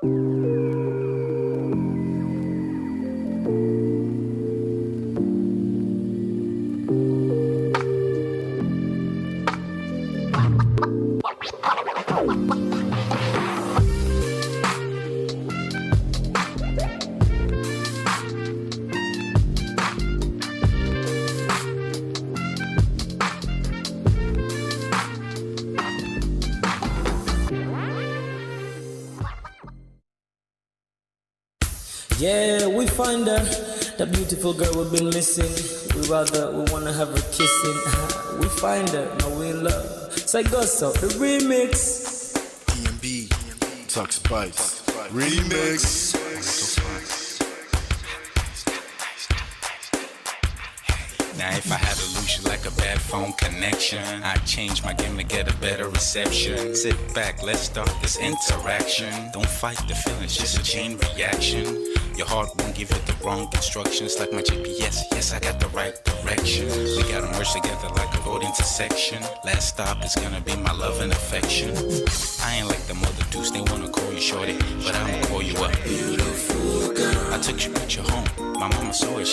Yeah, we find her, that beautiful girl we've been missing. We wanna have her kissing. We find her, now we in love. Say Gusso, the remix. DMB, Tux Bites, remix. Now if I had to lose you like a bad phone connection, I'd change my game to get a better reception. Sit back, let's start this interaction. Don't fight the feelings, just a chain reaction. Your heart won't give you the wrong instructions. Like my GPS, yes, I got the right direction. We gotta merge together like a road intersection. Last stop is gonna be my love and affection. I ain't like them other dudes, they wanna call you shorty, but I'ma call you a beautiful girl. I took your picture home, my mama saw it,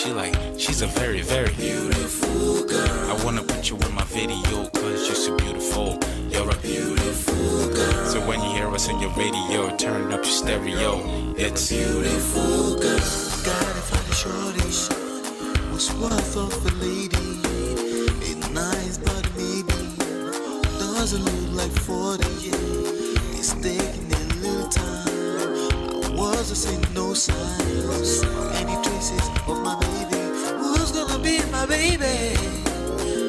she's a very, very beautiful girl. I wanna put you in my video, cause you're so beautiful. You're a beautiful girl. So when you hear us on your radio, turn up your stereo. It's beautiful girl. Gotta find a shorty, what's worth of a lady. It's nice, but maybe doesn't look like 40. It's taking a little time. I wasn't seeing no signs, any traces of my baby. Who's gonna be my baby?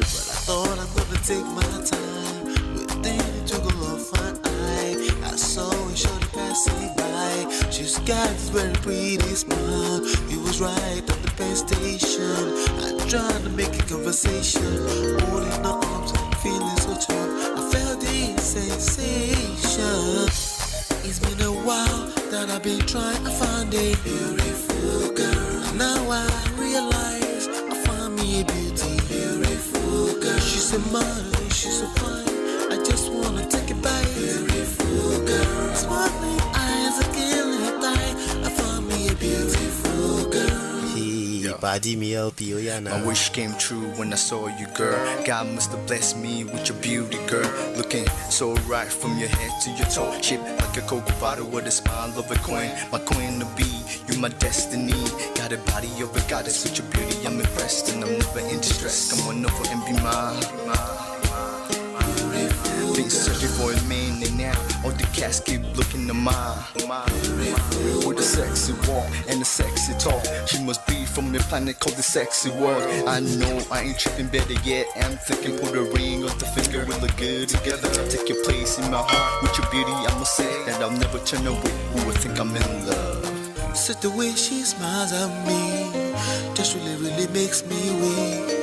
But I thought I'm gonna take my time. Within to go off an eye. I saw a shorty passing by. She's got this very pretty smile. It was right at the bus station. I tried to make a conversation, holding her arms, feeling so charmed. I felt the sensation. It's been a while that I've been trying to find a beautiful girl. Now I realize I found me a beautiful girl. She's a model, she's so fine. I just wanna take it back. Beautiful girl, sparkling eyes, a killing eye. I found me a beautiful girl. Body me LP, oh yeah, My wish came true when I saw you, girl. God must have blessed me with your beauty, girl. Looking so right from your head to your toe. Shaped like a cocoa bottle with a smile of a queen. My queen to be, you my destiny. Got a body of a goddess with your beauty. I'm impressed and I'm never in distress. Come on over and be mine. Been searching for a man and now all the cats keep looking to mine. With a sexy walk and a sexy talk. She must be from the planet called the sexy world. I know I ain't tripping, better yet I'm thinking put a ring on the finger. We look good together. Take your place in my heart. With your beauty I'ma say that I'll never turn away. Who would think I'm in love? Such the way she smiles at me just really makes me weak.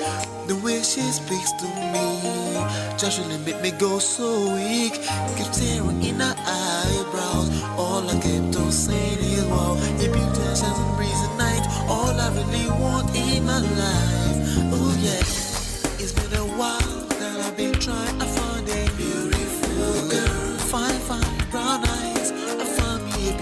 The way she speaks to me just really make me go so weak. Keep tearing in her eyebrows. All I kept on saying is wow. Your beauty shines and breeze at night. All I really want in my life. Oh yeah. It's been a while that I've been trying to find a beautiful girl. Fine brown eyes. I found me a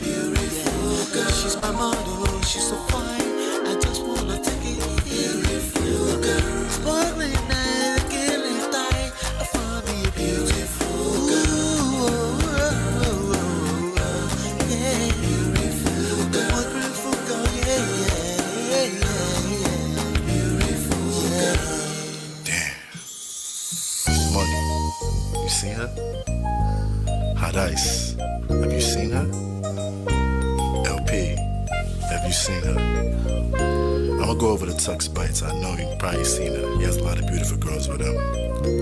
beautiful girl. She's my model, she's so fine. I just wanna take it. Beautiful girl, sparkling eyes, a killing tie. I found me a beautiful girl. Yeah, beautiful girl, one beautiful girl. Yeah. Beautiful girl. Damn. Money, you seen her? Hot Ice, have you seen her? LP, have you seen her? I'ma go over to Tux Bites. I know you've probably seen her. He has a lot of beautiful girls with him.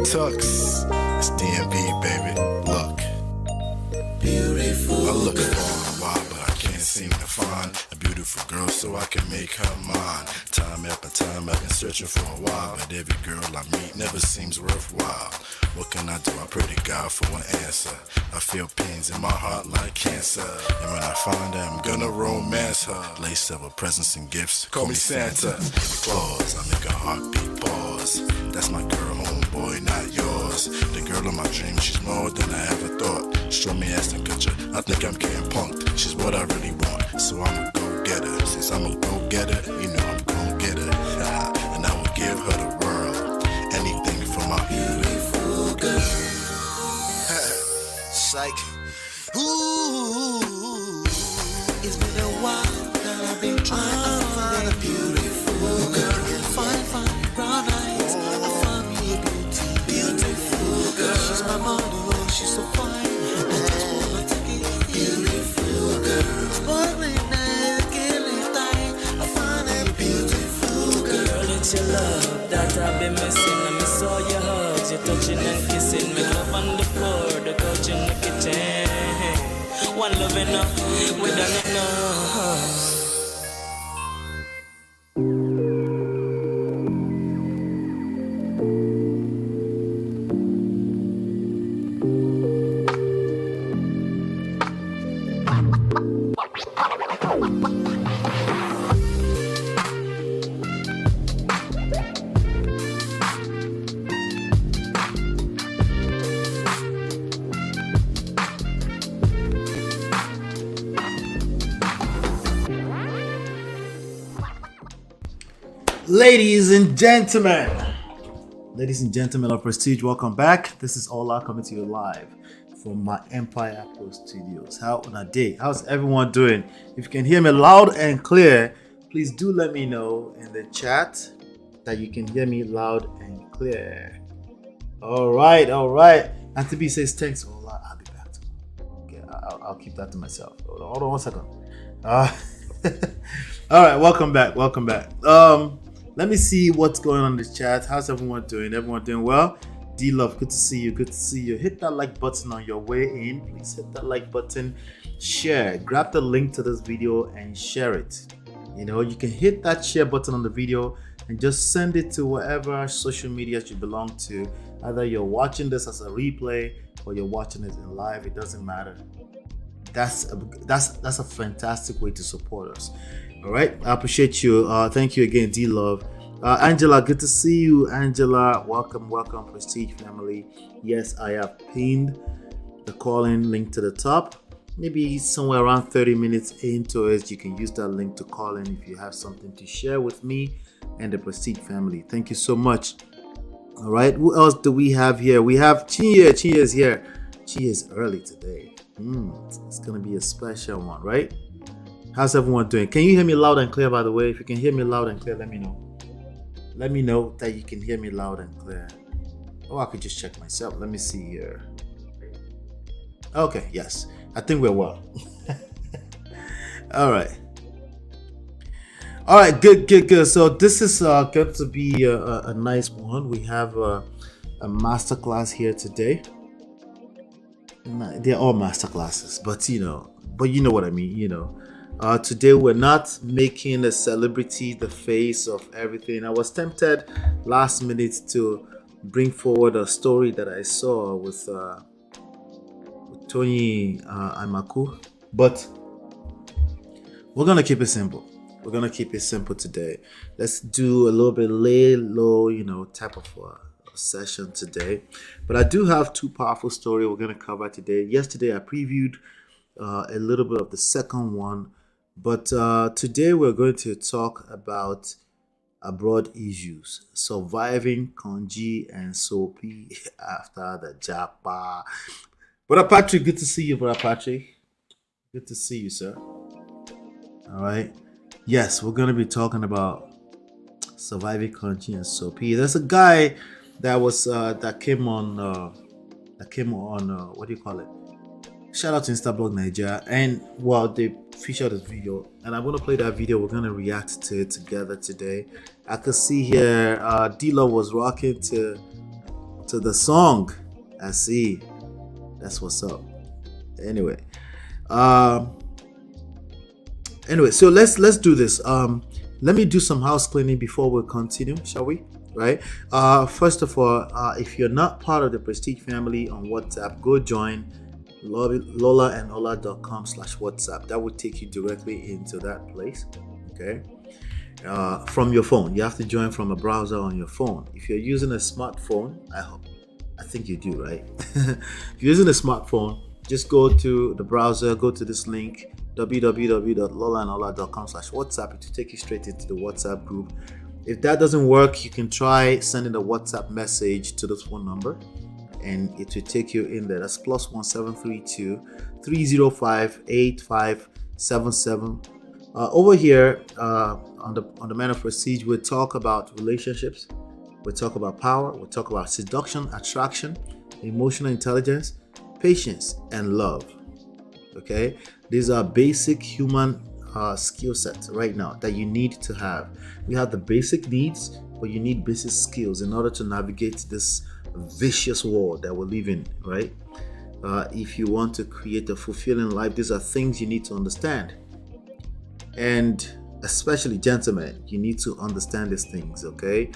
Tux, it's DMB, baby. Look, Beautiful. I look for a while, but I can't seem to find a beautiful girl so I can make her mine. Time after time I've been searching for a while, but every girl I meet never seems worthwhile. What can I do? I pray to God for an answer. I feel pains in my heart like cancer, and when I find her, I'm gonna romance her. Lace of her presents and gifts, call me Santa Claus. I make a heartbeat pause. That's my girl, homeboy, not yours. The girl of my dreams, she's more than I ever thought. Show me ass and picture, I think I'm getting punked. She's what I really want, so I'm a go-getter. Since I'm a go-getter, you know I'm gon' get her. And I will give her the world, anything for my beautiful girl. Psych. Ooh, it's been a while that I've been trying to find a beautiful girl. Fine, brown eyes. I found me a beautiful girl. She's my model, she's so fine. I just wanna take it. Beautiful girl. Sparkling eyes, killing time. I found a beautiful girl. Girl, it's your love that I've been missing. I miss all your hugs, your touching and kissing. Me love on the floor, the couch in the kitchen. One love enough, we done it now. Ladies and gentlemen of Prestige, welcome back. This is Ola coming to you live from my Empire Pro Studios. How on a day? How's everyone doing? If you can hear me loud and clear, please do let me know in the chat that you can hear me loud and clear. All right. Auntie B says thanks, Ola. I'll be back tomorrow. Okay, I'll keep that to myself. Hold on 1 second. All right, welcome back. Let me see what's going on in the chat. How's everyone doing? Everyone doing well? D-Love, good to see you. Hit that like button on your way in. Please hit that like button. Share. Grab the link to this video and share it. You know, you can hit that share button on the video and just send it to whatever social media you belong to. Either you're watching this as a replay or you're watching it in live. It doesn't matter. That's a fantastic way to support us. All right, I appreciate you. Thank you again, D-Love. Angela, good to see you. Angela, welcome, Prestige family. Yes, I have pinned the call-in link to the top. Maybe somewhere around 30 minutes into it, you can use that link to call in if you have something to share with me and the Prestige family. Thank you so much. All right, who else do we have here? We have Chia. Chia's here. Chia's early today. It's gonna be a special one, right? How's everyone doing? Can you hear me loud and clear, by the way? If you can hear me loud and clear, let me know. Let me know that you can hear me loud and clear. Oh, I could just check myself. Let me see here. Okay, yes. I think we're well. All right, good. So this is going to be a nice one. We have a masterclass here today. They're all masterclasses, but you know what I mean, Today we're not making a celebrity the face of everything. I was tempted last minute to bring forward a story that I saw with Tony Amaku, but we're gonna keep it simple. We're gonna keep it simple today. Let's do a little bit lay low, type of session today. But I do have two powerful stories we're gonna cover today. Yesterday I previewed a little bit of the second one. But today we're going to talk about abroad issues, surviving KONJI and SOAPY after the JAPA. Brother Patrick, good to see you, Brother Patrick. Good to see you, sir. All right. Yes, we're going to be talking about surviving KONJI and SOAPY. There's a guy that was that came on what do you call it? Shout out to Instablog Nigeria, and they featured this video, and I'm gonna play that video. We're gonna react to it together today. I could see here D-Lo was rocking to the song. I see. That's what's up. Anyway, Anyway, so let's do this. Let me do some house cleaning before we continue, shall we? Right. First of all, if you're not part of the Prestige family on WhatsApp, go join lolaandola.com/WhatsApp. That will take you directly into that place. Okay. From your phone, you have to join from a browser on your phone. If you're using a smartphone, I think you do, right? If you're using a smartphone, just go to the browser, go to this link, www.lolaandola.com/WhatsApp. It will take you straight into the WhatsApp group. If that doesn't work, you can try sending a WhatsApp message to this phone number, and it will take you in there. That's +1732 305 8577. Over here on the Man of Prestige, we'll talk about relationships, we'll talk about power, we'll talk about seduction, attraction, emotional intelligence, patience, and love. Okay, these are basic human skill sets right now that you need to have. You have the basic needs, but you need basic skills in order to navigate this vicious world that we live in, right? If you want to create a fulfilling life, these are things you need to understand. And especially gentlemen, you need to understand these things, okay?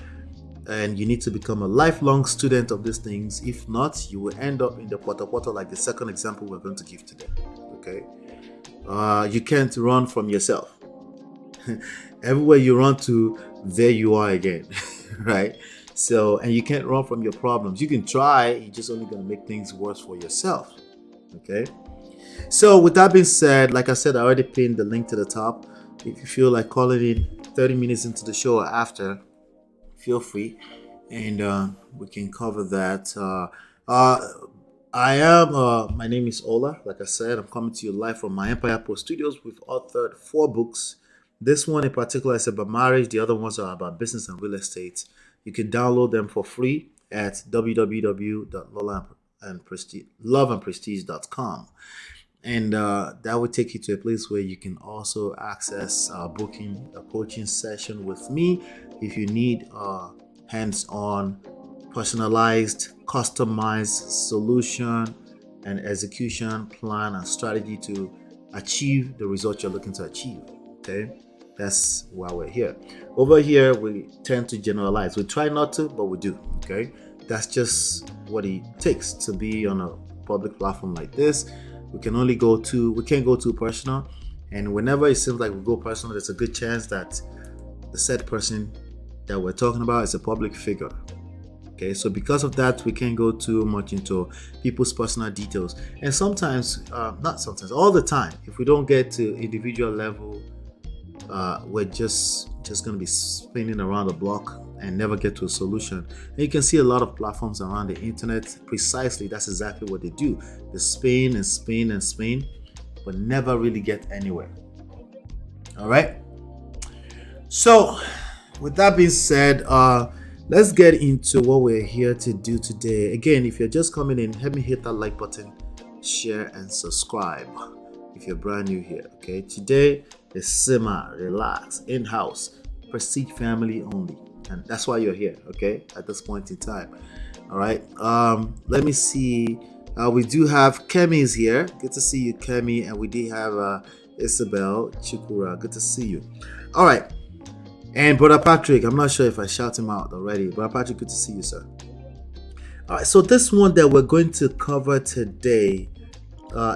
And you need to become a lifelong student of these things. If not, you will end up in the porta like the second example we're going to give today, okay? You can't run from yourself. Everywhere you run to, there you are again, right? So, and you can't run from your problems. You can try, you're just only going to make things worse for yourself, okay? So with that being said, like I said, I already pinned the link to the top. If you feel like calling in 30 minutes into the show or after, feel free, and we can cover that. My name is Ola. Like I said, I'm coming to you live from my Empire Pro Studios. We've authored 4 books. This one in particular is about marriage. The other ones are about business and real estate. You can download them for free at www.loveandprestige.com. And that will take you to a place where you can also access booking a coaching session with me if you need hands-on, personalized, customized solution and execution plan and strategy to achieve the results you're looking to achieve. Okay, that's why we're here. Over here, we tend to generalize. We try not to, but we do. Okay, that's just what it takes to be on a public platform like this. We can't go too personal, and whenever it seems like we go personal, there's a good chance that the said person that we're talking about is a public figure. Okay, so because of that, we can't go too much into people's personal details, and all the time, if we don't get to individual level, we're just going to be spinning around the block and never get to a solution. And you can see a lot of platforms around the internet. Precisely, that's exactly what they do. They spin and spin and spin, but never really get anywhere. All right. So, with that being said, let's get into what we're here to do today. Again, if you're just coming in, help me hit that like button, share, and subscribe if you're brand new here. Okay. Today is simmer, relax, in-house, Prestige family only. And that's why you're here, okay, at this point in time. All right, let me see. We do have Kemi is here. Good to see you, Kemi. And we do have Isabel Chukura. Good to see you. All right, and Brother Patrick, I'm not sure if I shout him out already. Brother Patrick, good to see you, sir. All right, so this one that we're going to cover today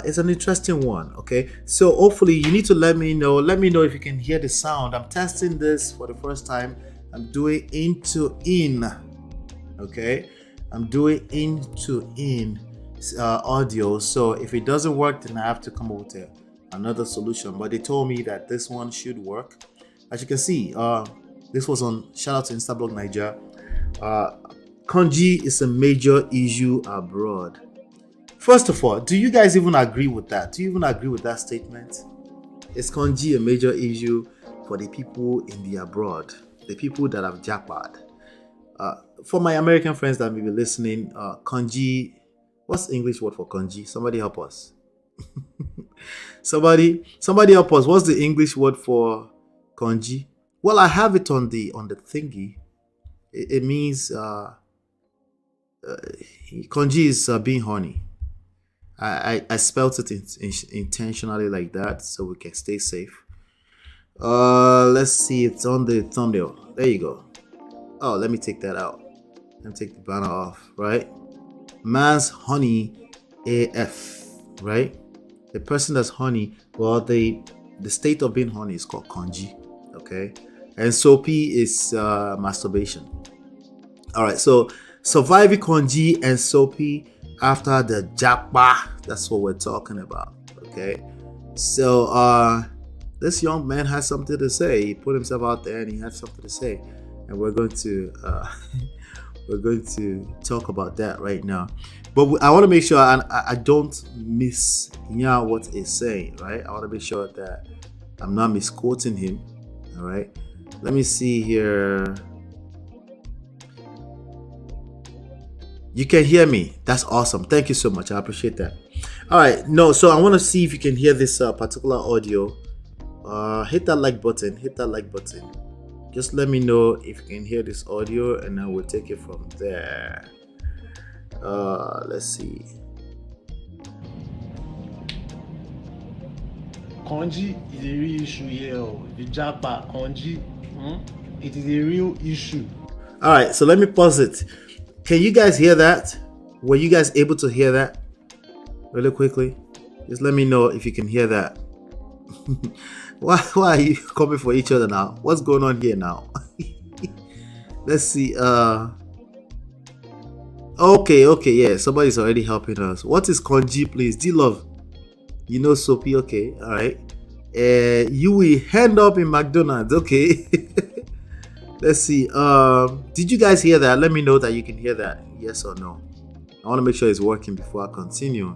is an interesting one, okay? So hopefully you need to let me know if you can hear the sound. I'm testing this for the first time. I'm doing in, okay? I'm doing in audio. So if it doesn't work, then I have to come up with another solution. But they told me that this one should work. As you can see, this was on, shout out to Instablog Niger. KONJI is a major issue abroad. First of all, do you guys even agree with that? Do you even agree with that statement? Is KONJI a major issue for the people in the abroad? The people that have JAPA'd. For my American friends that may be listening, KONJI, what's the English word for KONJI? Somebody help us. somebody help us. What's the English word for KONJI? Well, I have it on the thingy. It means KONJI is being horny. I spelled it intentionally like that so we can stay safe. Let's see. It's on the thumbnail. There you go. Oh, let me take that out. Let me take the banner off. Right. Man's honey AF. Right. The person that's honey. Well, the state of being honey is called KONJI. Okay. And SOAPY is masturbation. All right. So surviving KONJI and SOAPY after the JAPA. That's what we're talking about. Okay. So this young man has something to say. He put himself out there and he had something to say, and we're going to talk about that right now. But I want to make sure I don't miss what he's saying, right? I want to make sure that I'm not misquoting him. All right. Let me see here. You can hear me. That's awesome. Thank you so much. I appreciate that. All right. No, so I want to see if you can hear this particular audio. Hit that like button. Hit that like button. Just let me know if you can hear this audio, and I will take it from there. Let's see. KONJI is a real issue here. The JAPA KONJI, it is a real issue. All right. So let me pause it. Can you guys hear that? Were you guys able to hear that? Really quickly, just let me know if you can hear that. Why are you coming for each other now? What's going on here now? Let's see. Okay, yeah, somebody's already helping us. What is KONJI, please? D-Love, you know SOAPY, okay, all right. You will end up in McDonald's, okay. Let's see. Did you guys hear that? Let me know that you can hear that. Yes or no. I want to make sure it's working before I continue.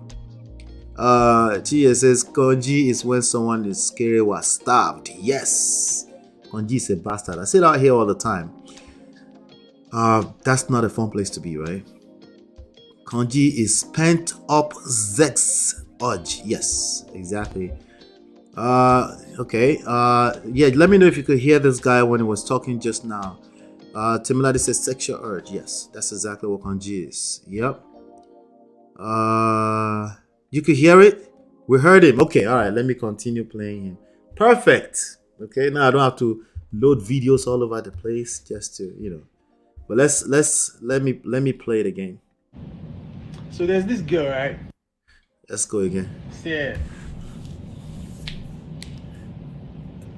Chia says KONJI is when someone is scary or starved. Yes, KONJI is a bastard. I say that here all the time. That's not a fun place to be, right? KONJI is pent up sex urge. Yes, exactly. Okay. Yeah, let me know if you could hear this guy when he was talking just now. Timiladi says sexual urge. Yes, that's exactly what KONJI is. Yep. You could hear it. We heard him. Okay, all right. Let me continue playing him. Perfect. Okay, now I don't have to load videos all over the place just to, But let me play it again. So there's this girl, right? Let's go again. Yeah.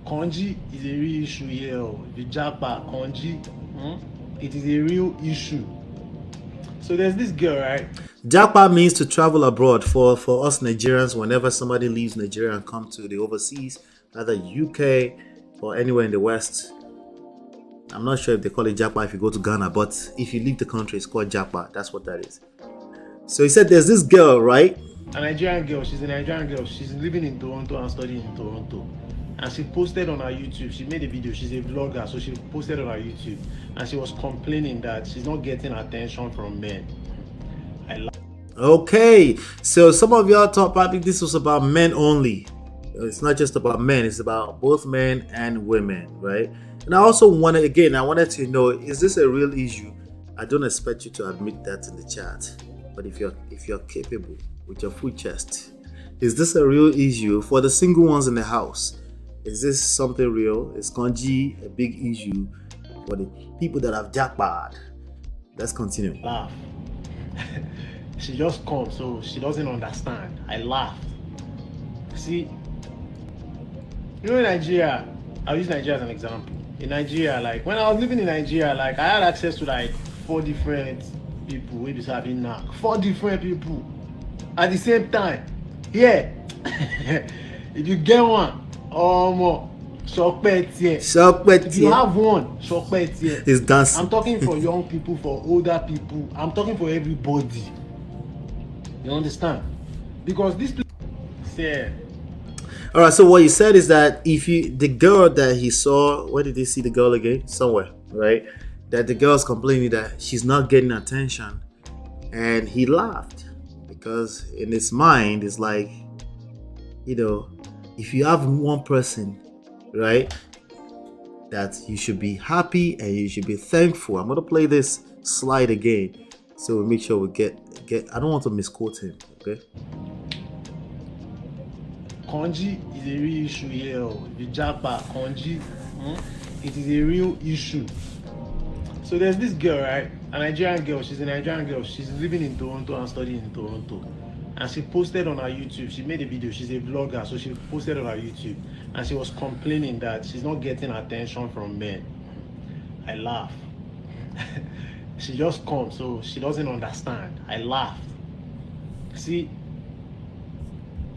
KONJI is a real issue here. The JAPA KONJI, it is a real issue. So there's this girl, right? JAPA means to travel abroad. For us Nigerians, whenever somebody leaves Nigeria and come to the overseas, either UK or anywhere in the West. I'm not sure if they call it JAPA if you go to Ghana, but if you leave the country, it's called JAPA. That's what that is. So he said there's this girl, right? A Nigerian girl. She's a Nigerian girl. She's living in Toronto and studying in Toronto. And she posted on her YouTube. She made a video. She's a vlogger, so she posted on her YouTube. And she was complaining that she's not getting attention from men. Okay, so some of y'all thought probably this was about men only. It's not just about men, it's about both men and women, right? And I also wanted to know, is this a real issue? I don't expect you to admit that in the chat, but if you're capable with your full chest, is this a real issue for the single ones in the house? Is this something real? Is KONJI a big issue for the people that have jackpot? Let's continue. Laugh. She just comes, so she doesn't understand. I laughed. See, in Nigeria, I'll use Nigeria as an example. In Nigeria, like when I was living in Nigeria, like I had access to like 4 different people who was having knack. 4 different people at the same time. Yeah. If you get one, more. If you have one, it's dancing. I'm talking for young people, for older people. I'm talking for everybody. You understand? Because this yeah. All right. So what you said is that the girl that he saw, where did he see the girl again? Somewhere, right? That the girl's complaining that she's not getting attention, and he laughed because in his mind it's like, if you have one person, right, that you should be happy and you should be thankful. I'm gonna play this slide again so we make sure we get I don't want to misquote him, okay? KONJI is a real issue here. The JAPA, KONJI, it is a real issue. So there's this girl, right? A Nigerian girl. She's a Nigerian girl. She's living in Toronto and studying in Toronto. And she posted on her YouTube. She made a video. She's a vlogger, so she posted on her YouTube, and she was complaining that she's not getting attention from men. I laugh. She just comes, so she doesn't understand. I laughed. See,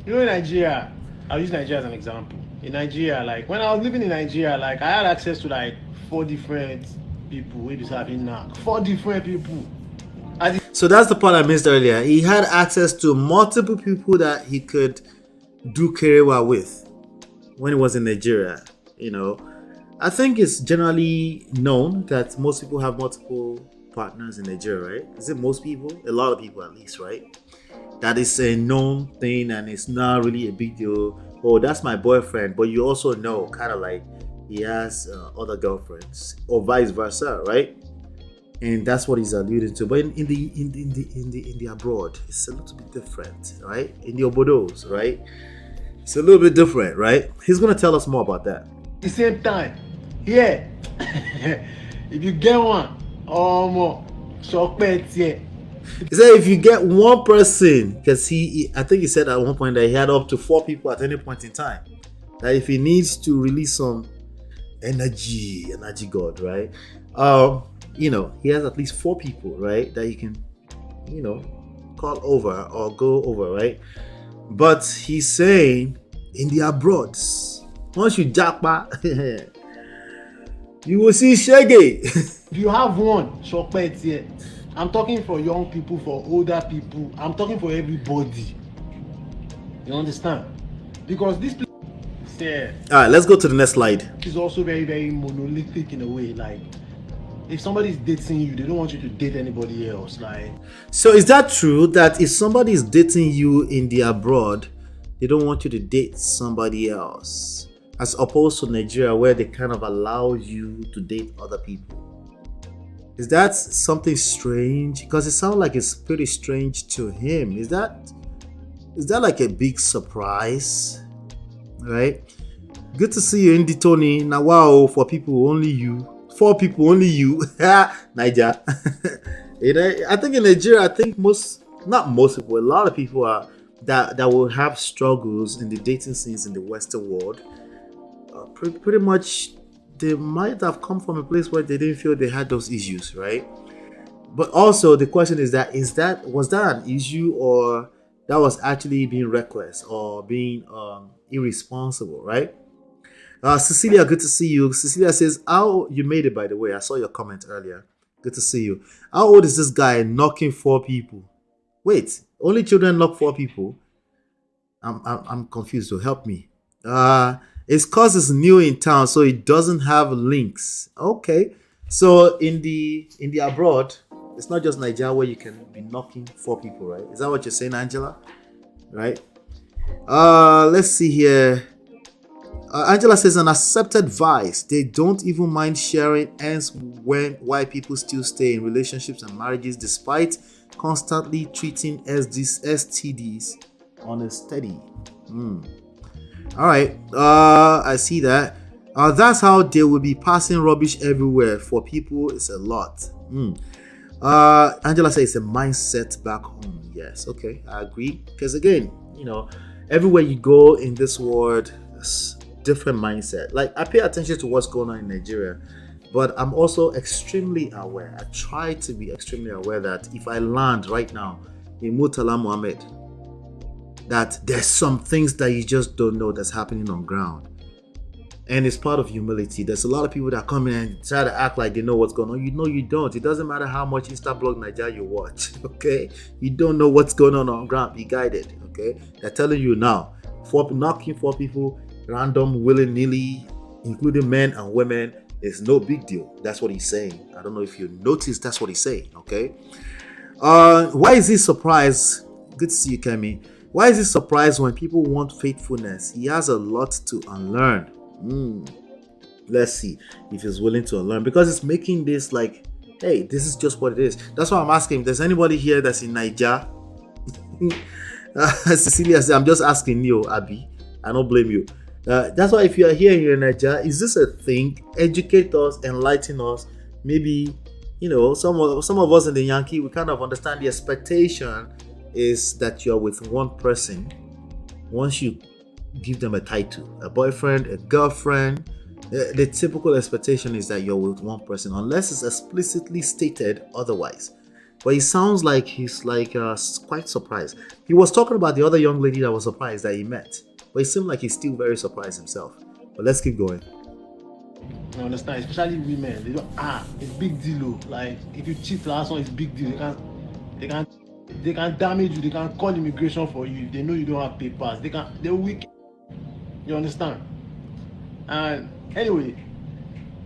you know, in Nigeria, I'll use Nigeria as an example. In Nigeria, like when I was living in Nigeria, like I had access to like 4 different people. We just having now 4 different people. So that's the part I missed earlier. He had access to multiple people that he could do Kerewa with when he was in Nigeria. You know, I think it's generally known that most people have multiple partners in Nigeria, right? Is it most people? A lot of people, at least, right? That is a known thing, and it's not really a big deal. Oh, that's my boyfriend, but you also know, kind of like he has other girlfriends, or vice versa, right? And that's what he's alluding to. But in the abroad, it's a little bit different, right? In the obodos, right? It's a little bit different, right? He's gonna tell us more about that. At the same time, yeah. If you get one, more, so yeah. He said if you get one person, because I think he said at one point that he had up to 4 people at any point in time. That if he needs to release some energy god, right? You know, he has at least 4 people, right, that he can, you know, call over or go over, right? But he's saying in the abroad, once you japa, you will see shaggy. If you have one, so yeah. I'm talking for young people, for older people. I'm talking for everybody. You understand? Because this place, yeah. All right, let's go to the next slide. It's also very, very monolithic in a way. Like, if somebody's dating you, they don't want you to date anybody else. Like, so is that true that if somebody is dating you in the abroad, they don't want you to date somebody else, as opposed to Nigeria, where they kind of allow you to date other people? Is that something strange? Because it sounds like it's pretty strange to him. Is that like a big surprise? Right? Good to see you, Indy Tony. Now, wow, for people only you. 4 people only you. Niger. I think in Nigeria, I think not most people, a lot of people are that will have struggles in the dating scenes in the Western world. Pretty much, they might have come from a place where they didn't feel they had those issues, right? But also the question is was that an issue, or that was actually being reckless or being irresponsible, right? Cecilia, good to see you. Cecilia says, "How you made it, by the way? I saw your comment earlier. Good to see you. How old is this guy knocking 4 people? Wait, only children knock 4 people? I'm confused. So help me. It's because it's new in town, so it doesn't have links. Okay, so in the abroad, it's not just Nigeria where you can be knocking 4 people, right? Is that what you're saying, Angela? Right? Let's see here. Angela says an accepted vice. They don't even mind sharing, hence why people still stay in relationships and marriages despite constantly treating STDs on a steady. All right, I see that. That's how they will be passing rubbish everywhere. For people, it's a lot. Angela says it's a mindset back home. Yes, okay, I agree. Because again, you know, everywhere you go in this world, it's different mindset. Like, I pay attention to what's going on in Nigeria, but I'm also extremely aware. I try to be extremely aware that if I land right now in Murtala Mohammed, that there's some things that you just don't know that's happening on ground. And it's part of humility. There's a lot of people that come in and try to act like they know what's going on. You know you don't. It doesn't matter how much Instablog Nigeria you watch, okay? You don't know what's going on ground. Be guided, okay? They're telling you now, knocking 4 people, random, willy-nilly, including men and women, is no big deal. That's what he's saying. I don't know if you noticed, that's what he's saying, okay? Why is he surprised? Good to see you, Kemi. Why is he surprised when people want faithfulness? He has a lot to unlearn. Let's see if he's willing to unlearn, because it's making this like, hey, this is just what it is. That's why I'm asking if there's anybody here that's in Niger. Cecilia said, I'm just asking you, Abby. I don't blame you. That's why if you are here in Nigeria, is this a thing? Educate us, enlighten us. Maybe, some of us in the Yankee, we kind of understand the expectation is that you're with one person. Once you give them a title, a boyfriend, a girlfriend, the typical expectation is that you're with one person, unless it's explicitly stated otherwise. But it sounds like he's quite surprised. He was talking about the other young lady that was surprised that he met, but it seemed like he's still very surprised himself. But let's keep going. I understand, especially women. They don't it's big deal. Like if you cheat last one, it's big deal. They can damage you. They can call immigration for you. If they know you don't have papers. They're weak. You understand? And anyway,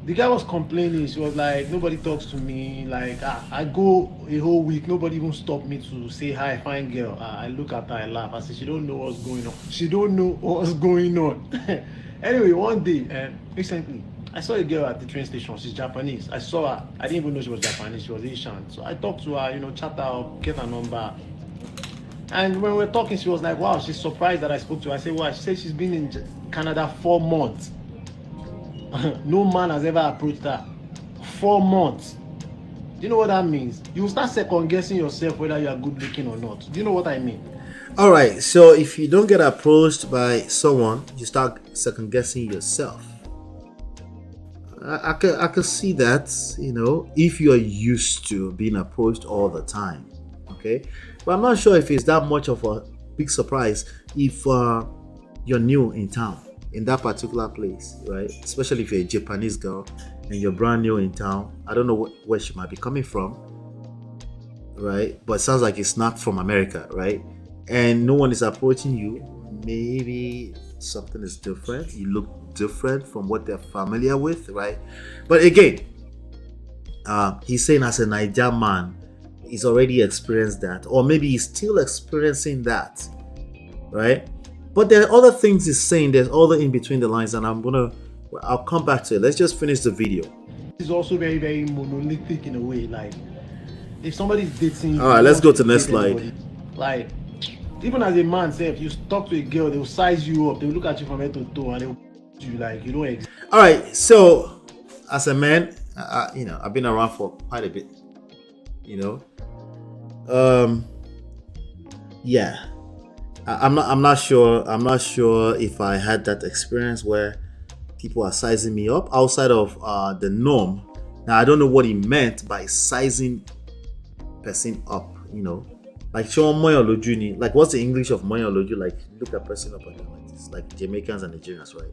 the guy was complaining. She was like, nobody talks to me. Like I go a whole week, nobody even stop me to say hi, fine girl. I look at her, I laugh. I say she don't know what's going on. She don't know what's going on. Anyway, one day, recently, I saw a girl at the train station. She's Japanese. I saw her. I didn't even know she was Japanese. She was Asian. So I talked to her, chat her up, get her number. And when we were talking, she was like, wow, she's surprised that I spoke to her. I said, why? She said she's been in Canada 4 months. No man has ever approached her. 4 months. Do you know what that means? You start second guessing yourself whether you are good looking or not. Do you know what I mean? All right. So if you don't get approached by someone, you start second guessing yourself. I could see that, if you are used to being approached all the time. Okay. But I'm not sure if it's that much of a big surprise if you're new in town, in that particular place, right? Especially if you're a Japanese girl and you're brand new in town. I don't know where she might be coming from, right? But it sounds like it's not from America, right? And no one is approaching you. Maybe something is different. You look different from what they're familiar with, right? But again, he's saying as a Niger man, he's already experienced that, or maybe he's still experiencing that, right? But there are other things he's saying. There's other in between the lines, and I'll come back to it. Let's just finish the video. It's also very, very monolithic in a way. Like if somebody's dating, all right, let's go to the next slide. Like even as a man, say if you talk to a girl, they'll size you up. They'll look at you from head to toe, and they'll you like you don't exist. All right, so as a man, I've been around for quite a bit. Yeah. I'm not sure if I had that experience where people are sizing me up outside of the norm. Now I don't know what he meant by sizing person up, like show moyo loju, like what's the English of moyo loju? Like look at person up and down like this, like Jamaicans and Nigerians, right?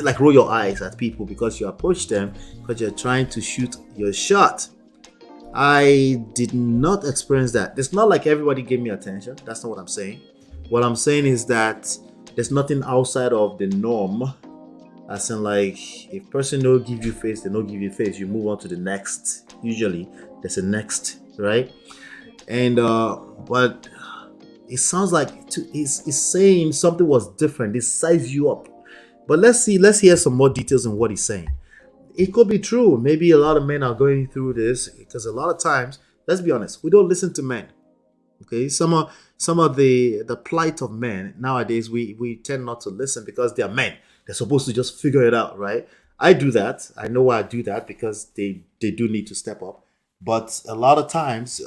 Like roll your eyes at people because you approach them because you're trying to shoot your shot. I did not experience that. It's not like everybody gave me attention. That's not what I'm saying. What I'm saying is that there's nothing outside of the norm. As in, like, if person don't give you face, they don't give you face. You move on to the next. Usually, there's a next, right? And but it sounds like he's saying something was different. They size you up. But let's hear some more details on what he's saying. It could be true. Maybe a lot of men are going through this because a lot of times, let's be honest, we don't listen to men. Okay, some of the plight of men nowadays, we tend not to listen because they are men. They're supposed to just figure it out, right? I do that. I know why I do that because they do need to step up. But a lot of times,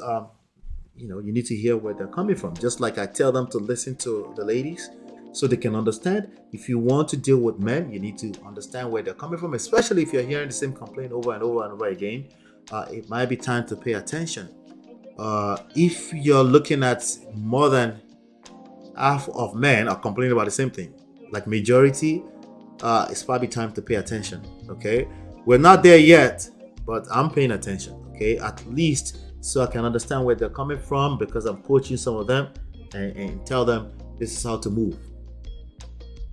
you need to hear where they're coming from. Just like I tell them to listen to the ladies so they can understand. If you want to deal with men, you need to understand where they're coming from, especially if you're hearing the same complaint over and over and over again. It might be time to pay attention. If you're looking at more than half of men are complaining about the same thing, like majority, it's probably time to pay attention. Okay, we're not there yet, but I'm paying attention. Okay, at least so I can understand where they're coming from because I'm coaching some of them and tell them this is how to move.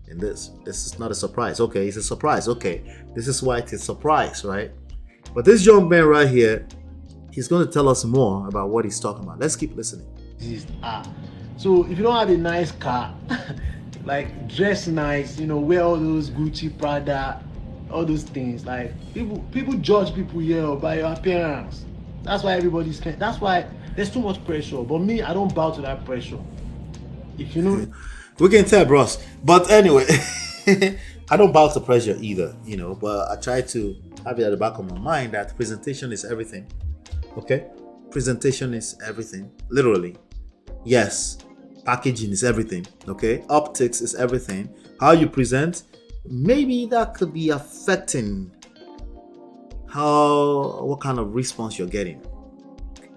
And this is not a surprise. Okay, it's a surprise. Okay, this is why it's a surprise, right? But this young man right here, he's going to tell us more about what he's talking about. Let's keep listening. So if you don't have a nice car, like dress nice, wear all those Gucci, Prada, all those things. Like people judge people here by your appearance. That's why everybody's. That's why there's too much pressure. But me, I don't bow to that pressure. If you know. We can tell, bros. But anyway, I don't bow to pressure either, but I try to have it at the back of my mind that presentation is everything. Okay? Presentation is everything. Literally. Yes. Packaging is everything. Okay? Optics is everything. How you present, maybe that could be affecting what kind of response you're getting.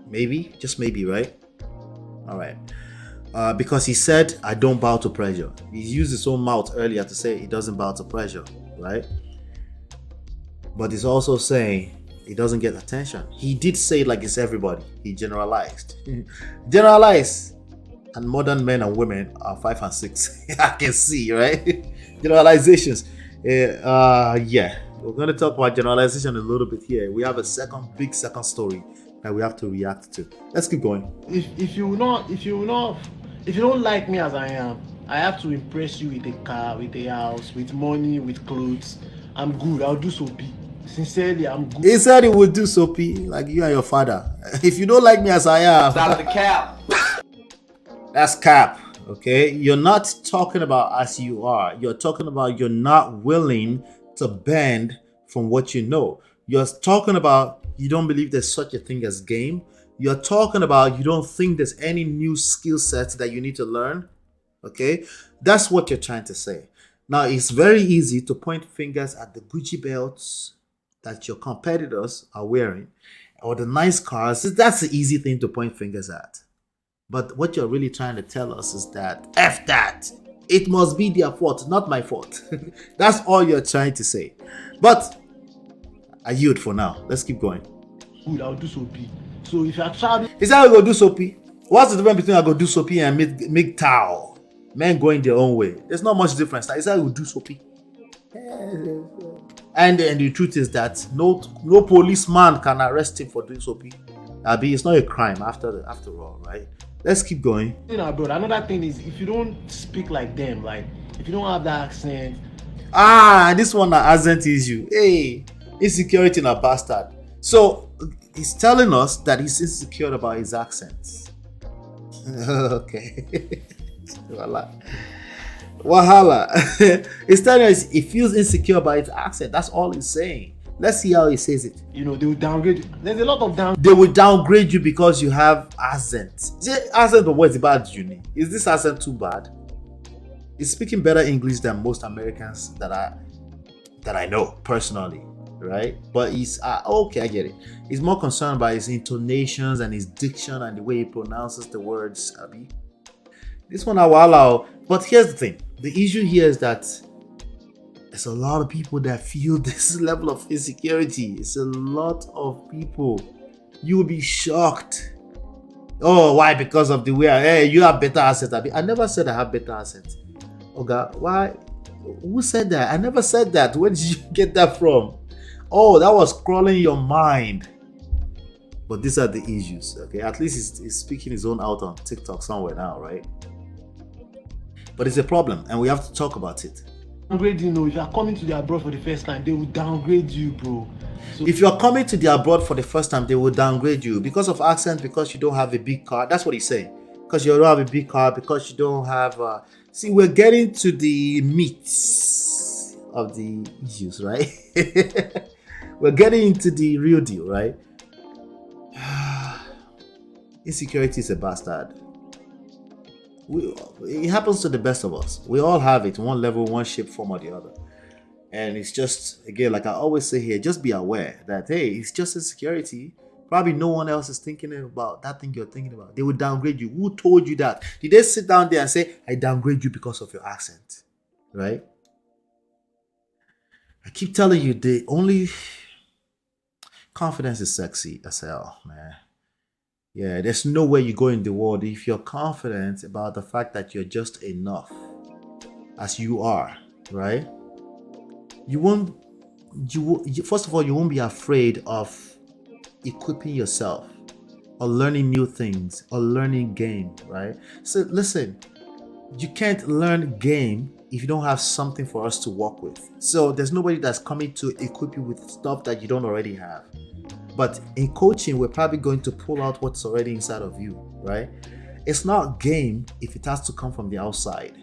Maybe, just maybe, right? All right. Because he said, I don't bow to pressure. He used his own mouth earlier to say he doesn't bow to pressure, right? But he's also saying he doesn't get attention. He did say like it's everybody. He generalized. Generalize. And modern men and women are 5 and 6. I can see, right? Generalizations. Yeah. We're going to talk about generalization a little bit here. We have a big second story that we have to react to. Let's keep going. If you don't like me as I am, I have to impress you with a car, with a house, with money, with clothes. I'm good. I'll do SOAPY. Sincerely, I'm good. He said he would do SOAPY like you and your father. If you don't like me as I am, Stop the cap. That's cap. Okay, you're not talking about as you are. You're talking about you're not willing to bend from what you know. You're talking about you don't believe there's such a thing as game. You're talking about you don't think there's any new skill sets that you need to learn. Okay, that's what you're trying to say. Now, it's very easy to point fingers at the Gucci belts that your competitors are wearing or the nice cars. That's the easy thing to point fingers at. But what you're really trying to tell us is that F that. It must be their fault, not my fault. That's all you're trying to say. But I yield for now. Let's keep going. Good, I'll do SOAPY. So if you're traveling, Is that how we go do SOAPY? What's the difference between I go do SOAPY and make towel? Men going their own way. There's not much difference. Is that how we do SOAPY? And the truth is that no policeman can arrest him for doing SOAPY. It's not a crime after all, right? Let's keep going. abroad, another thing is if you don't speak like them, like if you don't have that accent. This one accent issue. Hey, insecurity in a bastard. So he's telling us that he's insecure about his accents. Okay. Wahala. He's telling us he feels insecure about his accent. That's all he's saying. Let's see how he says it. They will downgrade you. There's a lot of down. They will downgrade you because you have accent. Accent of what is bad, Juni? Is this accent too bad? He's speaking better English than most Americans that I know personally, right? But he's okay, I get it. He's more concerned by his intonations and his diction and the way he pronounces the words. Abi. This one I will allow. But here's the thing. The issue here is that there's a lot of people that feel this level of insecurity. It's a lot of people. You will be shocked. Oh, why? Because of the way you have better accent. I never said I have better accent. Oh God, why? Who said that? I never said that. Where did you get that from? Oh, that was crawling your mind. But these are the issues. Okay, at least he's speaking his own out on TikTok somewhere now, right? But it's a problem, and we have to talk about it. Downgrade, if you are coming to the abroad for the first time, they will downgrade you, bro. So if you are coming to the abroad for the first time, they will downgrade you because of accent, because you don't have a big car. That's what he's saying. Because you don't have a big car, because you don't have. See, we're getting to the meat of the issues, right? We're getting into the real deal, right? Insecurity is a bastard. It happens to the best of us. We all have it, one level, one shape, form, or the other. And it's just, again, like I always say here, just be aware that, hey, it's just insecurity. Probably no one else is thinking about that thing you're thinking about. They will downgrade you. Who told you that? Did they sit down there and say, I downgrade you because of your accent? Right? I keep telling you, the only confidence is sexy as hell, man. Yeah, there's nowhere you go in the world if you're confident about the fact that you're just enough as you are, right? First of all, you won't be afraid of equipping yourself or learning new things or learning game, right? So listen, you can't learn game if you don't have something for us to work with. So there's nobody that's coming to equip you with stuff that you don't already have. But in coaching, we're probably going to pull out what's already inside of you, right? It's not game if it has to come from the outside.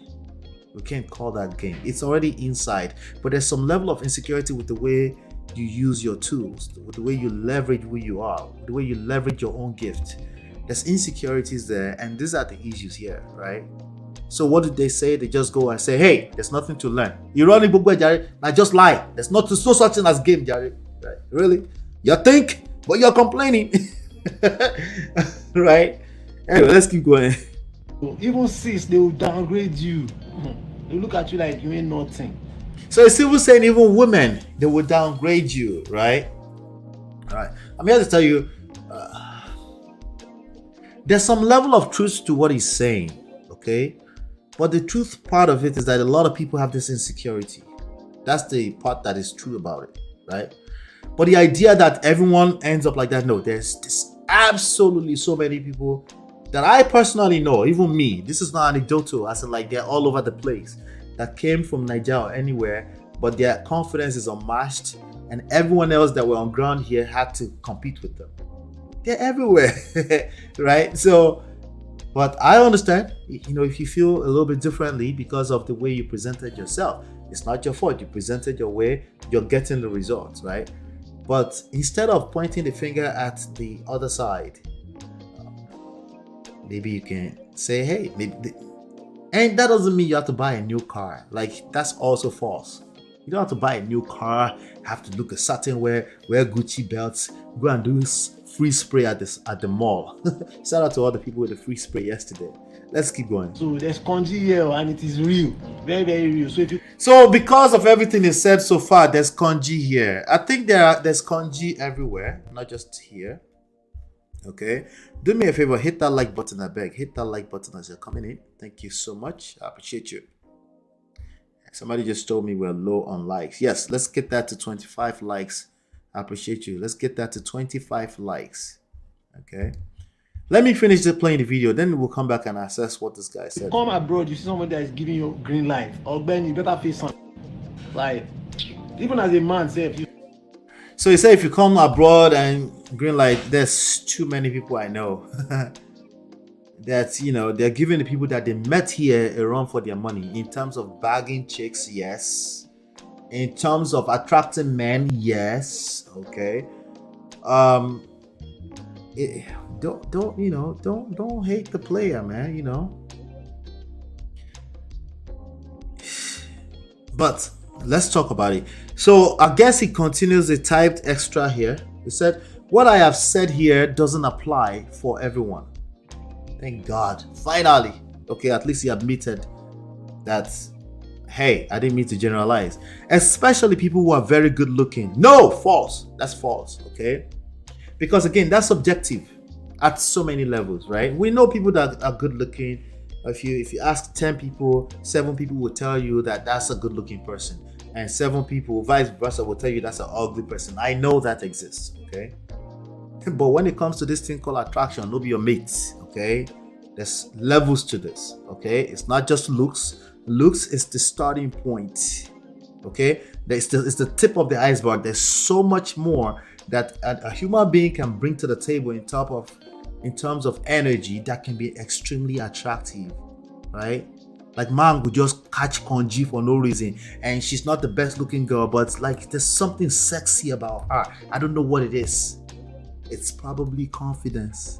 We can't call that game. It's already inside, but there's some level of insecurity with the way you use your tools, with the way you leverage who you are, with the way you leverage your own gift. There's insecurities there, and these are the issues here, right? So what did they say? They just go and say, hey, there's nothing to learn. You're running book, Jerry. Now just lie. There's no such thing as game, Jerry. Right? Really? You think, but you're complaining. Right? Anyway, let's keep going. Even sis, they will downgrade you. They look at you like you ain't nothing. So it's even saying even women, they will downgrade you, right? All right. I'm here to tell you, there's some level of truth to what he's saying, okay? But the truth part of it is that a lot of people have this insecurity. That's the part that is true about it, right? But the idea that everyone ends up like that, no, there's absolutely so many people that I personally know, even me, this is not anecdotal, as in like they're all over the place, that came from Nigeria or anywhere, but their confidence is unmatched, and everyone else that were on ground here had to compete with them. They're everywhere, right? So, but I understand, if you feel a little bit differently because of the way you presented yourself, it's not your fault. You presented your way, you're getting the results, right? But instead of pointing the finger at the other side, maybe you can say, hey, and that doesn't mean you have to buy a new car. Like, that's also false. You don't have to buy a new car, have to look a certain way, wear Gucci belts, go and do free spray at the mall. Shout out to all the people with the free spray yesterday. Let's keep going. So there's KONJI here, and it is real, very, very real. So because of everything is said so far, there's KONJI here. I think there's KONJI everywhere, not just here. Okay, do me a favor, hit that like button. I beg, hit that like button as you're coming in. Thank you so much. I appreciate you. Somebody just told me we're low on likes. Yes, let's get that to 25 likes. I appreciate you. Let's get that to 25 likes. Okay, let me finish playing the video, then we'll come back and assess what this guy said. Come abroad, you see somebody that is giving you green light, or Ben, you better face something. Like, even as a man, say, so he said if you come abroad and green light, there's too many people I know that they're giving the people that they met here a run for their money in terms of bagging chicks, yes. In terms of attracting men, yes. Okay. Don't hate the player, man. But let's talk about it. So I guess he continues the typed extra here. He said, what I have said here doesn't apply for everyone. Thank God. Finally. Okay, at least he admitted that, hey, I didn't mean to generalize. Especially people who are very good looking. No, false. That's false. Okay. Because again, that's subjective at so many levels, right? We know people that are good looking. If you ask 10 people, 7 people will tell you that that's a good looking person. And 7 people, vice versa, will tell you that's an ugly person. I know that exists, okay? But when it comes to this thing called attraction, no be your mates, okay? There's levels to this, okay? It's not just looks. Looks is the starting point, okay? It's the tip of the iceberg. There's so much more that a human being can bring to the table in terms of energy that can be extremely attractive, right? Like, man would just catch KONJI for no reason, and she's not the best looking girl, but like there's something sexy about her. I don't know what it is. It's probably confidence.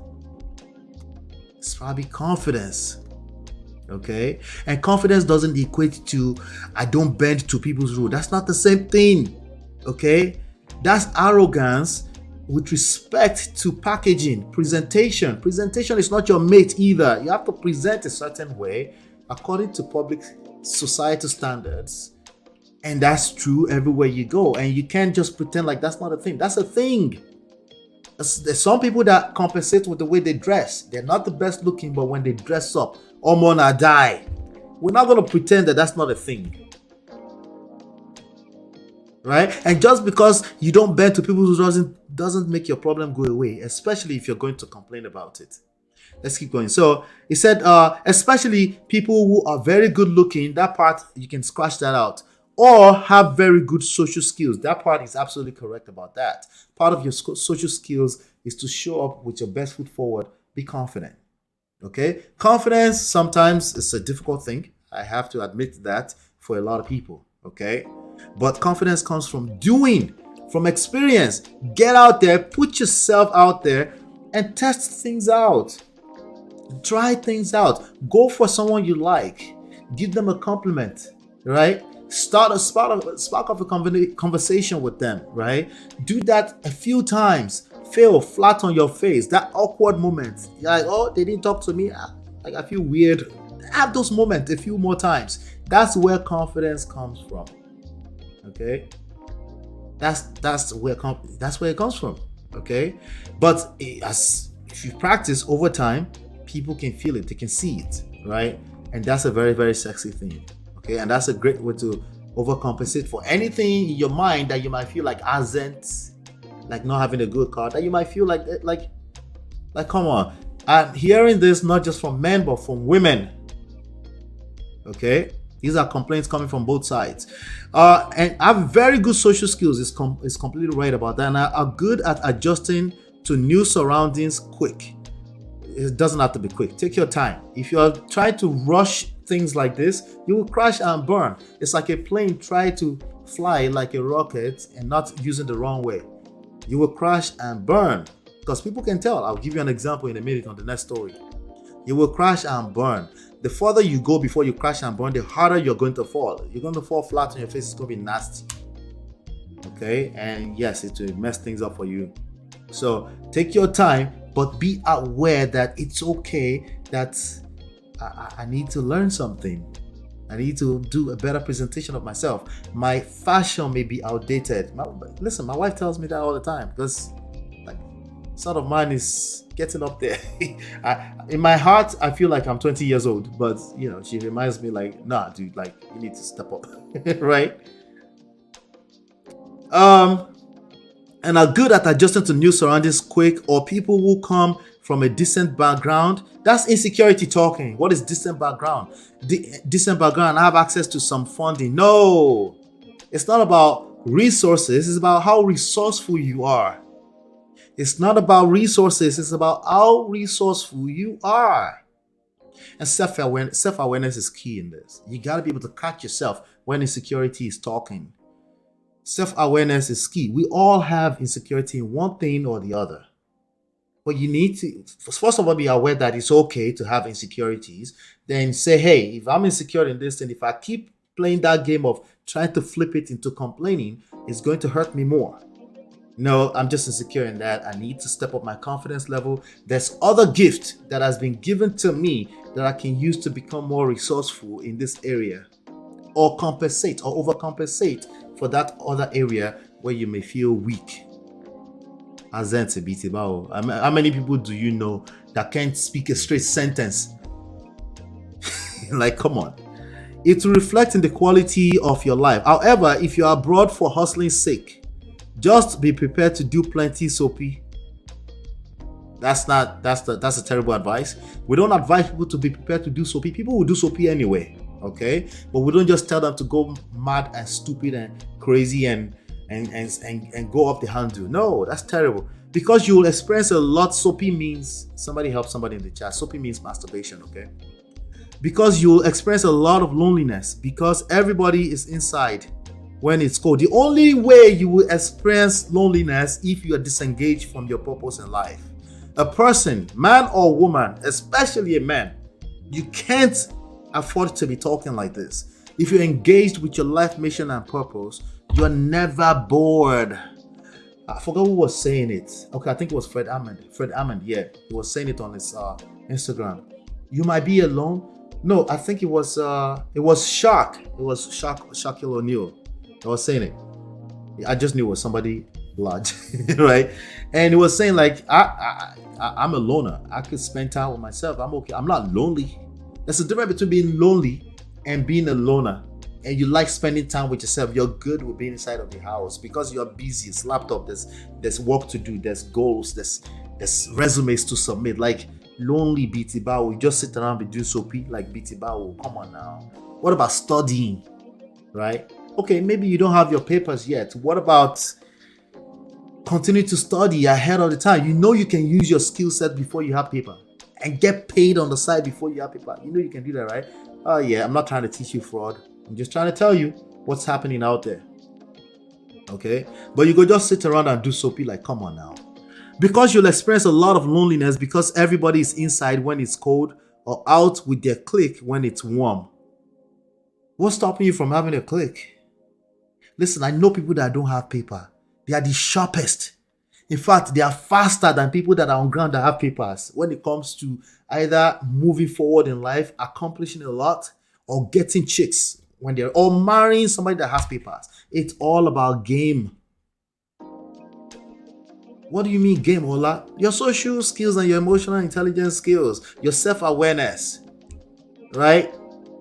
Okay? And confidence doesn't equate to I don't bend to people's rule. That's not the same thing. Okay? That's arrogance with respect to packaging, presentation. Presentation is not your mate either. You have to present a certain way according to public societal standards, and that's true everywhere you go. And you can't just pretend like that's not a thing. That's a thing. There's some people that compensate with the way they dress. They're not the best looking, but when they dress up, Omona die. We're not going to pretend that that's not a thing, right? And just because you don't bend to people who doesn't make your problem go away, especially if you're going to complain about it. Let's keep going. So he said, especially people who are very good looking, that part you can scratch that out, or have very good social skills. That part is absolutely correct about that. Part of your social skills is to show up with your best foot forward. Be confident. Okay? Confidence sometimes is a difficult thing. I have to admit that for a lot of people, okay? But confidence comes from doing, from experience. Get out there, put yourself out there and test things out. Try things out. Go for someone you like. Give them a compliment, right? Spark off a conversation with them, right? Do that a few times. Fail flat on your face. That awkward moment. You're like, oh, they didn't talk to me. Like, I feel weird. Have those moments a few more times. That's where confidence comes from. Okay? That's where it comes from. Okay? But if you practice over time, people can feel it, they can see it, right? And that's a very, very sexy thing. Okay, and that's a great way to overcompensate for anything in your mind that you might feel like hasn't, like not having a good card, that you might feel like come on. I'm hearing this not just from men but from women. Okay, these are complaints coming from both sides. And I have very good social skills. It's completely right about that, and I'm good at adjusting to new surroundings quick. It doesn't have to be quick. Take your time. If you're trying to rush things like this, you will crash and burn. It's like a plane trying to fly like a rocket and not using the wrong way. You will crash and burn because people can tell. I'll give you an example in a minute on the next story. You will crash and burn. The further you go before you crash and burn, the harder you're going to fall. You're going to fall flat on your face. It's going to be nasty. Okay? And yes, it will mess things up for you. So take your time, but be aware that it's okay that I need to learn something. I need to do a better presentation of myself. My fashion may be outdated. Listen, my wife tells me that all the time because like sort of mine is getting up there. In my heart, I feel like I'm 20 years old, but you know, she reminds me like, nah, dude, like you need to step up, right? And are good at adjusting to new surroundings quick, or people who come from a decent background. That's insecurity talking. What is decent background? Decent background, I have access to some funding. No, it's not about resources. It's about how resourceful you are. It's not about resources. It's about how resourceful you are. And self-awareness is key in this. You got to be able to catch yourself when insecurity is talking. Self-awareness is key. We all have insecurity in one thing or the other. But you need to, first of all, be aware that it's okay to have insecurities. Then say, hey, if I'm insecure in this, and if I keep playing that game of trying to flip it into complaining, it's going to hurt me more. No, I'm just insecure in that. I need to step up my confidence level. There's other gift that has been given to me that I can use to become more resourceful in this area, or compensate or overcompensate for that other area where you may feel weak. How many people do you know that can't speak a straight sentence? Like, come on. It will reflect in the quality of your life. However, if you are abroad for hustling's sake, just be prepared to do plenty SOAPY. That's a terrible advice. We don't advise people to be prepared to do SOAPY. People will do SOAPY anyway. Okay, but we don't just tell them to go mad and stupid and crazy and go off the handle. No, that's terrible, because you will experience a lot. SOAPY means, somebody help somebody in the chat. SOAPY means masturbation. Okay, because you will experience a lot of loneliness because everybody is inside when it's cold. The only way you will experience loneliness if you are disengaged from your purpose in life. A person, man or woman, especially a man, you can't afford to be talking like this. If you're engaged with your life mission and purpose, you're never bored. I forgot who was saying it. Okay, I think it was Fred Hammond. Yeah, he was saying it on his Instagram. You might be alone. No, I think it was Shaq. It was Shaquille O'Neal. I was saying it. I just knew it was somebody large, right? And he was saying like, I'm a loner. I could spend time with myself. I'm okay. I'm not lonely. There's a difference between being lonely and being a loner. And you like spending time with yourself. You're good with being inside of the house because you're busy. It's laptop. There's work to do. There's goals. There's resumes to submit. Like lonely BT Bao. You just sit around and do SOAPY like BT Bao. Come on now. What about studying? Right? Okay, maybe you don't have your papers yet. What about continue to study ahead of the time? You know you can use your skill set before you have paper and get paid on the side before you have paper. You know you can do that, right? Oh yeah, I'm not trying to teach you fraud. I'm just trying to tell you what's happening out there. Okay? But you go just sit around and do soapy like, come on now. Because you'll experience a lot of loneliness because everybody is inside when it's cold or out with their clique when it's warm. What's stopping you from having a clique? Listen, I know people that don't have paper. They are the sharpest. In fact, they are faster than people that are on ground that have papers when it comes to either moving forward in life, accomplishing a lot, or getting chicks when they're or marrying somebody that has papers. It's all about game. What do you mean game, Ola? Your social skills and your emotional intelligence skills, your self-awareness, right?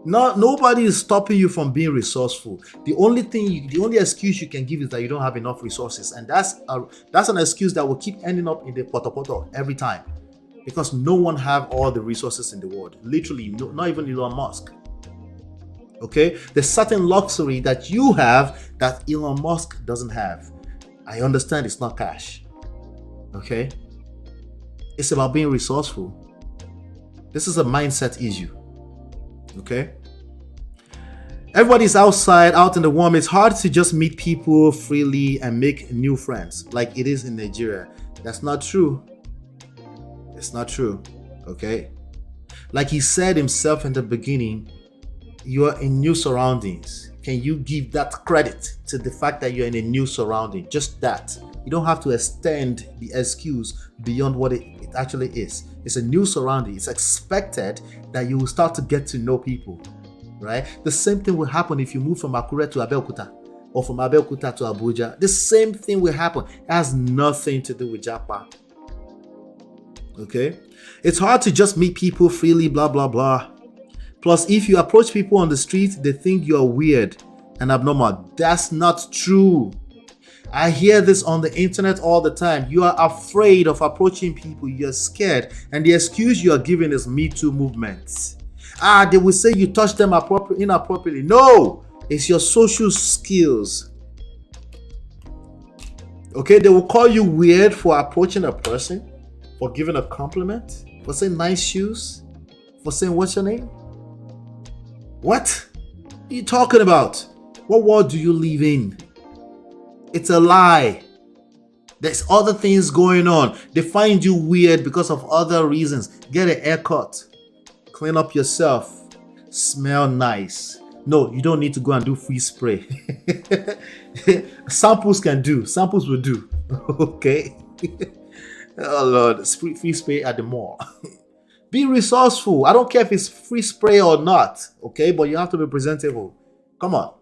Nobody is stopping you from being resourceful. The only excuse you can give is that you don't have enough resources, and that's an excuse that will keep ending up in the poto every time, because no one have all the resources in the world. Literally, no, not even Elon Musk. Okay, there's certain luxury that you have that Elon Musk doesn't have. I understand it's not cash. Okay, it's about being resourceful. This is a mindset issue. Okay, everybody's outside, out in the warm. It's hard to just meet people freely and make new friends like it is in Nigeria. That's not true. It's not true. Okay, like he said himself in the beginning, you are in new surroundings. Can you give that credit to the fact that you're in a new surrounding? Just that. You don't have to extend the excuse beyond what it actually is. It's a new surrounding. It's expected that you will start to get to know people, right? The same thing will happen if you move from Akure to Abeokuta or from Abeokuta to Abuja. The same thing will happen. It has nothing to do with JAPA. Okay? It's hard to just meet people freely, blah, blah, blah. Plus, if you approach people on the street, they think you're weird and abnormal. That's not true. I hear this on the internet all the time. You are afraid of approaching people. You're scared. And the excuse you are giving is Me Too movements. They will say you touch them inappropriately. No, it's your social skills. Okay, they will call you weird for approaching a person, for giving a compliment, for saying nice shoes, for saying what's your name? What are you talking about? What world do you live in? It's a lie. There's other things going on. They find you weird because of other reasons. Get a haircut. Clean up yourself. Smell nice. No, you don't need to go and do free spray. Samples can do. Samples will do. Okay. Oh Lord, free spray at the mall. Be resourceful. I don't care if it's free spray or not. Okay, but you have to be presentable. Come on.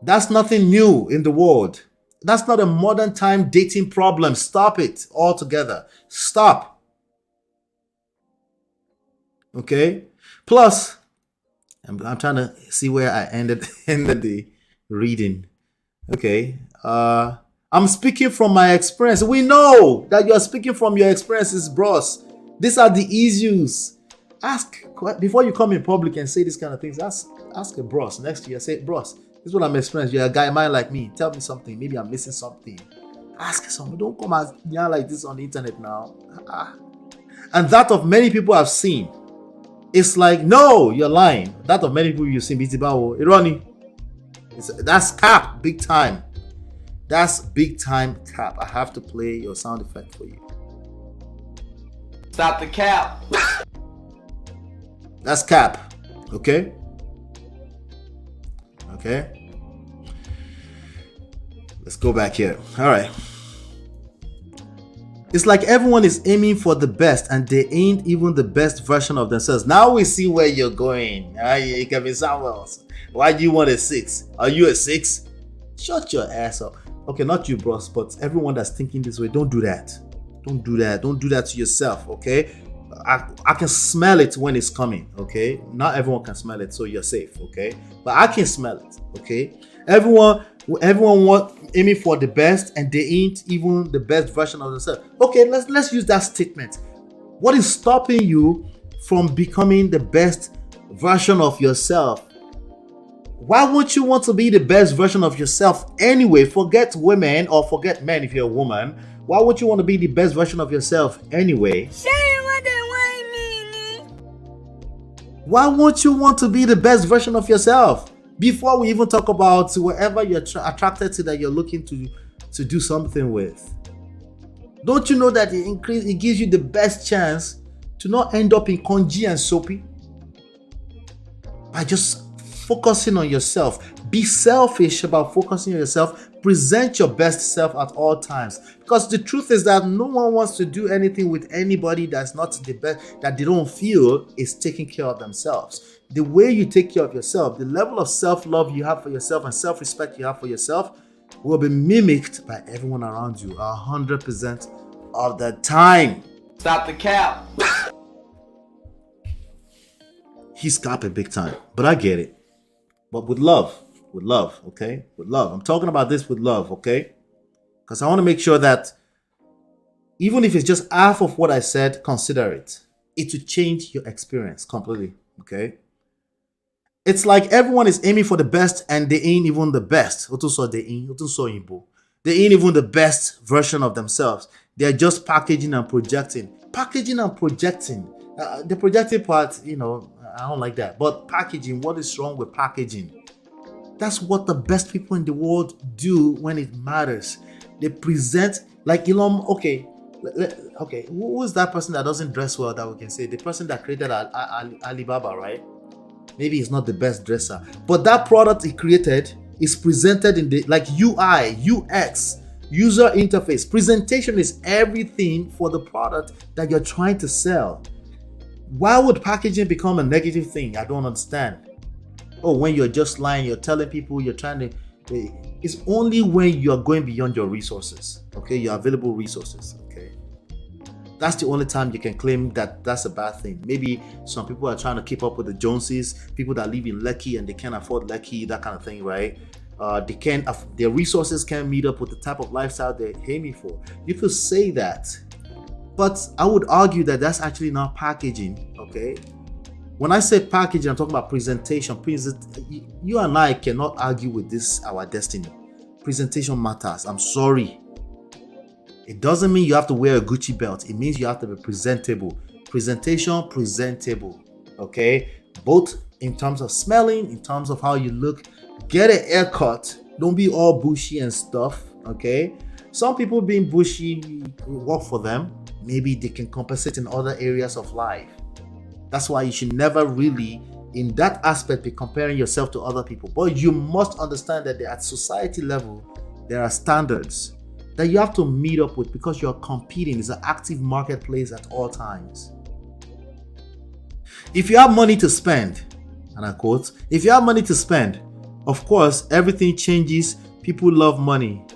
That's nothing new in the world. That's not a modern time dating problem. Stop it altogether. Stop. Okay? Plus, I'm trying to see where I ended the reading. Okay. I'm speaking from my experience. We know that you're speaking from your experiences, bros. These are the issues. Ask, before you come in public and say these kind of things, ask a bros next to you. Say, bros, this is what I'm experiencing. You're a guy, man like me. Tell me something. Maybe I'm missing something. Ask someone. Don't come and yell like this on the internet now. And that of many people I've seen. It's like, no, you're lying. That of many people you've seen. Irony. That's cap. Big time. That's big time cap. I have to play your sound effect for you. Stop the cap. That's cap. Okay? Okay? Let's go back here. All right. It's like everyone is aiming for the best and they ain't even the best version of themselves. Now we see where you're going. You can be somewhere else. Why do you want a 6? Are you a 6? Shut your ass up. Okay, not you, bros, but everyone that's thinking this way, don't do that. Don't do that. Don't do that to yourself, okay? I can smell it when it's coming, okay? Not everyone can smell it, so you're safe, okay? But I can smell it, okay? Everyone aiming for the best and they ain't even the best version of themselves. Okay, let's use that statement. What is stopping you from becoming the best version of yourself? Why won't you want to be the best version of yourself anyway? Forget women or forget men if you're a woman. Why would you want to be the best version of yourself anyway? Why won't you want to be the best version of yourself? Before we even talk about whatever you're attracted to that you're looking to do something with. Don't you know that it gives you the best chance to not end up in KONJI and SOAPY? By just focusing on yourself. Be selfish about focusing on yourself. Present your best self at all times. Because the truth is that no one wants to do anything with anybody that's not the best, that they don't feel is taking care of themselves. The way you take care of yourself, the level of self-love you have for yourself and self-respect you have for yourself will be mimicked by everyone around you 100% of the time. Stop the cap. He's capping big time, but I get it. But with love, okay? With love. I'm talking about this with love, okay? Because I want to make sure that even if it's just half of what I said, consider it. It will change your experience completely, okay? It's like everyone is aiming for the best and they ain't even the best. They ain't even the best version of themselves. They're just packaging and projecting. The projecting part, I don't like that. But packaging, what is wrong with packaging? That's what the best people in the world do when it matters. They present like Elon. Okay. Who is that person that doesn't dress well that we can say? The person that created Alibaba, right? Maybe he's not the best dresser, but that product he created is presented in the like UI, UX, user interface. Presentation is everything for the product that you're trying to sell. Why would packaging become a negative thing? I don't understand. Oh, when you're just lying, you're telling people you're trying to. It's only when you're going beyond your resources, okay? Your available resources, okay? That's the only time you can claim that that's a bad thing. Maybe some people are trying to keep up with the Joneses, people that live in Lekki and they can't afford Lekki, that kind of thing, right? Their resources can't meet up with the type of lifestyle they're aiming for. You could say that, but I would argue that that's actually not packaging, okay? When I say packaging, I'm talking about presentation. You and I cannot argue with this, our destiny. Presentation matters. I'm sorry. It doesn't mean you have to wear a Gucci belt. It means you have to be presentable. Presentation, presentable. Okay? Both in terms of smelling, in terms of how you look. Get a haircut. Don't be all bushy and stuff. Okay? Some people being bushy work for them. Maybe they can compensate in other areas of life. That's why you should never really, in that aspect, be comparing yourself to other people. But you must understand that at society level, there are standards that you have to meet up with because you're competing. It's an active marketplace at all times. If you have money to spend, and I quote, if you have money to spend, of course, everything changes. People love money.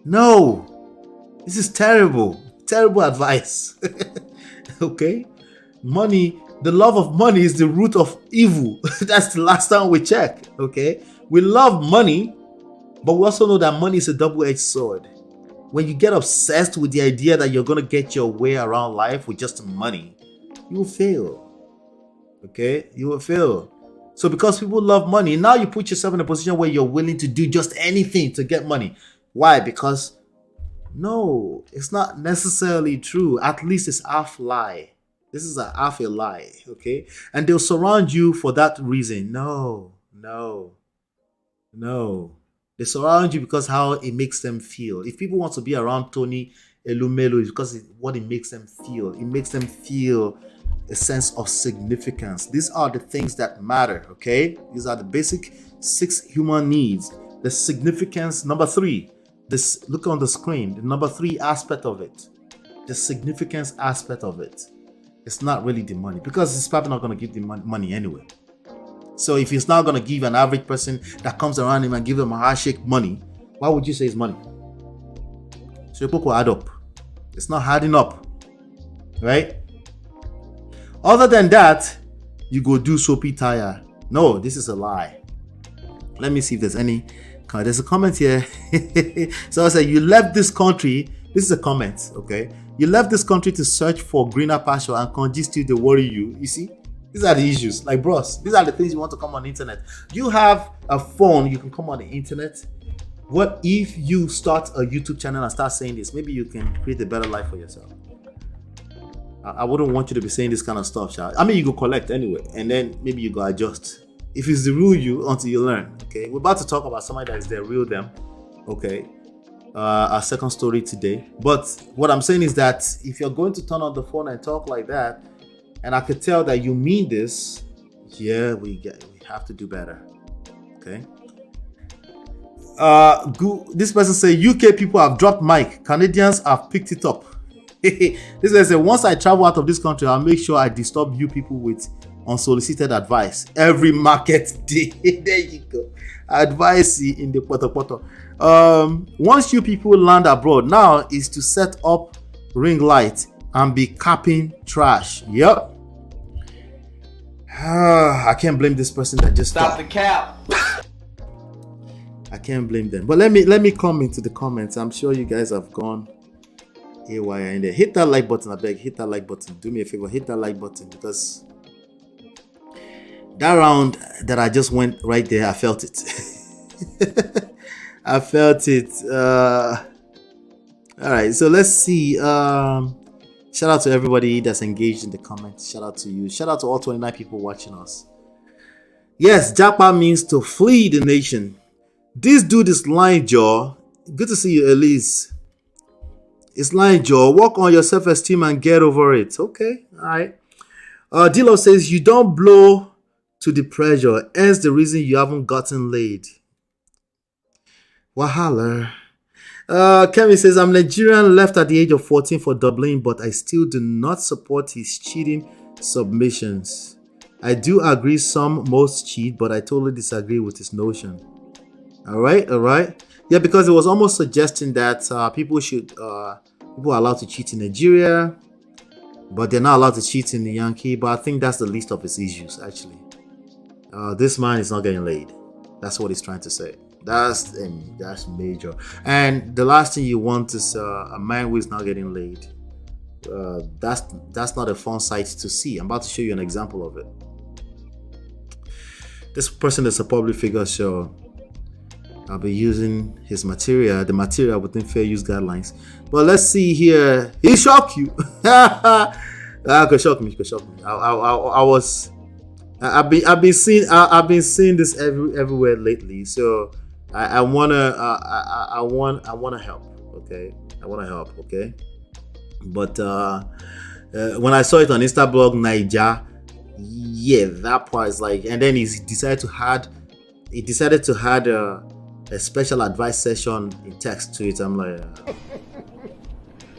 No, this is terrible. Terrible advice. Okay? Money, the love of money is the root of evil. That's the last time we check. Okay? We love money, but we also know that money is a double-edged sword. When you get obsessed with the idea that you're going to get your way around life with just money, you will fail. Okay? You will fail. So because people love money, now you put yourself in a position where you're willing to do just anything to get money. Why? Because no, it's not necessarily true. At least it's half lie. This is half a lie, okay? And they'll surround you for that reason. No. They surround you because how it makes them feel. If people want to be around Tony Elumelu, it's because what it makes them feel. It makes them feel a sense of significance. These are the things that matter, okay? These are the basic 6 human needs. The significance, number 3. This, look on the screen, the number 3 aspect of it. The significance aspect of it. It's not really the money because it's probably not going to give the money anyway. So if he's not going to give an average person that comes around him and give him a handshake money, why would you say it's money? So people will add up. It's not adding up, right? Other than that, you go do soapy tire. No, this is a lie. Let me see if there's any. There's a comment here. So I said, you left this country. This is a comment, okay? You left this country to search for greener pasture and KONJI still they worry you. You see? These are the issues. Like, bros, these are the things you want to come on the internet. You have a phone, you can come on the internet. What if you start a YouTube channel and start saying this? Maybe you can create a better life for yourself. I wouldn't want you to be saying this kind of stuff, child. I mean, you go collect anyway, and then maybe you go adjust. If it's the real you, until you learn. Okay, we're about to talk about somebody that is the real them. Okay, our second story today. But what I'm saying is that if you're going to turn on the phone and talk like that, and I could tell that you mean this, yeah, we have to do better. Okay. This person say UK people have dropped mic. Canadians have picked it up. This person say once I travel out of this country, I'll make sure I disturb you people with unsolicited advice every market day. There you go. Advice in the poto. Once you people land abroad, now is to set up ring light and be capping trash. Yep. I can't blame this person that just stop the cap. I can't blame them. But let me come into the comments. I'm sure you guys have gone AYI in there. Hit that like button, I beg. Hit that like button. Do me a favor. Hit that like button, because that round that I just went right there, I felt it. I felt it. All right, so let's see. Shout out to everybody that's engaged in the comments. Shout out to you. Shout out to all 29 people watching us. Yes, JAPA means to flee the nation. This dude is lying, Joe. Good to see you, Elise. It's lying, Joe. Work on your self-esteem and get over it. Okay, all right. Dilo says you don't blow to the pressure. Hence the reason you haven't gotten laid. Wahala. Kevin says I'm Nigerian, left at the age of 14 for Dublin, but I still do not support his cheating submissions. I do agree most cheat, but I totally disagree with his notion. All right. Yeah, because it was almost suggesting that people are allowed to cheat in Nigeria, but they're not allowed to cheat in the Yankee. But I think that's the least of his issues, actually. This man is not getting laid. That's what he's trying to say. That's major. And the last thing you want is a man who is not getting laid. That's not a fun sight to see. I'm about to show you an example of it. This person is a public figure, so I'll be using the material within fair use guidelines. But let's see here. He shocked you. Could shock me. I've been seeing this everywhere lately. So I wanna help. Okay, I wanna help. Okay, but when I saw it on Instablog Naija, yeah, that part is like, and then he decided to add a special advice session in text to it. I'm like,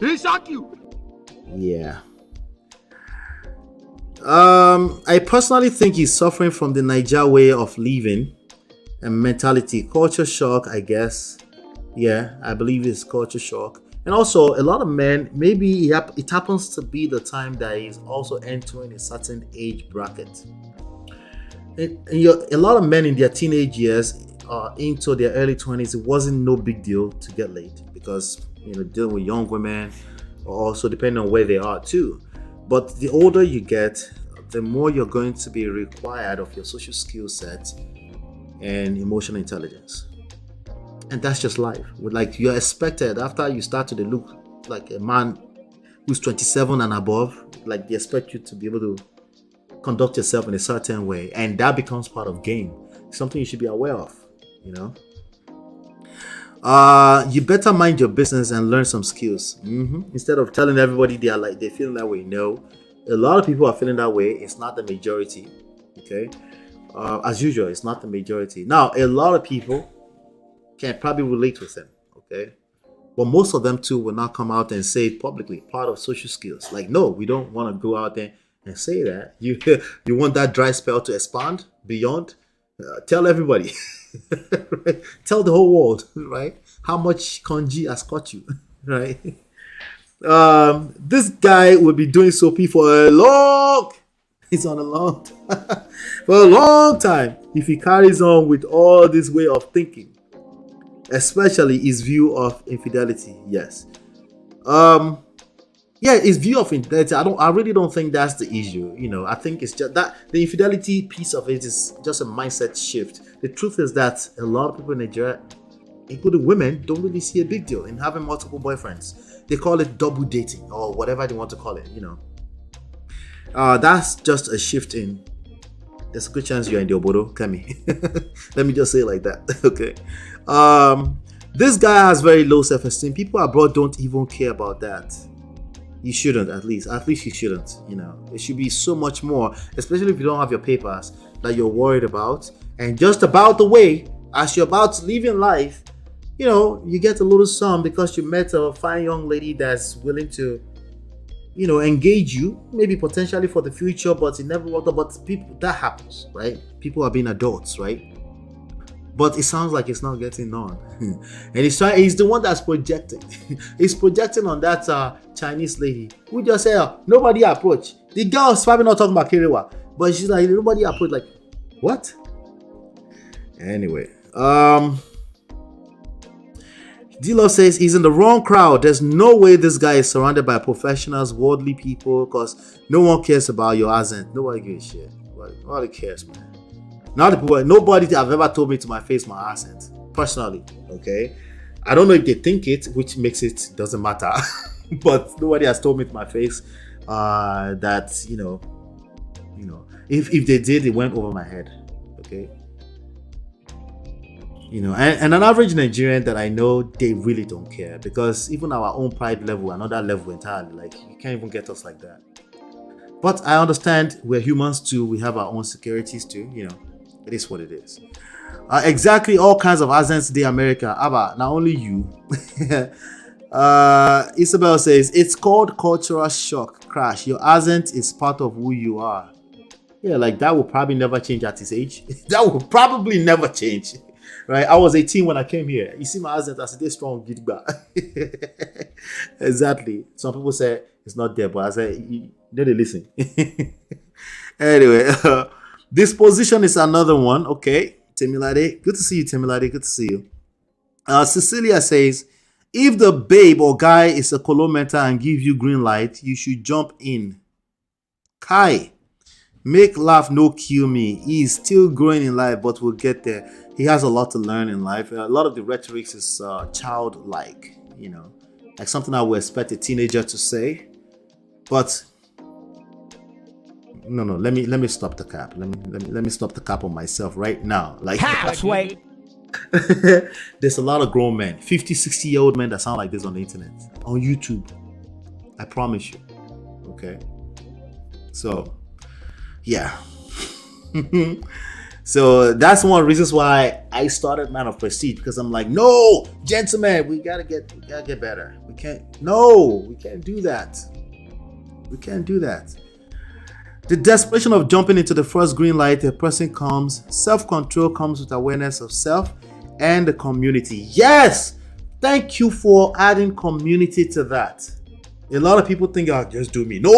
He shock you. Yeah. I personally think he's suffering from the Naija way of living and mentality. Culture shock, I guess. Yeah, I believe it's culture shock. And also, a lot of men, maybe it happens to be the time that he's also entering a certain age bracket. A lot of men in their teenage years, into their early 20s, it wasn't no big deal to get laid, because dealing with young women, also depending on where they are too. But the older you get, the more you're going to be required of your social skill set and emotional intelligence. And that's just life. Like, you're expected, after you start to look like a man who's 27 and above, like they expect you to be able to conduct yourself in a certain way, and that becomes part of game. Something you should be aware of. You better mind your business and learn some skills. Instead of telling everybody they're feeling that way. No, a lot of people are feeling that way. It's not the majority. Okay, as usual, it's not the majority. Now, a lot of people can probably relate with them. Okay, but most of them too will not come out and say it publicly. Part of social skills. Like, no, we don't want to go out there and say that. You want that dry spell to expand beyond. Tell everybody. Right? Tell the whole world, right? How much KONJI has caught you, right? This guy will be doing SOAPY for a long time if he carries on with all this way of thinking, especially his view of infidelity. Yes. Yeah, his view of infidelity, I really don't think that's the issue. I think it's just that the infidelity piece of it is just a mindset shift. The truth is that a lot of people in Nigeria, including women, don't really see a big deal in having multiple boyfriends. They call it double dating or whatever they want to call it. That's just a shift in. There's a good chance you're in the obodo, Kemi. Let me just say it like that. Okay. This guy has very low self-esteem. People abroad don't even care about that. You shouldn't, at least you shouldn't. It should be so much more, especially if you don't have your papers that you're worried about. And just about the way, as you're about to live in life, you get a little sum because you met a fine young lady that's willing to, engage you, maybe potentially for the future, but it never worked out. But people, that happens, right? People are being adults, right? But it sounds like it's not getting on. And he's the one that's projecting. He's projecting on that Chinese lady who just said, nobody approach. The girl's probably not talking about Kerewa, but she's like, nobody approach. Like, what? Anyway, D-Love says he's in the wrong crowd. There's no way this guy is surrounded by professionals, worldly people, because no one cares about your accent. Nobody gives a shit. Nobody cares, man. Nobody have ever told me to my face my accent, personally. Okay, I don't know if they think it, which makes it doesn't matter. But nobody has told me to my face that if they did, it went over my head. Okay. And an average Nigerian that I know, they really don't care, because even our own pride level, another level entirely, like you can't even get us like that. But I understand we're humans too. We have our own securities too. It is what it is. Exactly, all kinds of accents today, America. Abba, not only you. Isabel says it's called cultural shock crash. Your accent is part of who you are. Yeah, like that will probably never change at his age. That will probably never change. Right? I was 18 when I came here. You see my accent, I said, "They're strong, gidba." Exactly. Some people say it's not there, but I say, they listen. Anyway, this position is another one. Okay. Temilade. Good to see you, Temilade. Good to see you. Cecilia says, if the babe or guy is a colo mentor and give you green light, you should jump in. Kai. Make laugh, no kill me. He is still growing in life, but we'll get there. He has a lot to learn in life. A lot of the rhetoric is childlike, like something I would expect a teenager to say. But no, let me stop the cap. Let me stop the cap on myself right now. Like, Wait. There's a lot of grown men, 50, 60-year-old men that sound like this on the internet, on YouTube. I promise you. Okay. So, yeah. So that's one of the reasons why I started Man of Prestige, because I'm like, no, gentlemen, we gotta get better. We can't do that. We can't do that. The desperation of jumping into the first green light, a person comes. Self-control comes with awareness of self and the community. Yes, thank you for adding community to that. A lot of people think, just do me. No,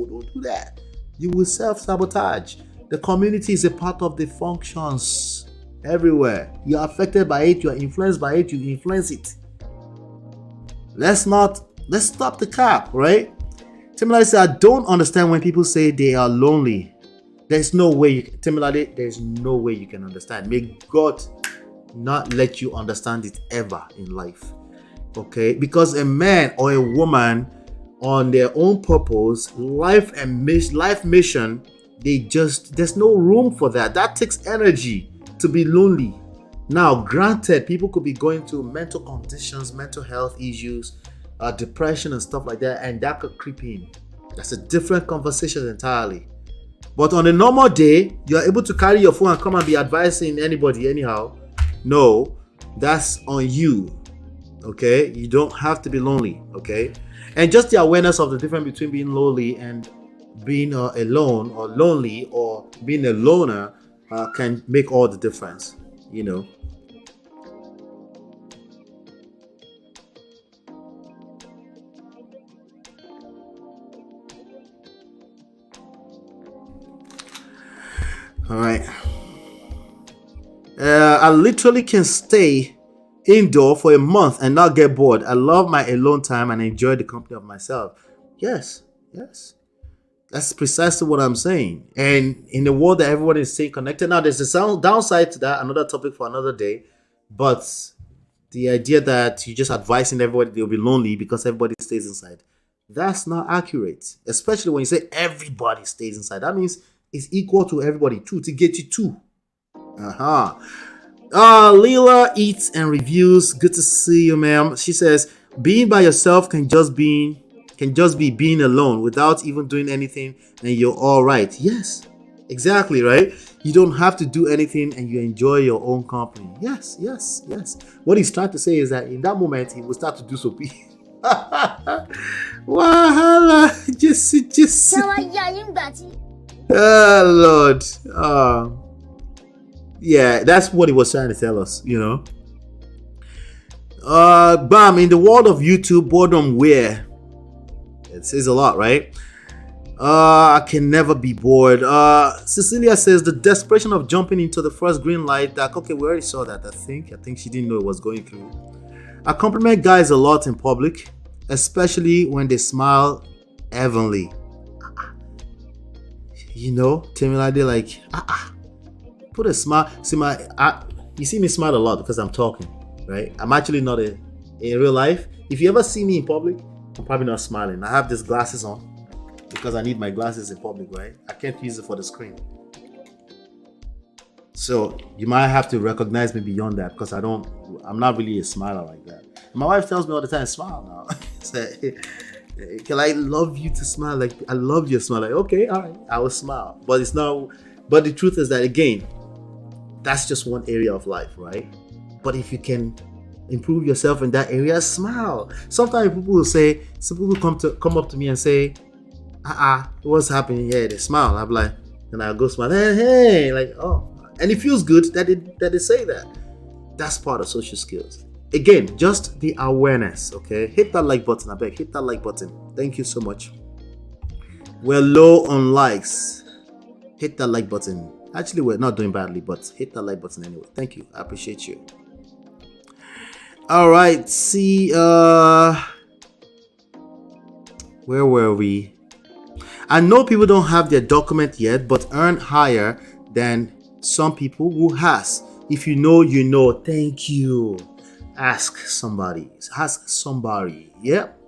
don't do that. You will self-sabotage. The community is a part of the functions everywhere. You are affected by it. You are influenced by it. You influence it. Let's stop the cap, right? Timilade said, I don't understand when people say they are lonely. There's no way, Timilade, there's no way you can understand. May God not let you understand it ever in life. Okay? Because a man or a woman on their own purpose, life mission, there's no room for that. That takes energy to be lonely. Now, granted, people could be going through mental conditions, mental health issues, depression and stuff like that, and that could creep in. That's a different conversation entirely. But on a normal day, you're able to carry your phone and come and be advising anybody anyhow. No, that's on you. Okay? You don't have to be lonely. Okay? And just the awareness of the difference between being lonely and being alone, or lonely, or being a loner can make all the difference, All right. I literally can stay indoor for a month and not get bored. I love my alone time and enjoy the company of myself. Yes. That's precisely what I'm saying. And in the world that everyone is staying connected, now there's a downside to that, another topic for another day. But the idea that you're just advising everybody they'll be lonely because everybody stays inside, That's not accurate. Especially when you say everybody stays inside. That means it's equal to everybody too, to get you two. Uh-huh. Leela eats and reviews. Good to see you, ma'am. She says, being by yourself can just be being alone without even doing anything, and you're all right. Yes, exactly, right? You don't have to do anything and you enjoy your own company. Yes. What he's trying to say is that in that moment he will start to do SOAPY. Wahala. Just oh Lord. Yeah, that's what he was trying to tell us, Bam, in the world of YouTube, boredom where? It says a lot, right? I can never be bored. Cecilia says the desperation of jumping into the first green light. Okay, we already saw that. I think she didn't know it was going through. I compliment guys a lot in public, especially when they smile heavenly. Temilade, like put a smile. See you see me smile a lot because I'm talking, right? I'm actually not in real life. If you ever see me in public, I'm probably not smiling. I have these glasses on because I need my glasses in public, right? I can't use it for the screen. So you might have to recognize me beyond that because I'm not really a smiler like that. My wife tells me all the time, smile now. Can I love you to smile? Like, I love your smile. Like, okay, all right, I will smile. But the truth is that, again, that's just one area of life, right? But if you can improve yourself in that area, smile. Sometimes some people come up to me and say, what's happening here? They smile. I'm like, and I'll go smile, hey, like, oh. And it feels good that they say that. That's part of social skills. Again, just the awareness, okay? Hit that like button, I beg. Hit that like button. Thank you so much. We're low on likes. Hit that like button. Actually, we're not doing badly, but hit that like button anyway. Thank you. I appreciate you. All right. See, where were we? I know people don't have their document yet, but earn higher than some people who has. If you know, you know. Thank you. Ask somebody. Yep.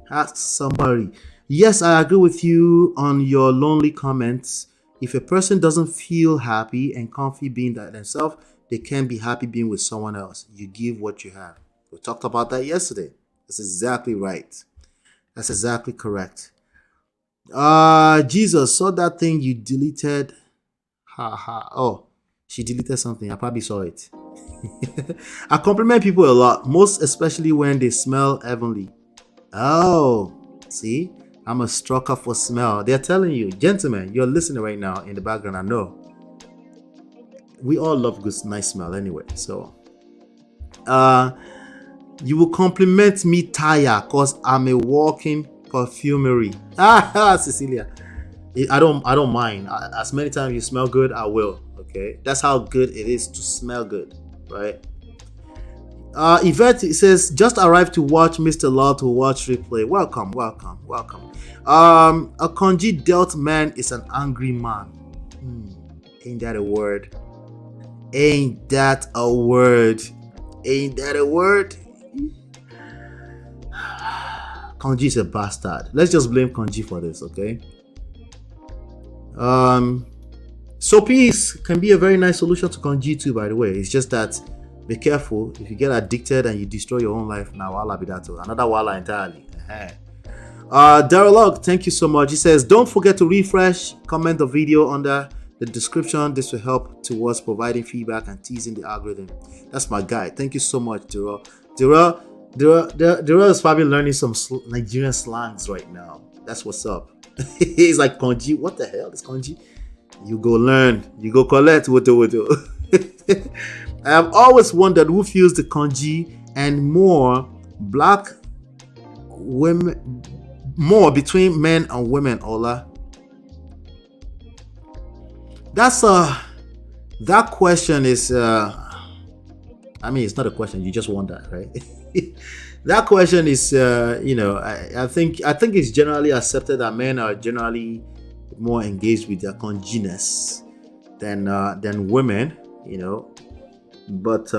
Ask somebody. Yes, I agree with you on your lonely comments. If a person doesn't feel happy and comfy being themselves, they can't be happy being with someone else. You give what you have. We talked about that yesterday. That's exactly right. That's exactly correct. Jesus, saw that thing you deleted. Oh, she deleted something. I probably saw it. I compliment people a lot, most especially when they smell heavenly. Oh, see, I'm a stroker for smell. They're telling you, gentlemen, you're listening right now in the background. I know. We all love good, nice smell anyway. So, you will compliment me, Taya, cause I'm a walking perfumery. Cecilia, I don't mind. As many times you smell good, I will. Okay, that's how good it is to smell good, right? Yvette says, just arrived to watch Mr. Law to watch replay. Welcome. A KONJI dealt man is an angry man. Ain't that a word? Ain't that a word? KONJI is a bastard. Let's just blame KONJI for this, okay? SOAPY can be a very nice solution to KONJI too, by the way. It's just that be careful. If you get addicted and you destroy your own life, now wala be that too. Another wala entirely. Daryl Log, thank you so much. He says, don't forget to refresh, comment the video under the description. This will help towards providing feedback and teasing the algorithm. That's my guy. Thank you so much, Daryl. Daryl is probably learning some Nigerian slangs right now. That's what's up. He's like, KONJI, what the hell is KONJI? You go learn, you go collect. I have always wondered who feels the KONJI and more black women, more between men and women. Ola, that question is it's not a question, you just wonder, right? That question is I think it's generally accepted that men are generally more engaged with their KONJI-ness than women, but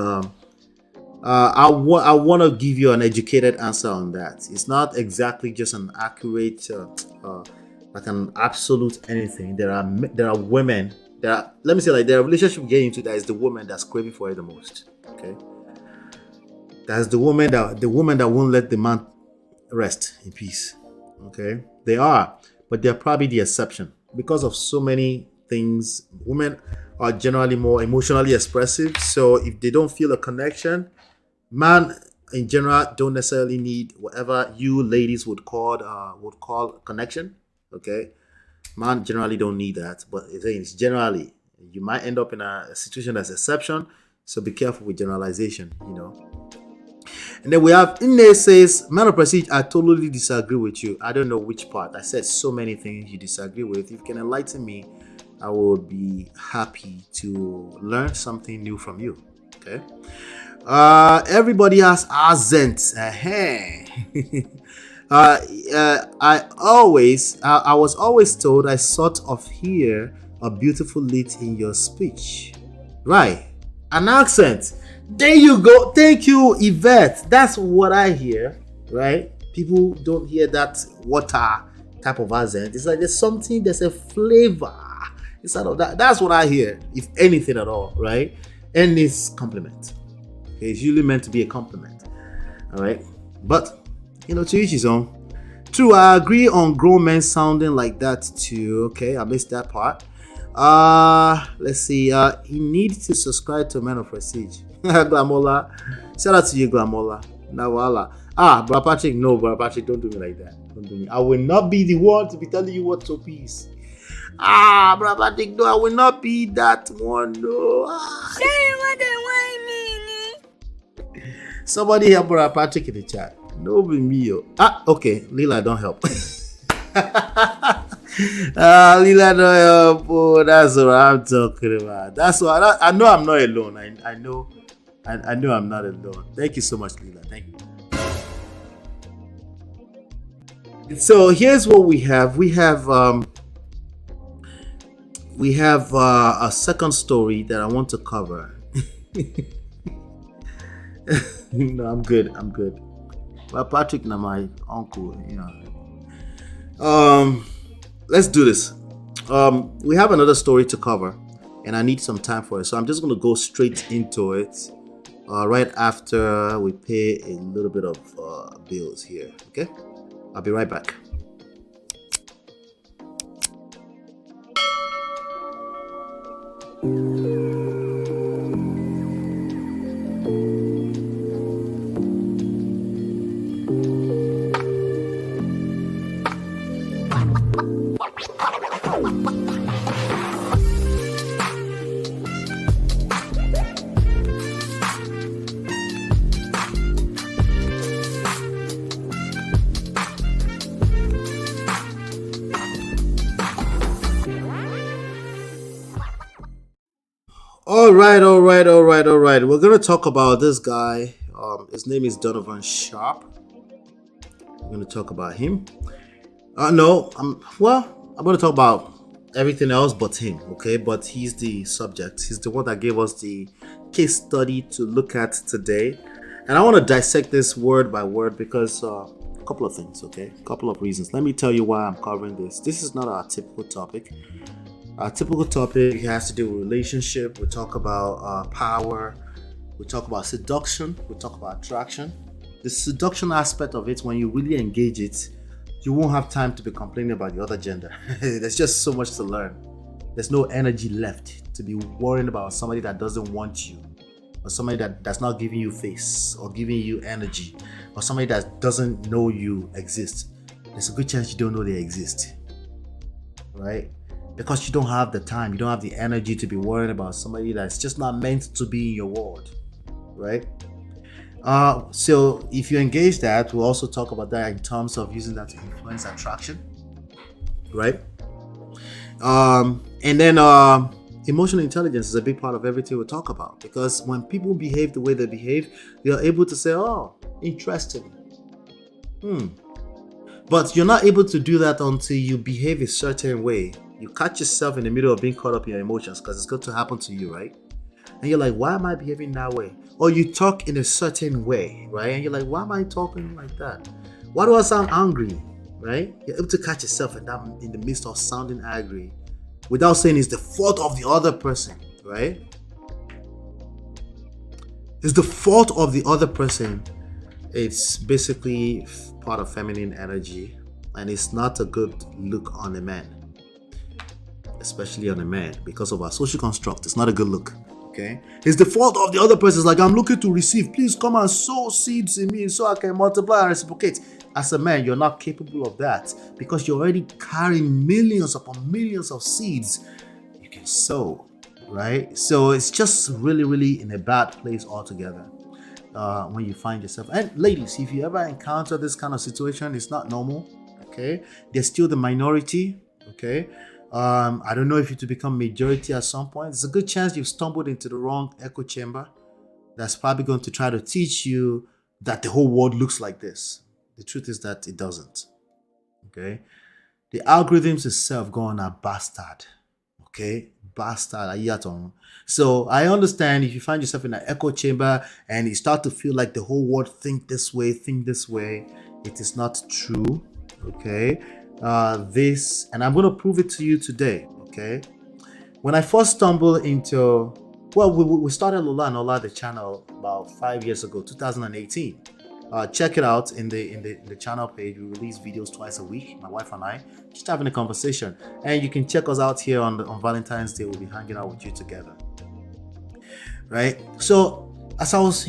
I want to give you an educated answer on that. It's not exactly just an accurate, like an absolute anything. There are women. Let me say, like, there are relationship you get into that is the woman that's craving for it the most. Okay, that's the woman that won't let the man rest in peace. Okay, they are, but they're probably the exception because of so many things. Women are generally more emotionally expressive, so if they don't feel a connection, man in general don't necessarily need whatever you ladies would call connection. Okay, man generally don't need that, but it's generally you might end up in a situation that's exception. So be careful with generalization. And then we have Ine says, Man of Prestige, I totally disagree with you. I don't know which part. I said so many things you disagree with. If you can enlighten me, I would be happy to learn something new from you. Okay. Everybody has accent. I was always told I sort of hear a beautiful lilt in your speech. Right. An accent. There you go. Thank you, Yvette. That's what I hear, right? People don't hear that water type of accent. It's like there's a flavor inside of that. That's what I hear, if anything at all, right? And it's compliment. Okay, it's usually meant to be a compliment. All right. But, to each his own. True, I agree on grown men sounding like that too. Okay, I missed that part. Let's see. You need to subscribe to Man of Prestige. Glamola. Shout out to you, Glamola. Nawala. Brother Patrick, no, Brother Patrick, don't do me like that. Don't do me. I will not be the one to be telling you what to piece. Brother Patrick, no, I will not be that one. No. Somebody help Brother Patrick in the chat. No, be me. Okay. Lila, don't help. Lila, don't help. Oh, that's what I'm talking about. That's what I know. I'm not alone. I know I'm not alone. Thank you so much, Lila. Thank you. So here's what we have. We have a second story that I want to cover. No, I'm good. But Patrick, na my uncle, let's do this. We have another story to cover, and I need some time for it. So I'm just going to go straight into it right after we pay a little bit of bills here. Okay? I'll be right back. All right. We're going to talk about this guy. His name is Donovan Sharp. We're going to talk about him. I'm going to talk about everything else but him, okay? But he's the subject. He's the one that gave us the case study to look at today. And I want to dissect this word by word because a couple of things, okay? A couple of reasons. Let me tell you why I'm covering this. This is not our typical topic. Our typical topic has to do with relationship. We talk about power. We talk about seduction. We talk about attraction. The seduction aspect of it, when you really engage it, you won't have time to be complaining about the other gender. There's just so much to learn. There's no energy left to be worrying about somebody that doesn't want you, or somebody that's not giving you face or giving you energy, or somebody that doesn't know you exist. There's a good chance you don't know they exist, right? Because you don't have the time, you don't have the energy to be worrying about somebody that's just not meant to be in your world, right? So if you engage that, we'll also talk about that in terms of using that to influence attraction, right? And then emotional intelligence is a big part of everything we talk about, because when people behave the way they behave, you're able to say, oh, interesting. But you're not able to do that until you behave a certain way. You catch yourself in the middle of being caught up in your emotions, because it's going to happen to you, right? And you're like, why am I behaving that way? or you talk in a certain way, right? And you're like, why am I talking like that? Why do I sound angry, right? You're able to catch yourself in the midst of sounding angry without saying it's the fault of the other person, right? It's the fault of the other person. It's basically part of feminine energy, and it's not a good look on a man, especially on a man, because of our social construct. It's not a good look. Okay, it's the fault of the other person. It's like, I'm looking to receive. Please come and sow seeds in me so I can multiply and reciprocate. As a man, you're not capable of that because you're already carrying millions upon millions of seeds you can sow, right? So it's just really, really in a bad place altogether when you find yourself. And ladies, if you ever encounter this kind of situation, it's not normal. Okay, they're still the minority. Okay. I don't know if you to become majority at some point. There's a good chance you've stumbled into the wrong echo chamber that's probably going to try to teach you that the whole world looks like this. The truth is that it doesn't. Okay, the algorithms itself go on a bastard. Okay, bastard. So I understand if you find yourself in an echo chamber and you start to feel like the whole world think this way. It is not true. Okay. This, and I'm going to prove it to you today. Okay, when I first stumbled into, well, we started Lola and Ola the channel about 5 years ago, 2018. Check it out in the channel page. We release videos twice a week, my wife and I, just having a conversation. And you can check us out here on Valentine's Day. We'll be hanging out with you together, right? So as I was,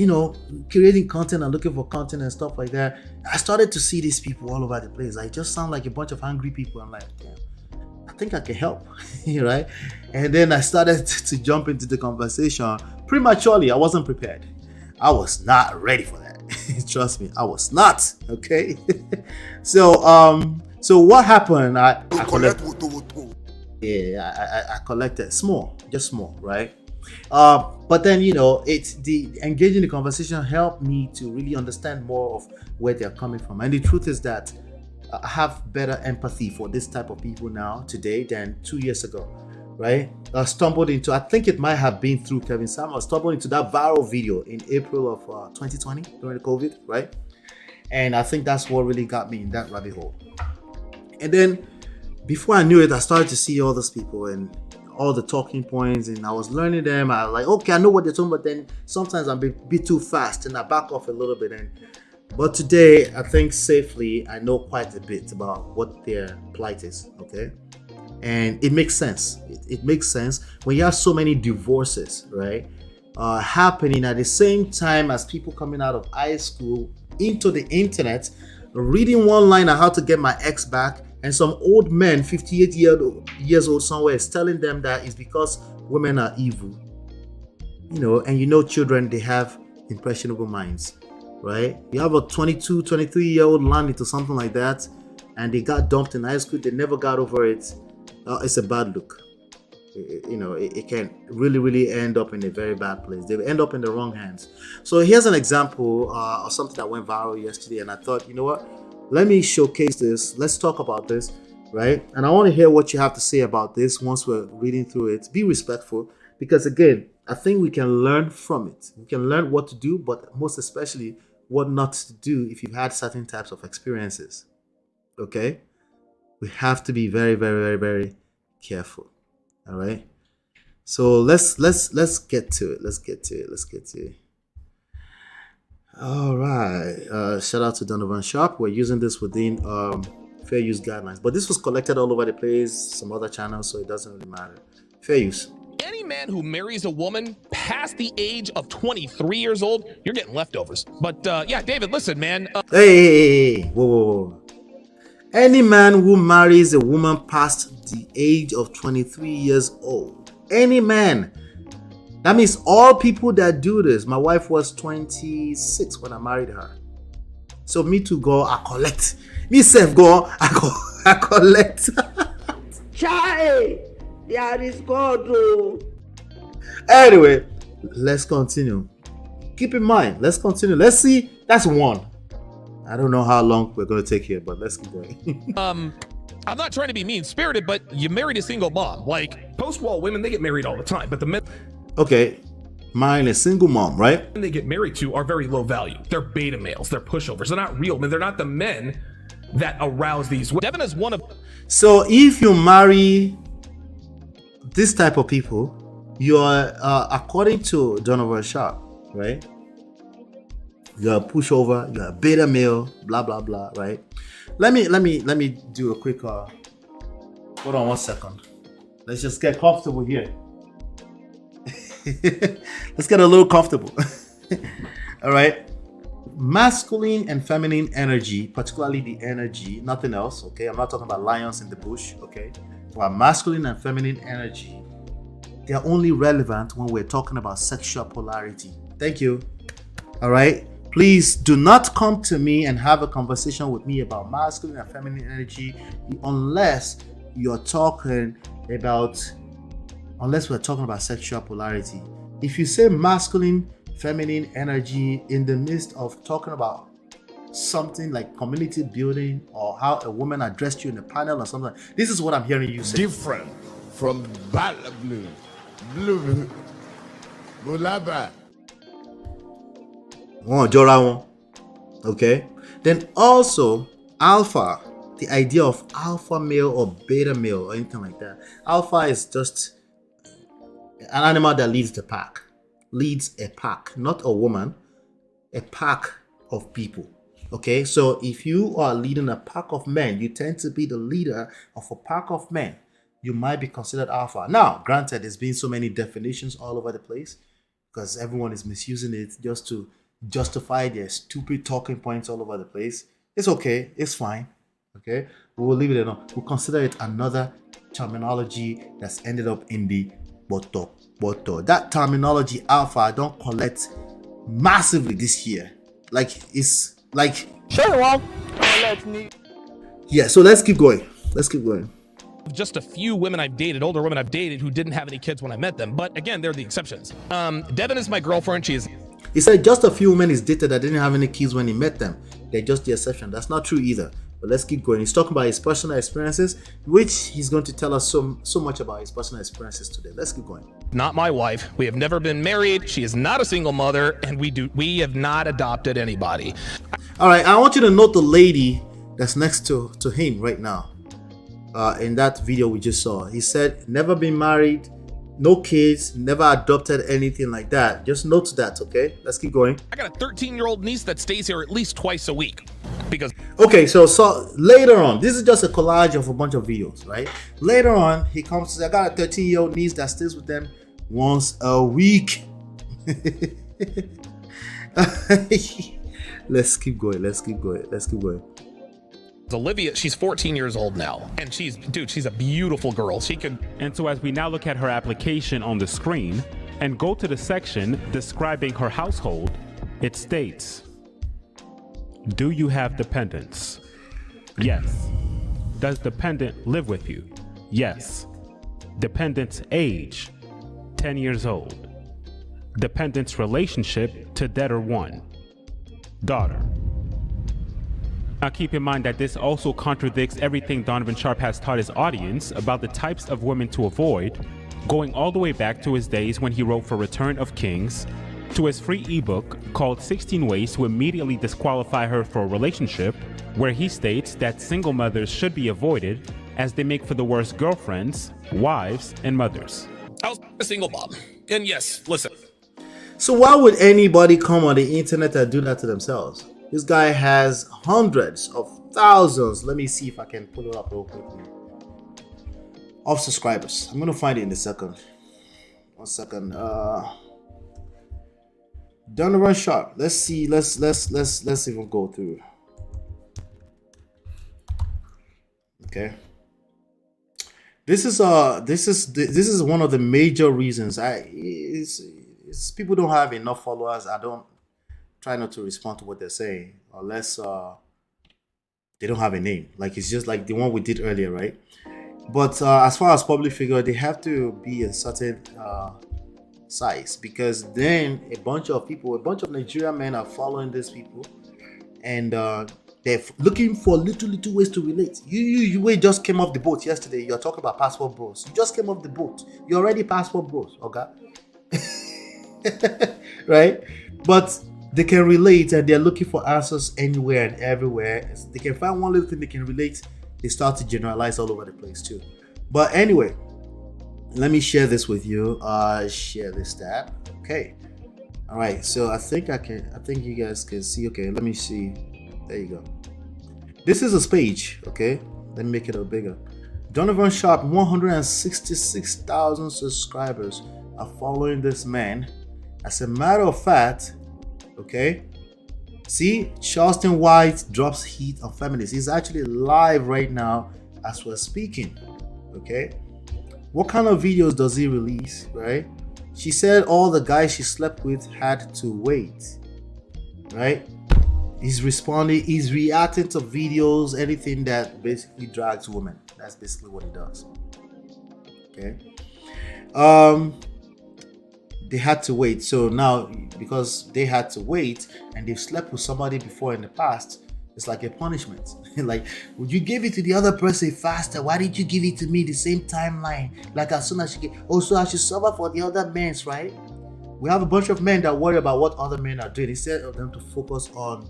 creating content and looking for content and stuff like that, I started to see these people all over the place. I just sound like a bunch of angry people. I'm like, damn, I think I can help, right? And then I started to jump into the conversation prematurely. I wasn't prepared. I was not ready for that. Trust me, I was not. Okay. So what happened? I collected small, right? But then it's the engaging the conversation helped me to really understand more of where they're coming from. And the truth is that I have better empathy for this type of people now today than 2 years ago, right? I stumbled into, I think it might have been through Kevin Sam. I stumbled into that viral video in April of 2020 during the COVID, right? And I think that's what really got me in that rabbit hole. And then before I knew it, I started to see all those people and all the talking points, and I was learning them. I was like, okay, I know what they're talking about. Then sometimes I'm a bit too fast and I back off a little bit. But today, I think safely, I know quite a bit about what their plight is, okay? And it makes sense. It makes sense when you have so many divorces, right? Happening at the same time as people coming out of high school into the internet, reading one line on how to get my ex back, and some old man, 58 years old somewhere, is telling them that it's because women are evil. And children, they have impressionable minds, right? You have a 22, 23-year-old land into something like that, and they got dumped in high school. They never got over it. It's a bad look. It can really, really end up in a very bad place. They end up in the wrong hands. So here's an example of something that went viral yesterday, and I thought, you know what? Let me showcase this. Let's talk about this, right? And I want to hear what you have to say about this once we're reading through it. Be respectful, because again, I think we can learn from it. We can learn what to do, but most especially what not to do if you've had certain types of experiences. Okay? We have to be very, very, very, very careful. All right? So let's get to it. Let's get to it. All right. Shout out to Donovan Sharp. We're using this within fair use guidelines, but this was collected all over the place, some other channels, so it doesn't really matter. Fair use. Any man who marries a woman past the age of 23 years old, you're getting leftovers. But yeah, David, listen, man. Hey, whoa. Any man who marries a woman past the age of 23 years old, any man. That means all people that do this. My wife was 26 when I married her. So me too, go, I collect. Me self go, I collect. Child, there is God. Oh. Anyway, let's continue. Keep in mind, let's continue. Let's see. That's one. I don't know how long we're going to take here, but let's keep going. I'm not trying to be mean-spirited, but you married a single mom. Like, post-war women, they get married all the time, but the men... Okay, marrying a single mom, right? They get married to are very low value. They're beta males. They're pushovers. They're not real men. They're not the men that arouse these women. Devin is one of. So if you marry this type of people, you're according to Donovan Sharp, right? You're a pushover. You're a beta male. Blah blah blah. Right? Let me do a quick. Hold on 1 second. Let's just get comfortable here. Let's get a little comfortable. All right. Masculine and feminine energy, particularly the energy, nothing else. Okay. I'm not talking about lions in the bush. Okay. But masculine and feminine energy, they're only relevant when we're talking about sexual polarity. Thank you. All right. Please do not come to me and have a conversation with me about masculine and feminine energy unless we're talking about sexual polarity. If you say masculine, feminine energy in the midst of talking about something like community building or how a woman addressed you in a panel or something, this is what I'm hearing you say. Different from blue, bulaba. Okay. Then also alpha, the idea of alpha male or beta male or anything like that. Alpha is just an animal that leads a pack, not a woman, a pack of people. Okay, so if you are leading a pack of men, you tend to be the leader of a pack of men. You might be considered alpha. Now, granted, there's been so many definitions all over the place because everyone is misusing it just to justify their stupid talking points all over the place. It's okay, it's fine. Okay, we will leave it alone. We'll consider it another terminology that's ended up in the boto. That terminology alpha don't collect massively this year. It's like Sure, yeah. So let's keep going. Just a few women I've dated, older women I've dated who didn't have any kids when I met them. But again, they're the exceptions. Devin is my girlfriend. He said just a few women he's dated that didn't have any kids when he met them. They're just the exception. That's not true either. But let's keep going. He's talking about his personal experiences, which he's going to tell us so much about his personal experiences today. Let's keep going. Not my wife. We have never been married. She is not a single mother, and we have not adopted anybody. All right, I want you to note the lady that's next to him right now. In that video we just saw, he said never been married, no kids, never adopted anything like that. Just note that, okay? Let's keep going. I got a 13-year-old niece that stays here at least twice a week. Because okay, so later on, this is just a collage of a bunch of videos, right? Later on, he comes to say, I got a 13-year-old niece that stays with them once a week. Let's keep going. Olivia, she's 14 years old now, and she's a beautiful girl. And so as we now look at her application on the screen and go to the section describing her household, it states, do you have dependents? Yes. Does dependent live with you? Yes. Dependent's age, 10 years old. Dependent's relationship to debtor 1, daughter. Now keep in mind that this also contradicts everything Donovan Sharp has taught his audience about the types of women to avoid, going all the way back to his days when he wrote for Return of Kings, to his free ebook called 16 Ways to Immediately Disqualify Her for a Relationship, where he states that single mothers should be avoided as they make for the worst girlfriends, wives, and mothers. I was a single mom, and yes, listen. So why would anybody come on the internet and do that to themselves? This guy has hundreds of thousands. Let me see if I can pull it up real quickly. Of subscribers. I'm gonna find it in a second. 1 second. Donovan Sharp. Let's see. Let's even go through. Okay. This is one of the major reasons. It's people don't have enough followers. I don't try not to respond to what they're saying unless they don't have a name. Like it's just like the one we did earlier, right? But as far as public figure, they have to be a certain size, because then a bunch of Nigerian men are following these people, and they're looking for little ways to relate. You just came off the boat yesterday. You're talking about passport bros. You just came off the boat. You're already passport bros, okay? right? But they can relate and they're looking for answers anywhere and everywhere. They can find one little thing they can relate. They start to generalize all over the place too. But anyway, let me share this with you. Share this tab. Okay. All right. So I think you guys can see. Okay. Let me see. There you go. This is his page. Okay. Let me make it a little bigger. Donovan Sharp, 166,000 subscribers are following this man. As a matter of fact, okay, see, Charleston White drops heat on feminists. He's actually live right now as we're speaking. Okay, what kind of videos does he release? Right, she said all the guys she slept with had to wait. Right, he's responding, he's reacting to videos, anything that basically drags women. That's basically what he does. Okay, they had to wait. So now, because they had to wait and they've slept with somebody before in the past, it's like a punishment. Like, would you give it to the other person faster? Why did you give it to me the same timeline? Like, as soon as you get, also I should suffer for the other men's, right? We have a bunch of men that worry about what other men are doing instead of them to focus on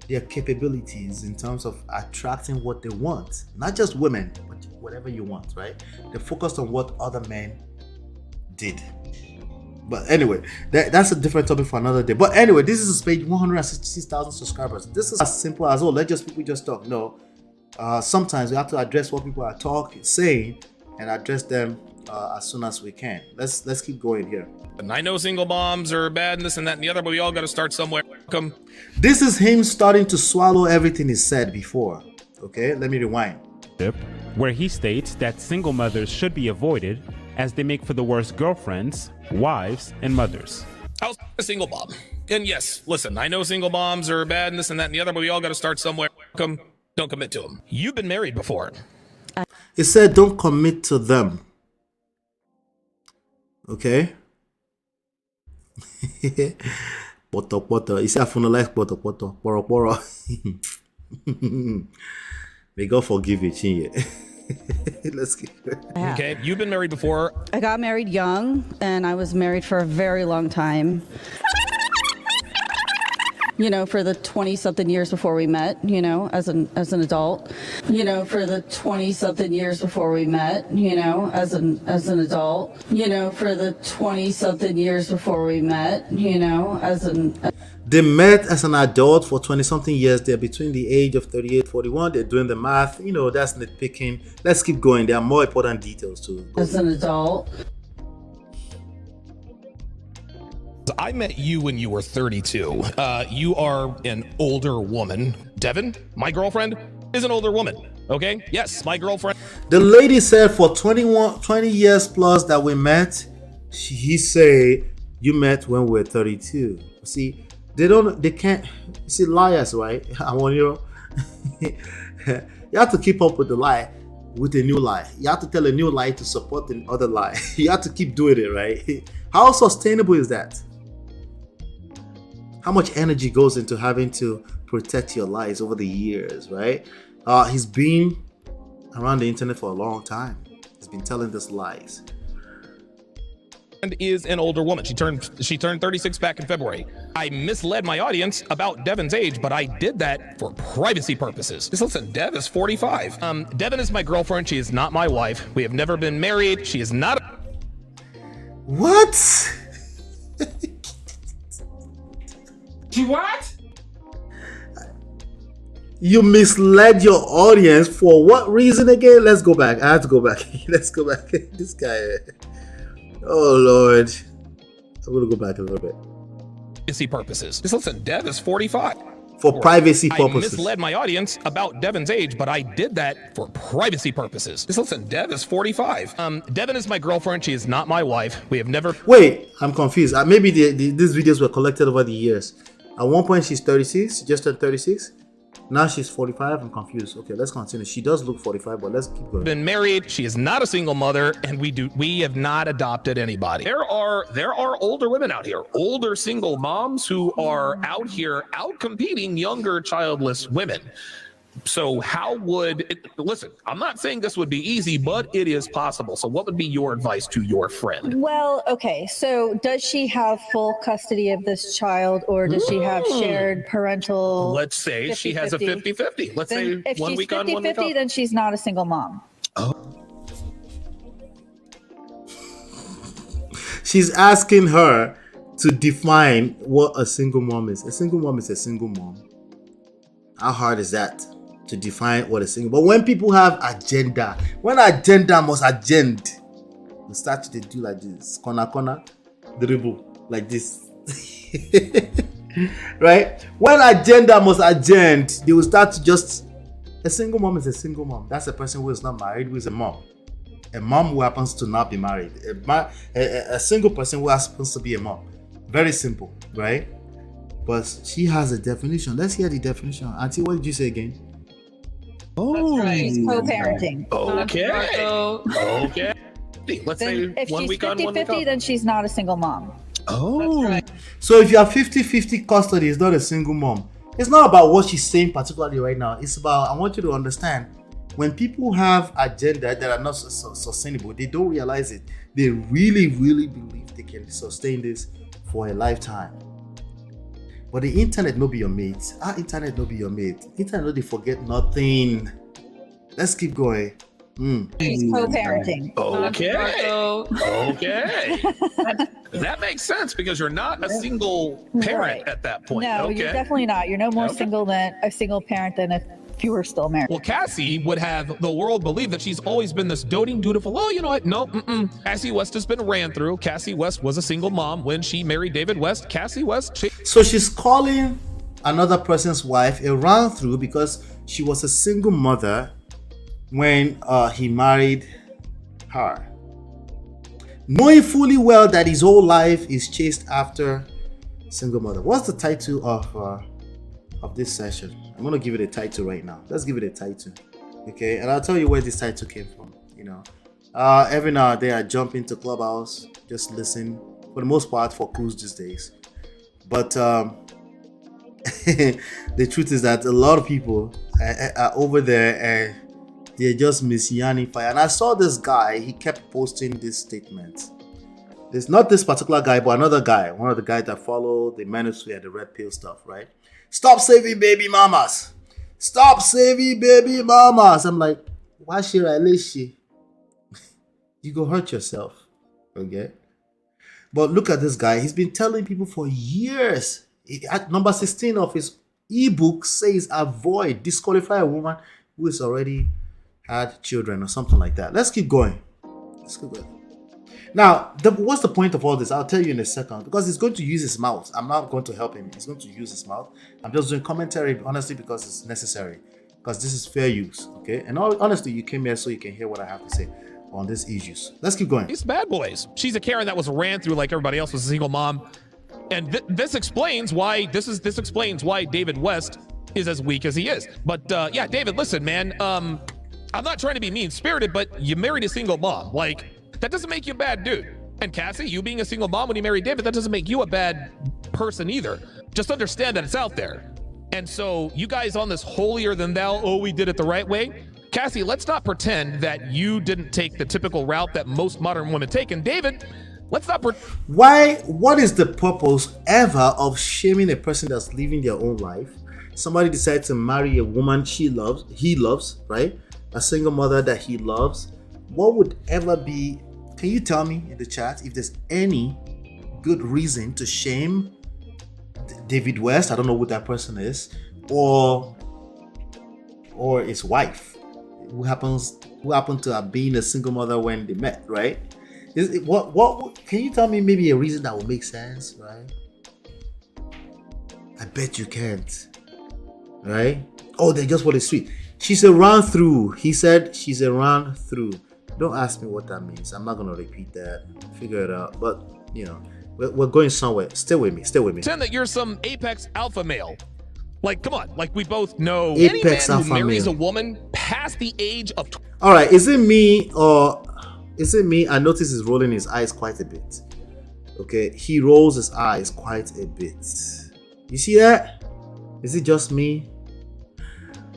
their capabilities in terms of attracting what they want. Not just women, but whatever you want, right? They're focused on what other men did. But anyway, that's a different topic for another day. But anyway, this is his page, 166,000 subscribers. This is as simple as, oh, let just people just talk. No, sometimes we have to address what people are saying, and address them as soon as we can. Let's keep going here. And I know single moms are bad and this and that and the other, but we all got to start somewhere. Come. This is him starting to swallow everything he said before. Okay, let me rewind. Where he states that single mothers should be avoided as they make for the worst girlfriends, wives, and mothers. I was a single mom. And yes, listen, I know single moms are bad and this and that and the other, but we all got to start somewhere. Come, don't commit to them. You've been married before. He said, don't commit to them. Okay? Poto. He said, I feel like poto. Poro. May God forgive you, Chinye. Let's keep it. Okay, you've been married before. I got married young, and I was married for a very long time. You know, for the 20-something years before we met, you know, as an adult. You know, for the 20-something years before we met, you know, as an adult. You know, for the 20-something years before we met, you know, as an... They met as an adult for 20-something years. They're between the age of 38, 41. They're doing the math. You know, that's nitpicking. Let's keep going. There are more important details too. As an adult. I met you when you were 32. You are an older woman. Devin, my girlfriend, is an older woman. Okay? Yes, my girlfriend. The lady said for 20 years plus that we met, he say you met when we were 32. See, they can't see liars, right? I want you. You have to keep up with the lie with a new lie. You have to tell a new lie to support the other lie. You have to keep doing it, right? How sustainable is that? How much energy goes into having to protect your lies over the years, right? He's been around the internet for a long time. He's been telling these lies. And is an older woman. She turned 36 back in February. I misled my audience about Devin's age, but I did that for privacy purposes. Just listen, Dev is 45. Devin is my girlfriend. She is not my wife. We have never been married. She is not. What? She what? You misled your audience for what reason again? Let's go back. I have to go back. Let's go back. This guy. Oh Lord. I'm gonna go back a little bit. Privacy purposes. Just listen, Dev is 45. For privacy purposes. I misled my audience about Devin's age, but I did that for privacy purposes. Just listen, Dev is 45. Devin is my girlfriend. She is not my wife. We have never. Wait, I'm confused. Maybe these videos were collected over the years. At one point she's 36, just turned 36. Now she's 45. I'm confused. Okay, let's continue. She does look 45, but let's keep going. Been married. She is not a single mother, and we have not adopted anybody. There are older women out here, older single moms who are out here out competing younger childless women. So how would it, listen, I'm not saying this would be easy, but it is possible. So what would be your advice to your friend? Well, okay. So does she have full custody of this child, or does she have shared parental? Let's say she has a 50-50. Let's say if 1 she's week on, 1 week 50-50, off. then she's not a single mom. She's asking her to define what a single mom is. A single mom is a single mom. How hard is that to define what a single? But when people have agenda, when agenda must agend, they start to do like this, corner, dribble like this, right? When agenda must agend, they will start to just. A single mom is a single mom. That's a person who is not married, who is a mom. A mom who happens to not be married. A single person who happens to be a mom. Very simple, right? But she has a definition. Let's hear the definition. Auntie, what did you say again? Oh, It's co-parenting. Okay. Let's say Then if 1 she's week on, 1 week 50-50, off. then she's not a single mom. Oh. So if you have 50-50 custody, it's not a single mom. It's not about what she's saying particularly right now. It's about, I want you to understand, when people have agenda that are not sustainable, they don't realize it. They really, really believe they can sustain this for a lifetime. But the internet no be your mate. Our internet no be your mate. Internet no dey forget nothing. Let's keep going. It's co-parenting. Okay. That makes sense because you're not a single parent at that point. No, you're definitely not. You're no more single parent than if you were still married. Well, Cassie would have the world believe that she's always been this doting, dutiful. Oh, you know what? No, Cassie West has been ran through. Cassie West was a single mom when she married David West. Cassie West. So she's calling another person's wife a run through because she was a single mother when he married her, knowing fully well that his whole life is chased after single mother. What's the title of this session? I'm gonna give it a title right now. Let's give it a title, okay? And I'll tell you where this title came from. You know, every now and then I jump into Clubhouse, just listen. For the most part, for cruise these days. But the truth is that a lot of people are over there and they're just misyanning fire. And I saw this guy, he kept posting this statement. It's not this particular guy, but another guy, one of the guys that follow the ministry and the red pill stuff, right? Stop saving baby mamas. Stop saving baby mamas. I'm like, why should I listen? You go hurt yourself, okay? But look at this guy. He's been telling people for years. At number 16 of his ebook says avoid, disqualify a woman who has already had children or something like that. Let's keep going. Now, what's the point of all this? I'll tell you in a second. Because he's going to use his mouth. I'm not going to help him. He's going to use his mouth. I'm just doing commentary, honestly, because it's necessary. Because this is fair use, okay? And honestly, you came here so you can hear what I have to say on these issues. Let's keep going. These bad boys. She's a Karen that was ran through like everybody else was a single mom. And this explains why this explains why David West is as weak as he is. But yeah, David, listen, man, I'm not trying to be mean-spirited, but you married a single mom. Like, that doesn't make you a bad dude. And Cassie, you being a single mom when you married David, that doesn't make you a bad person either. Just understand that it's out there. And so you guys on this holier than thou, oh, we did it the right way. Cassie, let's not pretend that you didn't take the typical route that most modern women take. And David, let's not what is the purpose ever of shaming a person that's living their own life? Somebody decides to marry a woman he loves, right? A single mother that he loves. What would ever be, can you tell me in the chat if there's any good reason to shame David West? I don't know who that person is, or his wife, who happened to have been a single mother when they met, right? What can you tell me maybe a reason that will make sense, right? I bet you can't, right? Oh, they just want it sweet. She's a run through. He said she's a run through. Don't ask me what that means. I'm not gonna repeat that. Figure it out. But you know, we're going somewhere. Stay with me. Pretend that you're some apex alpha male. Like, come on. Like, we both know apex any man who alpha marries male. a woman past the age of. All right. Is it me or is it me? I notice he's rolling his eyes quite a bit. Okay, he rolls his eyes quite a bit. You see that? Is it just me?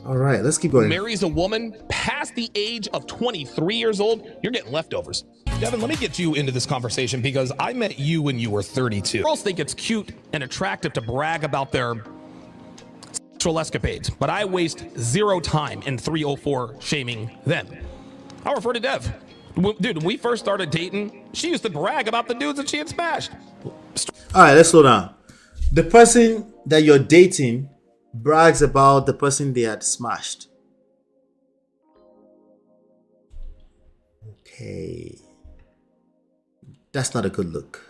All right, let's keep going. Marries a woman past the age of 23 years old, you're getting leftovers. Devin, let me get you into this conversation because I met you when you were 32. Girls think it's cute and attractive to brag about their sexual escapades, but I waste zero time in 304 shaming them. I refer to Dev. Dude, when we first started dating, she used to brag about the dudes that she had smashed. All right, let's slow down. The person that you're dating brags about the person they had smashed. Okay. That's not a good look.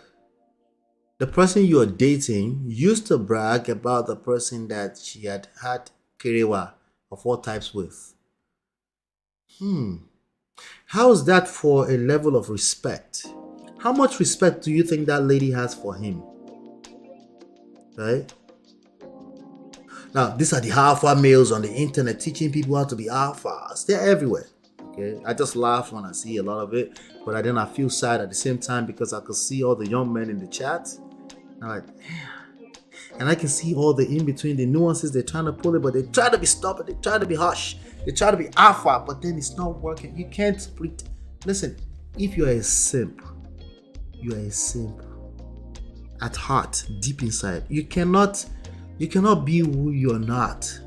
The person you're dating used to brag about the person that she had kerewa of all types with. How is that for a level of respect? How much respect do you think that lady has for him? Right? Now, these are the alpha males on the internet teaching people how to be alphas. They're everywhere. Okay, I just laugh when I see a lot of it, but then I feel sad at the same time because I could see all the young men in the chat. I'm like, damn. And I can see all the in between, the nuances. They're trying to pull it, but they try to be stubborn. They try to be harsh. They try to be alpha, but then it's not working. You can't split. Listen, if you're a simp, you are a simp at heart, deep inside. You cannot be who you're not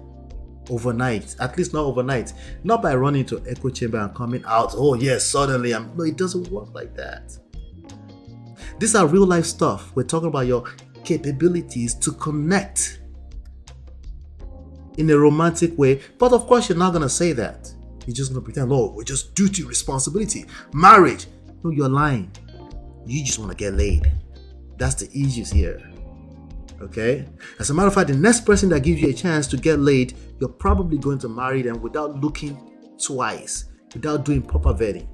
overnight. At least not overnight. Not by running to echo chamber and coming out. Oh yes, suddenly no, it doesn't work like that. These are real life stuff. We're talking about your capabilities to connect in a romantic way. But of course, you're not gonna say that. You're just gonna pretend, oh, we're just duty, responsibility, marriage. No, you're lying. You just want to get laid. That's the issues here. Okay? As a matter of fact, the next person that gives you a chance to get laid, you're probably going to marry them without looking twice, without doing proper vetting.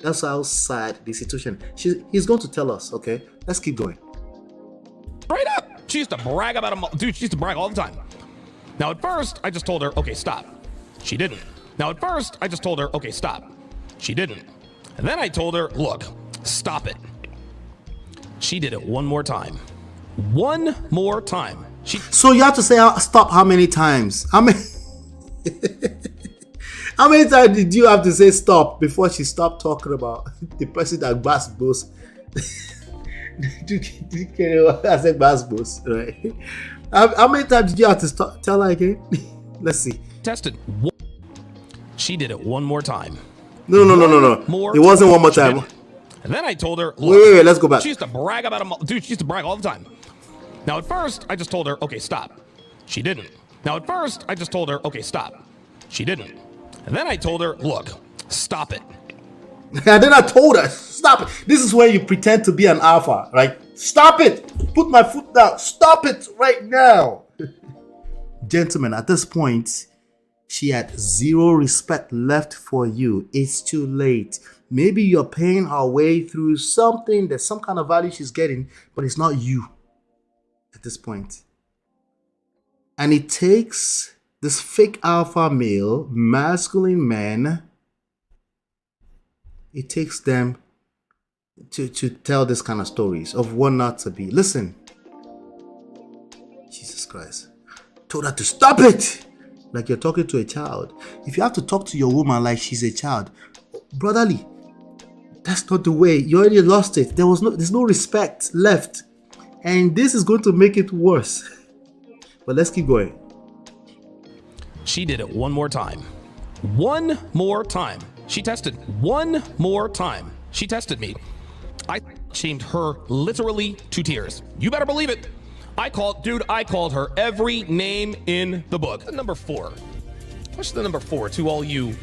That's how sad the situation. He's going to tell us, okay? Let's keep going. Straight up. She used to brag about him. Dude, she used to brag all the time. Now, at first, I just told her, okay, stop. She didn't. Now, at first, I just told her, okay, stop. She didn't. And then I told her, look, stop it. She did it one more time. One more time. So you have to say stop how many times? How many times did you have to say stop before she stopped talking about the person that bass boss? I said bass boss, right? How many times did you have to tell her again? Let's see. Tested. She did it one more time. No. It wasn't one more time. And then I told her, look, wait, let's go back. She used to brag about him. Dude, she used to brag all the time. Now, at first, I just told her, okay, stop. She didn't. Now, at first, I just told her, okay, stop. She didn't. And then I told her, look, stop it. And then I told her, stop it. This is where you pretend to be an alpha, right? Stop it. Put my foot down. Stop it right now. Gentlemen, at this point, she had zero respect left for you. It's too late. Maybe you're paying her way through something. There's some kind of value she's getting, but it's not you at this point. And it takes this fake alpha male, masculine man, it takes them to tell this kind of stories of what not to be. Listen. Jesus Christ. Told her to stop it. Like you're talking to a child. If you have to talk to your woman like she's a child, brotherly, that's not the way. You already lost it. There's no respect left. And this is going to make it worse. But let's keep going. She did it one more time. One more time. She tested one more time. She tested me. I shamed her literally to tears. You better believe it. I called her every name in the book. Number 4. What's the number 4 to all you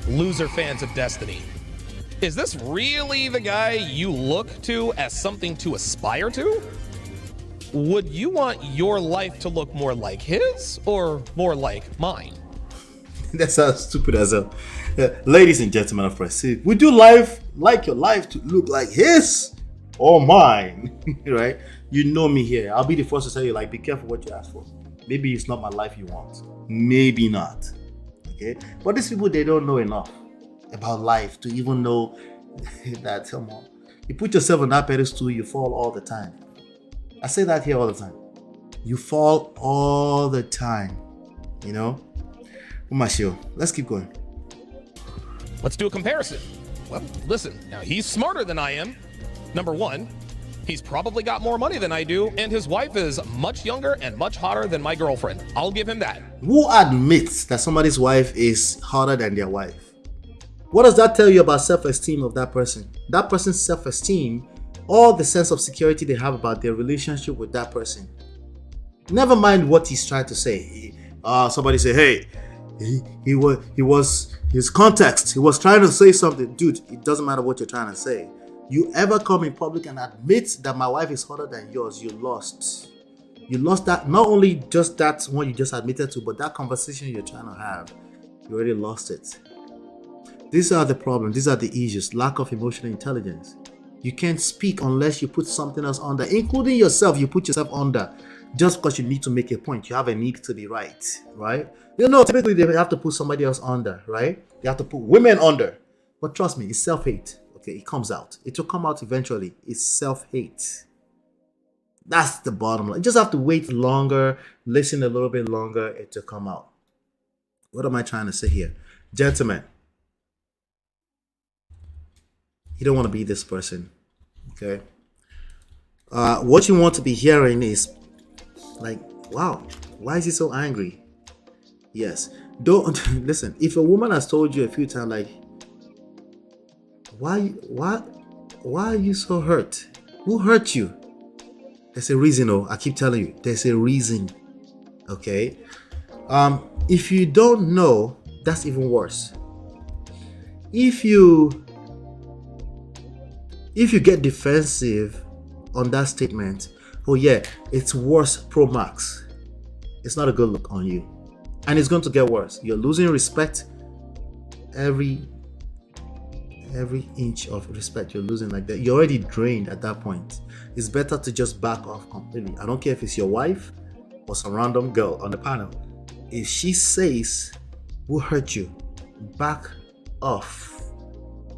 loser fans of Destiny? Is this really the guy you look to as something to aspire to? Would you want your life to look more like his or more like mine? That sounds stupid as hell. Ladies and gentlemen of Prestige, would you like your life to look like his or mine? Right? You know me here. I'll be the first to tell you, like, be careful what you ask for. Maybe it's not my life you want. Maybe not. Okay? But these people, they don't know enough about life to even know that, come on. You put yourself on that pedestal, you fall all the time. I say that here all the time. You fall all the time. You know? Umashio, let's keep going. Let's do a comparison. Well, listen, now he's smarter than I am. Number one, he's probably got more money than I do, and his wife is much younger and much hotter than my girlfriend. I'll give him that. Who admits that somebody's wife is hotter than their wife? What does that tell you about self-esteem of that person? That person's self-esteem, or the sense of security they have about their relationship with that person. Never mind what he's trying to say. Somebody say, hey, he was his context. He was trying to say something. Dude, it doesn't matter what you're trying to say. You ever come in public and admit that my wife is hotter than yours, you lost. You lost that, not only just that one you just admitted to, but that conversation you're trying to have. You already lost it. These are the problems. These are the issues. Lack of emotional intelligence. You can't speak unless you put something else under, including yourself. You put yourself under just because you need to make a point. You have a need to be right, right? You know, typically they have to put somebody else under, right? They have to put women under. But trust me, it's self-hate. Okay, it comes out. It will come out eventually. It's self-hate. That's the bottom line. You just have to wait longer, listen a little bit longer, it will come out. What am I trying to say here? Gentlemen, you don't want to be this person, okay? What you want to be hearing is like, wow, why is he so angry? Yes, don't listen. If a woman has told you a few times, like, why are you so hurt? Who hurt you? There's a reason. Oh, I keep telling you, there's a reason. Okay. If you don't know, that's even worse. If you get defensive on that statement, oh yeah, it's worse pro max. It's not a good look on you. And it's going to get worse. You're losing respect. Every inch of respect you're losing like that. You're already drained at that point. It's better to just back off completely. I don't care if it's your wife or some random girl on the panel. If she says, who hurt you, back off.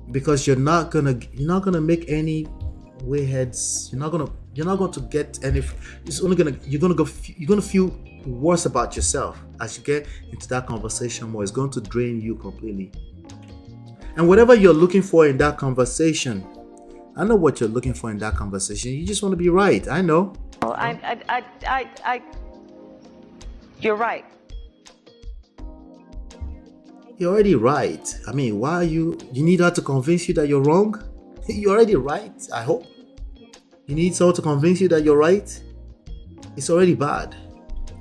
Because you're not gonna make any way heads. You're not going to get any. You're gonna feel worse about yourself as you get into that conversation more. It's going to drain you completely. And whatever you're looking for in that conversation, I know what you're looking for in that conversation. You just want to be right. I know. You're right. You're already right. I mean, why are you need her to convince you that you're wrong? You're already right, I hope. You need someone to convince you that you're right? It's already bad,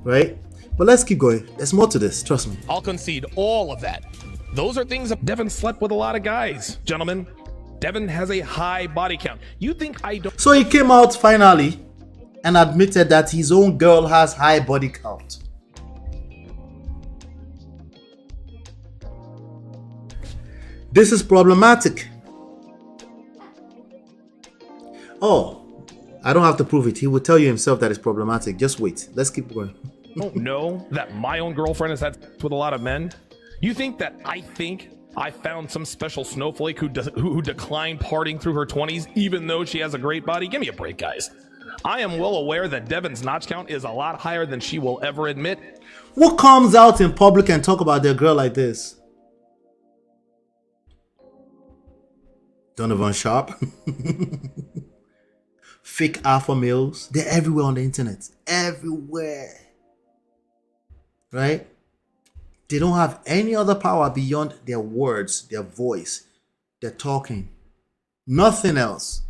right? But let's keep going. There's more to this, trust me. I'll concede all of that. Those are things that Devin slept with a lot of guys, gentlemen. Devin has a high body count. You think I don't? So he came out finally and admitted that his own girl has high body count. This is problematic. Oh, I don't have to prove it. He will tell you himself that it's problematic. Just wait. Let's keep going. Don't know that my own girlfriend has had sex with a lot of men. You think that I found some special snowflake who declined partying through her 20s even though she has a great body? Give me a break, guys. I am well aware that Devin's notch count is a lot higher than she will ever admit. Who comes out in public and talk about their girl like this? Donovan Sharp. Fake alpha males. They're everywhere on the internet. Everywhere. Right? They don't have any other power beyond their words, their voice, their talking. Nothing else.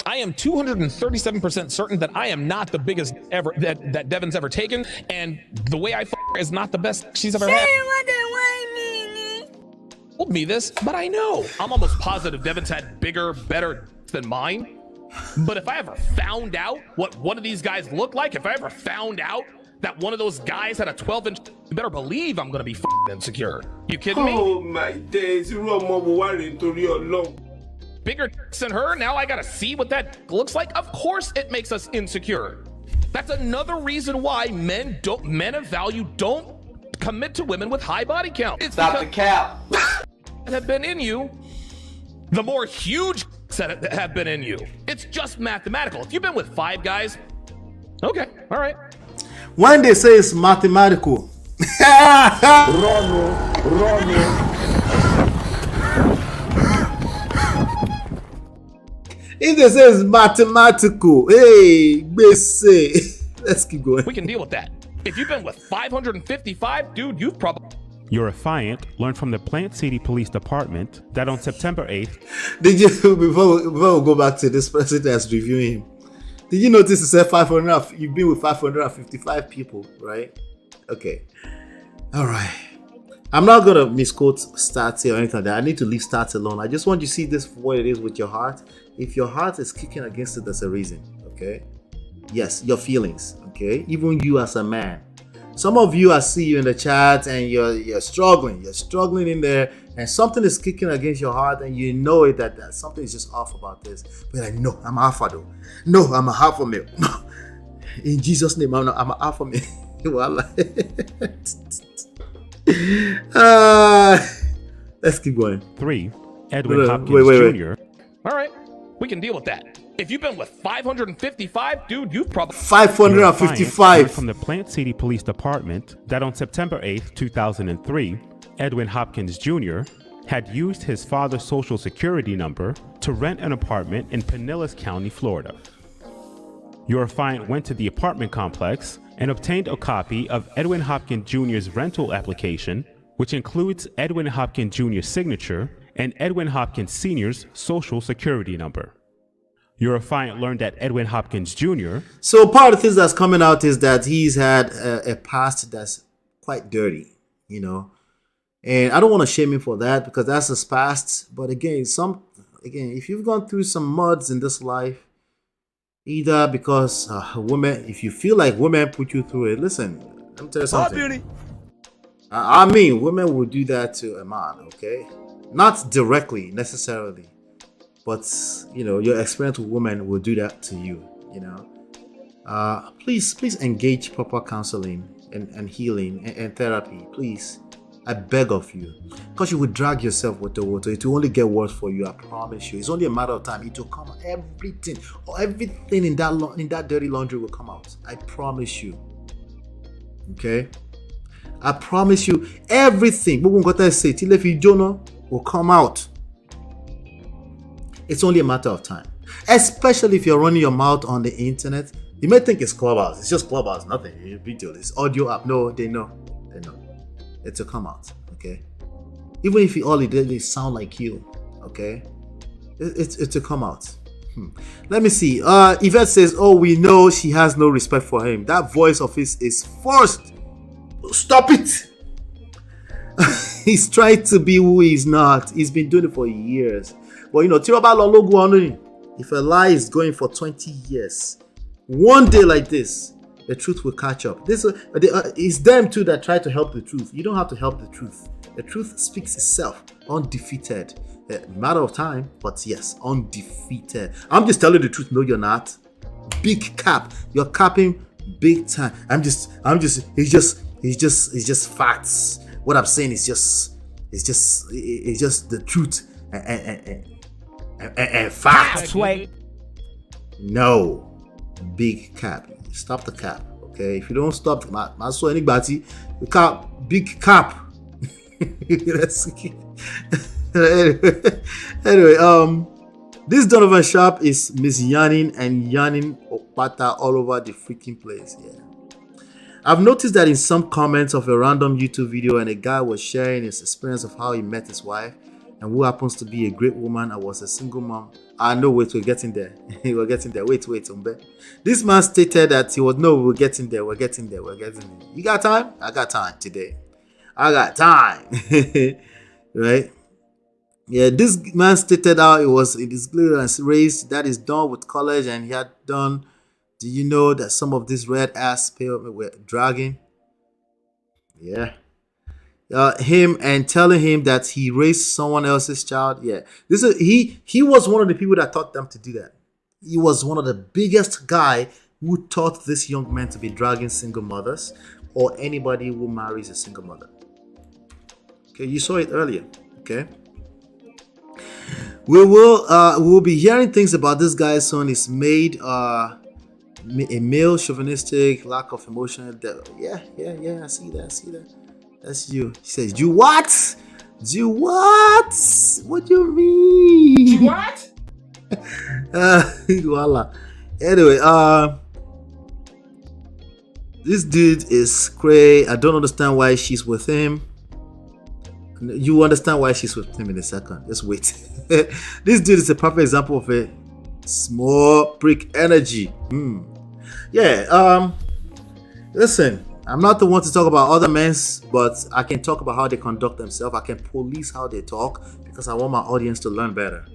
I am 237% certain that I am not the biggest ever that Devin's ever taken, and the way I f her is not the best she's ever had. Told me this, but I know. I'm almost positive Devin's had bigger, better than mine. But if I ever found out what one of these guys looked like, if I ever found out that one of those guys had a 12-inch, you better believe I'm gonna be insecure. You kidding me? Oh my days, Bigger than her, now I gotta see what that looks like? Of course it makes us insecure. That's another reason why men of value don't commit to women with high body count. It's Stop the cap. that have been in you, the more huge that have been in you. It's just mathematical. If you've been with 5 guys, okay, all right. When they say it's mathematical, if they say it's mathematical, hey, say, let's keep going. We can deal with that. If you've been with 555, dude, you've probably... Your affiant learned from the Plant City Police Department that on September 8th... Did you, before we go back to this person that's reviewing him, did you notice it said 500? You've been with 555 people, right? Okay. All right. I'm not going to misquote stats here or anything like that. I need to leave stats alone. I just want you to see this for what it is with your heart. If your heart is kicking against it, there's a reason, okay? Yes, your feelings, okay? Even you as a man. Some of you, I see you in the chat and you're struggling. You're struggling in there and something is kicking against your heart and you know it that something is just off about this. But you're like, no, I'm alpha though. No, I'm a alpha male. No. In Jesus' name, I'm an alpha male. Let's keep going. 3. Edwin Hopkins Jr. All right, we can deal with that. If you've been with 555, dude, you've probably... 555. From the Plant City Police Department that on September 8th, 2003, Edwin Hopkins Jr. had used his father's social security number to rent an apartment in Pinellas County, Florida. Your affiant went to the apartment complex and obtained a copy of Edwin Hopkins Jr.'s rental application, which includes Edwin Hopkins Jr.'s signature and Edwin Hopkins Sr.'s social security number. Your affiant learned that Edwin Hopkins Jr. So part of the things that's coming out is that he's had a past that's quite dirty, you know. And I don't want to shame him for that because that's his past. But again, if you've gone through some muds in this life, either because women, if you feel like women put you through it, listen, let me tell you something. I mean, women will do that to a man, okay? Not directly, necessarily. But, you know, your experience with women will do that to you, you know. Please engage proper counseling and healing and therapy, please. I beg of you. Because you will drag yourself with the water. It will only get worse for you, I promise you. It's only a matter of time. It will come out. Everything in that dirty laundry will come out. I promise you. Okay? I promise you, everything will come out. It's only a matter of time. Especially if you're running your mouth on the internet. You may think it's Clubhouse. It's just Clubhouse, nothing. It's a big deal. It's audio app. No, they know. It will come out, okay? Even if all it did is sound like you, okay? It will come out. Let me see. Yvette says, oh, we know she has no respect for him. That voice of his is forced. Stop it. He's trying to be who he's not. He's been doing it for years. But you know, if a lie is going for 20 years, one day like this, the truth will catch up. It's them too that try to help the truth. You don't have to help the truth. The truth speaks itself, undefeated. A matter of time, but yes, undefeated. I'm just telling the truth. No, you're not. Big cap. You're capping big time. It's just facts. What I'm saying is just the truth and facts. No, big cap. Stop the cap, okay? If you don't stop, anybody, the cap, big cap. Anyway, this Donovan Sharp is misyanning and yanning Opata all over the freaking place. Yeah. I've noticed that in some comments of a random YouTube video, and a guy was sharing his experience of how he met his wife, and who happens to be a great woman and was a single mom. No, wait, we're getting there. We're getting there. Wait, Umbe. This man stated that we're getting there. You got time? I got time today. I got time. Right? Yeah, this man stated how it was in his glorious race that is done with college, and he had done. Do you know that some of these red ass people were dragging? Yeah. Him and telling him that he raised someone else's child. Yeah. He was one of the people that taught them to do that. He was one of the biggest guy who taught this young man to be dragging single mothers or anybody who marries a single mother. Okay, you saw it earlier. Okay. We'll be hearing things about this guy soon. His maid a male chauvinistic lack of emotional depth. Yeah, I see that. That's you. He says, you what? You what? What do you mean? You what? Voila. Anyway, this dude is cray. I don't understand why she's with him. You understand why she's with him in a second. Just wait. This dude is a perfect example of a small prick energy. Yeah. Listen, I'm not the one to talk about other men, but I can talk about how they conduct themselves. I can police how they talk because I want my audience to learn better.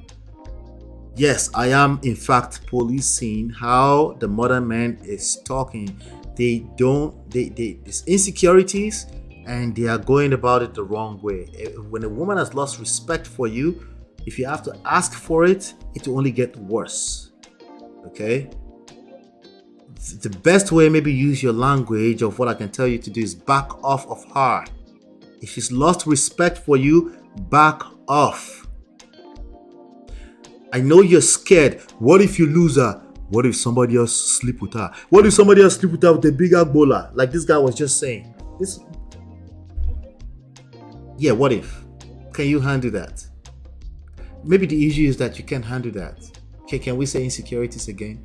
Yes, I am in fact policing how the modern man is talking. There's insecurities and they are going about it the wrong way. When a woman has lost respect for you, if you have to ask for it, it will only get worse. Okay? The best way, maybe use your language of what I can tell you to do is back off of her. If she's lost respect for you, back off. I know you're scared. What if you lose her? What if somebody else sleep with her? What if somebody else sleep with her with a bigger bowler? Like this guy was just saying. Yeah, what if? Can you handle that? Maybe the issue is that you can't handle that. Okay, can we say insecurities again?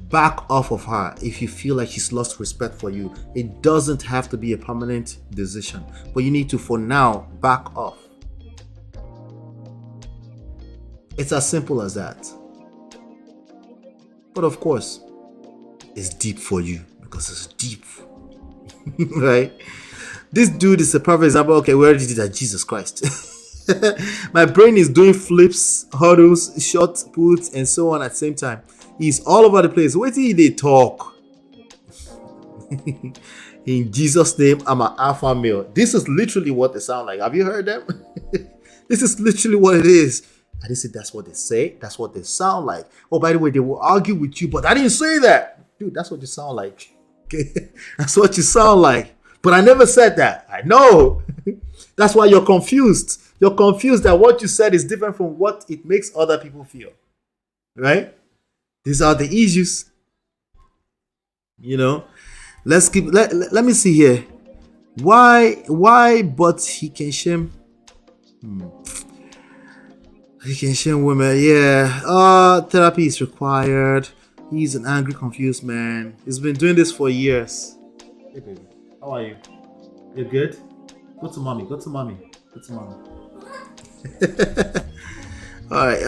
Back off of her if you feel like she's lost respect for you. It doesn't have to be a permanent decision, but you need to, for now, back off. It's as simple as that. But of course, it's deep for you because it's deep. Right? This dude is a perfect example. Okay, we already did that. Jesus Christ. My brain is doing flips, hurdles, shot puts, and so on at the same time. He's all over the place. Wait till they talk. In Jesus' name, I'm an alpha male. This is literally what they sound like. Have you heard them? This is literally what it is. I didn't say that's what they say. That's what they sound like. Oh, by the way, they will argue with you, but I didn't say that. Dude, that's what you sound like. Okay? That's what you sound like. But I never said that. I know. That's why you're confused. You're confused that what you said is different from what it makes other people feel. Right? These are the issues. You know? Let me see here. Why but he can shame? He can shame women. Yeah. Therapy is required. He's an angry, confused man. He's been doing this for years. Hey baby, how are you? You good? Go to mommy. Alright,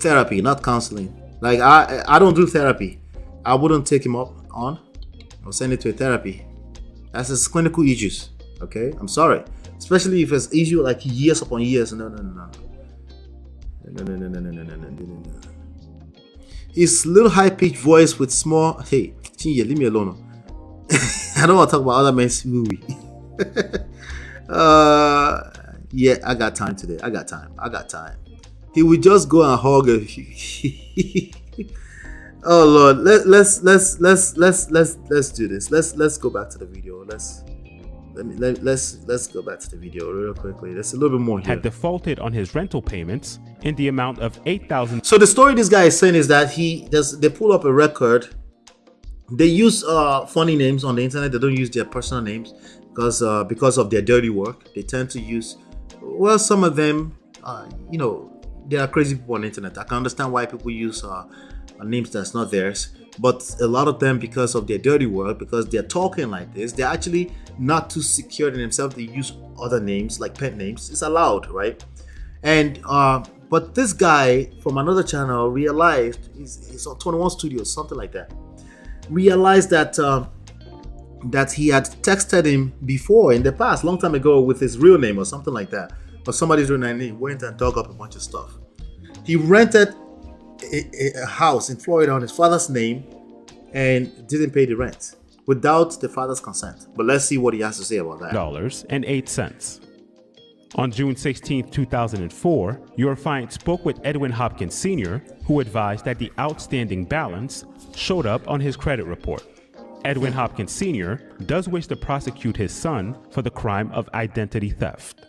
therapy, not counseling. Like I don't do therapy. I wouldn't take him up on. I'll send it to a therapy. That's his clinical issues. Okay? I'm sorry. Especially if it's issue like years upon years. No. His little high-pitched voice with small... Hey, Chinye, leave me alone. I don't want to talk about other men's movie. Yeah, I got time today. I got time. He would just go and hug her. Oh Lord, let's do this. Let's go back to the video. Let's go back to the video real quickly. There's a little bit more here. Had defaulted on his rental payments in the amount of $8,000. So the story this guy is saying is that they pull up a record. They use funny names on the internet. They don't use their personal names because of their dirty work. They tend to use, well, some of them, there are crazy people on the internet. I can understand why people use names that's not theirs, but a lot of them, because of their dirty work, because they're talking like this, they're actually not too secure in themselves. They use other names like pet names. It's allowed, right? And but this guy from another channel realized, he's on 21 Studios, something like that, realized that that he had texted him before in the past, long time ago, with his real name or something like that, or somebody's real name. He went and dug up a bunch of stuff. He rented a house in Florida on his father's name and didn't pay the rent without the father's consent. But let's see what he has to say about that. $8. On June 16, 2004, your client spoke with Edwin Hopkins Sr., who advised that the outstanding balance showed up on his credit report. Edwin Hopkins Sr. does wish to prosecute his son for the crime of identity theft.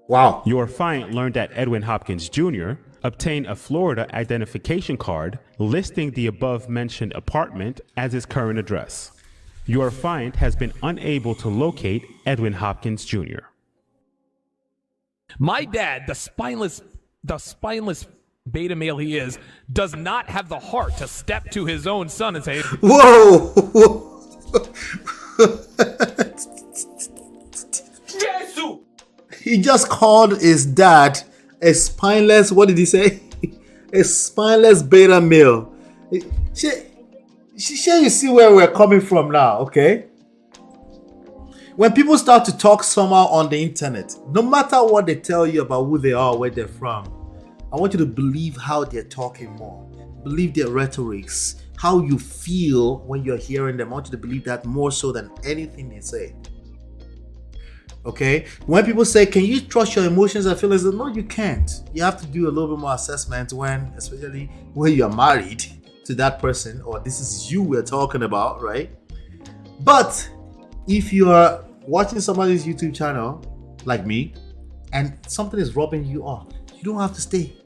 Wow. Your client learned that Edwin Hopkins Jr., obtain a Florida identification card listing the above mentioned apartment as his current address. Your find has been unable to locate Edwin Hopkins Jr. My dad, the spineless beta male he is, does not have the heart to step to his own son and say, Whoa! Jesus! He just called his dad a spineless, what did he say? A spineless beta male. You see where we're coming from now, okay? When people start to talk somehow on the internet, no matter what they tell you about who they are, where they're from, I want you to believe how they're talking more. Believe their rhetorics, how you feel when you're hearing them. I want you to believe that more so than anything they say. Okay? When people say, can you trust your emotions and feelings? No, you can't. You have to do a little bit more assessment especially when you're married to that person, or this is you we're talking about, right? But if you are watching somebody's YouTube channel, like me, and something is rubbing you off, you don't have to stay.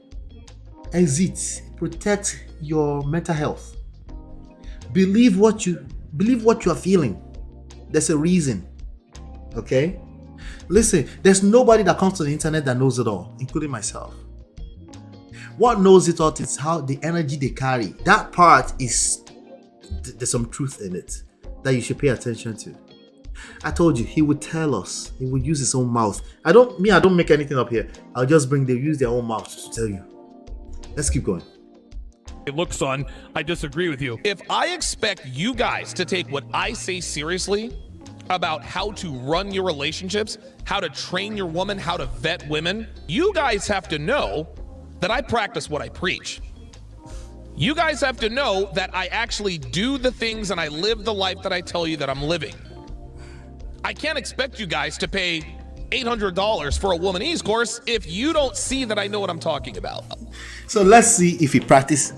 Exit. Protect your mental health. Believe what you are feeling. There's a reason. Okay? Listen, there's nobody that comes to the internet that knows it all, including myself. What knows it all is how the energy they carry. That part is, there's some truth in it that you should pay attention to. I told you, he would tell us. He would use his own mouth. I don't make anything up here. I'll just they use their own mouth to tell you. Let's keep going. hey, look, son, I disagree with you. If I expect you guys to take what I say seriously about how to run your relationships, how to train your woman, how to vet women, you guys have to know that I practice what I preach. You guys have to know that I actually do the things and I live the life that I tell you that I'm living. I can't expect you guys to pay $800 for a womanese course if you don't see that I know what I'm talking about. So let's see if he practices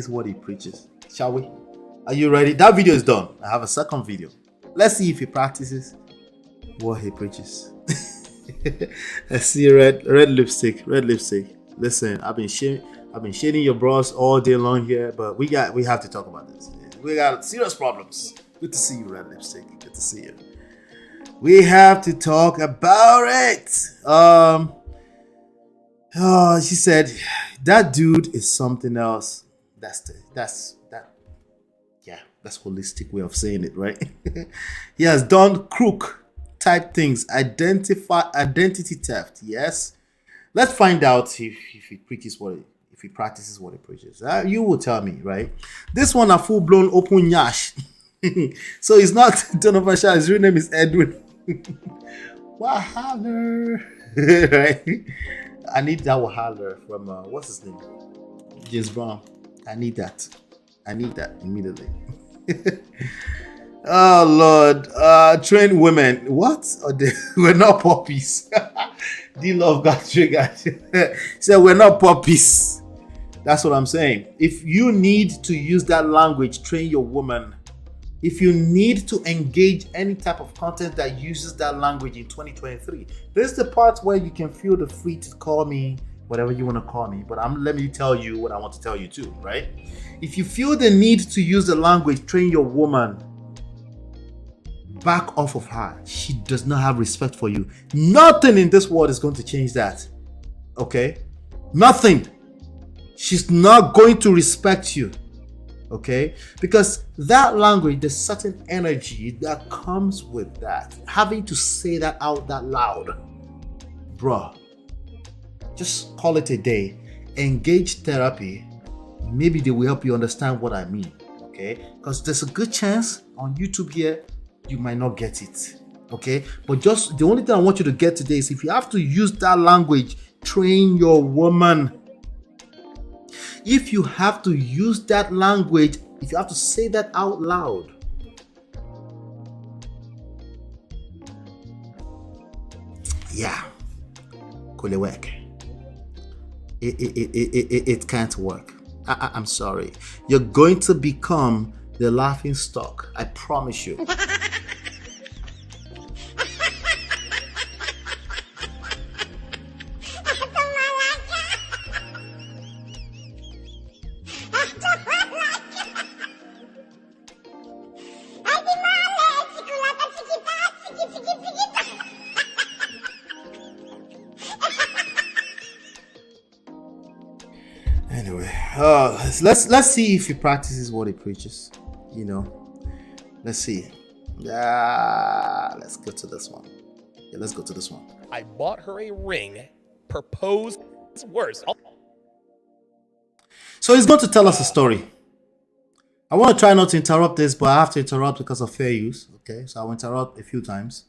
what he preaches, shall we? Are you ready? That video is done. I have a second video. Let's see if he practices what he preaches. Let's see red lipstick. Listen, I've been shading your bras all day long here, but we have to talk about this. We got serious problems. Good to see you, red lipstick. Good to see you. We have to talk about it. She said that dude is something else. That's holistic way of saying it, right? He has done crook type things, identity theft. Yes. Let's find out if he practices what he preaches. You will tell me, right? This one a full blown open yash. So it's not Donovan Shah. His real name is Edwin. Wahaler. Right? I need that Wahaler from what's his name? James Brown. I need that immediately. Oh Lord. Train women. What? We're not puppies. D-Love got triggered. Said we're not puppies. That's what I'm saying. If you need to use that language, train your woman. If you need to engage any type of content that uses that language in 2023, this is the part where you can feel the free to call me whatever you want to call me. But let me tell you what I want to tell you too, right? If you feel the need to use the language, train your woman. Back off of her. She does not have respect for you. Nothing in this world is going to change that. Okay? Nothing. She's not going to respect you. Okay? Because that language, there's certain energy that comes with that. Having to say that out that loud. Bruh. Just call it a day. Engage therapy. Maybe they will help you understand what I mean. Okay? Because there's a good chance on YouTube here you might not get it. Okay? But just the only thing I want you to get today is if you have to use that language, train your woman. If you have to use that language, if you have to say that out loud, yeah, could it work? It can't work. I'm sorry. You're going to become the laughing stock. I promise you. Anyway, let's see if he practices what he preaches. You know, let's see. Let's go to this one. Yeah, let's go to this one. I bought her a ring, proposed. It's worse. So he's going to tell us a story. I want to try not to interrupt this, but I have to interrupt because of fair use. Okay, so I will interrupt a few times.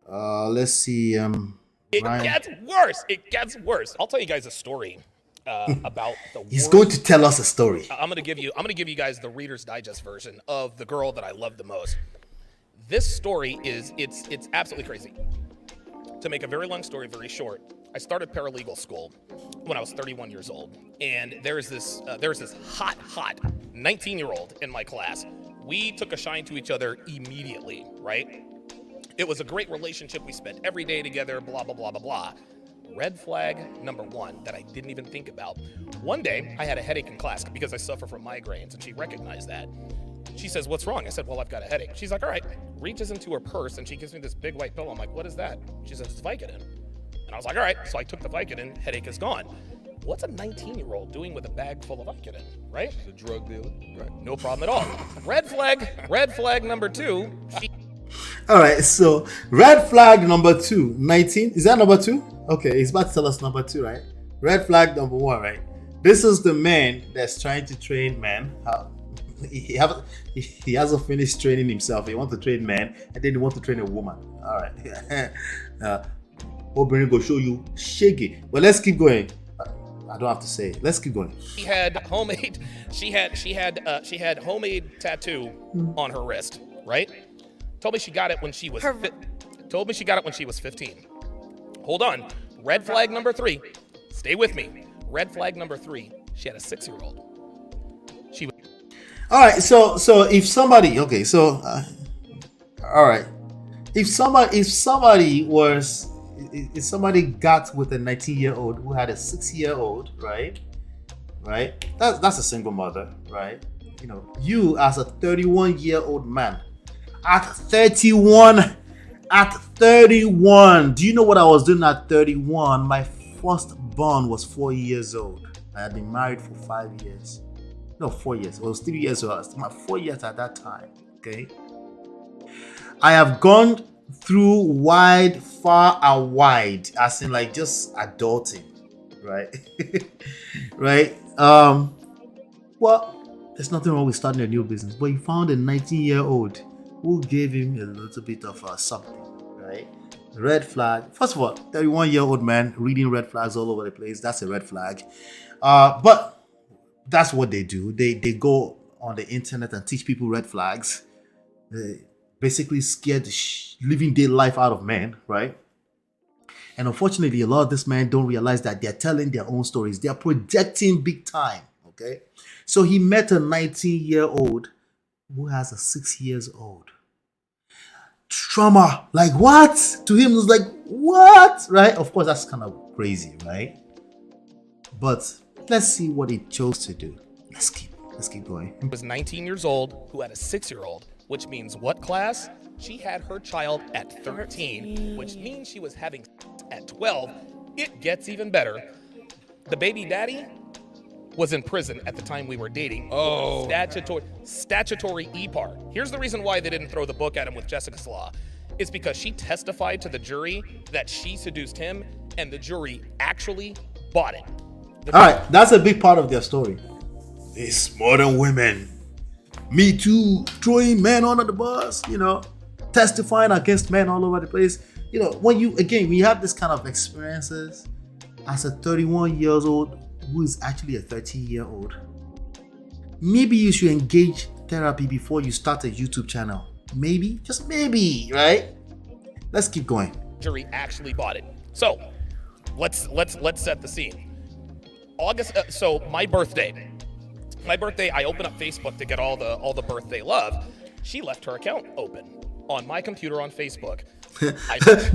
Let's see. It gets worse. It gets worse. I'll tell you guys a story about the. He's going to tell us a story. I'm gonna give you guys the Reader's Digest version of the girl that I love the most. This story is it's absolutely crazy. To make a very long story very short, I started paralegal school when I was 31 years old, and there's this hot 19-year-old in my class. We took a shine to each other immediately, right? It was a great relationship. We spent every day together, blah, blah, blah, blah, blah. Red flag number one that I didn't even think about. One day, I had a headache in class because I suffer from migraines, and she recognized that. She says, "What's wrong?" I said, "Well, I've got a headache." She's like, "All right." Reaches into her purse, and she gives me this big white pill. I'm like, "What is that?" She says, "It's Vicodin." And I was like, "All right." So I took the Vicodin. Headache is gone. What's a 19-year-old doing with a bag full of Vicodin, right? She's a drug dealer. Right. No problem at all. Red flag number two. All right, so red flag number 2, 19. Is that number 2? Okay, he's about to tell us number 2, right? Red flag number 1, right? This is the man that's trying to train men. He hasn't finished training himself. He wants to train men, and then he wants to train a woman. All right. Oberin go show you shaky. But let's keep going. I don't have to say it. Let's keep going. She had homemade tattoo on her wrist, right? Told me she got it when she was 15. Hold on. Red flag number 3. Stay with me. Red flag number 3. She had a 6-year-old. She was. All right. So if somebody, okay. So, all right. If somebody got with a 19-year-old who had a 6-year-old, right? That's a single mother, right? You know, you as a 31-year-old man, at 31, do you know what I was doing at 31? My firstborn was 4 years old. I had been married for 5 years. No, 4 years. It was 3 years old. My 4 years at that time. Okay. I have gone through far and wide, as in like just adulting, right? Right? Well, there's nothing wrong with starting a new business, but he found a 19-year-old who gave him a little bit of something, right? Red flag. First of all, 31-year-old man reading red flags all over the place. That's a red flag. But that's what they do. They go on the internet and teach people red flags. They basically scare the living day life out of men, right? And unfortunately, a lot of these men don't realize that they're telling their own stories. They're projecting big time, okay? So he met a 19-year-old who has a 6-year-old. Trauma, like what? To him, it was like, what? Right? Of course, that's kind of crazy, right? But let's see what he chose to do. Let's keep going. He was 19 years old who had a 6-year-old, which means what class? She had her child at 13, which means she was having at 12. It gets even better. The baby daddy was in prison at the time we were dating. Oh, statutory EPAR. Here's the reason why they didn't throw the book at him with Jessica's Law. It's because she testified to the jury that she seduced him, and the jury actually bought it. All right, that's a big part of their story. These modern women, Me Too, throwing men under the bus, you know, testifying against men all over the place. You know, when you have this kind of experiences as a 31 years old who is actually a 13-year-old, maybe you should engage therapy before you start a YouTube channel. Maybe, just maybe, right? Let's keep going. Jury actually bought it. So let's set the scene. So my birthday, I open up Facebook to get all the birthday love. She left her account open on my computer on Facebook.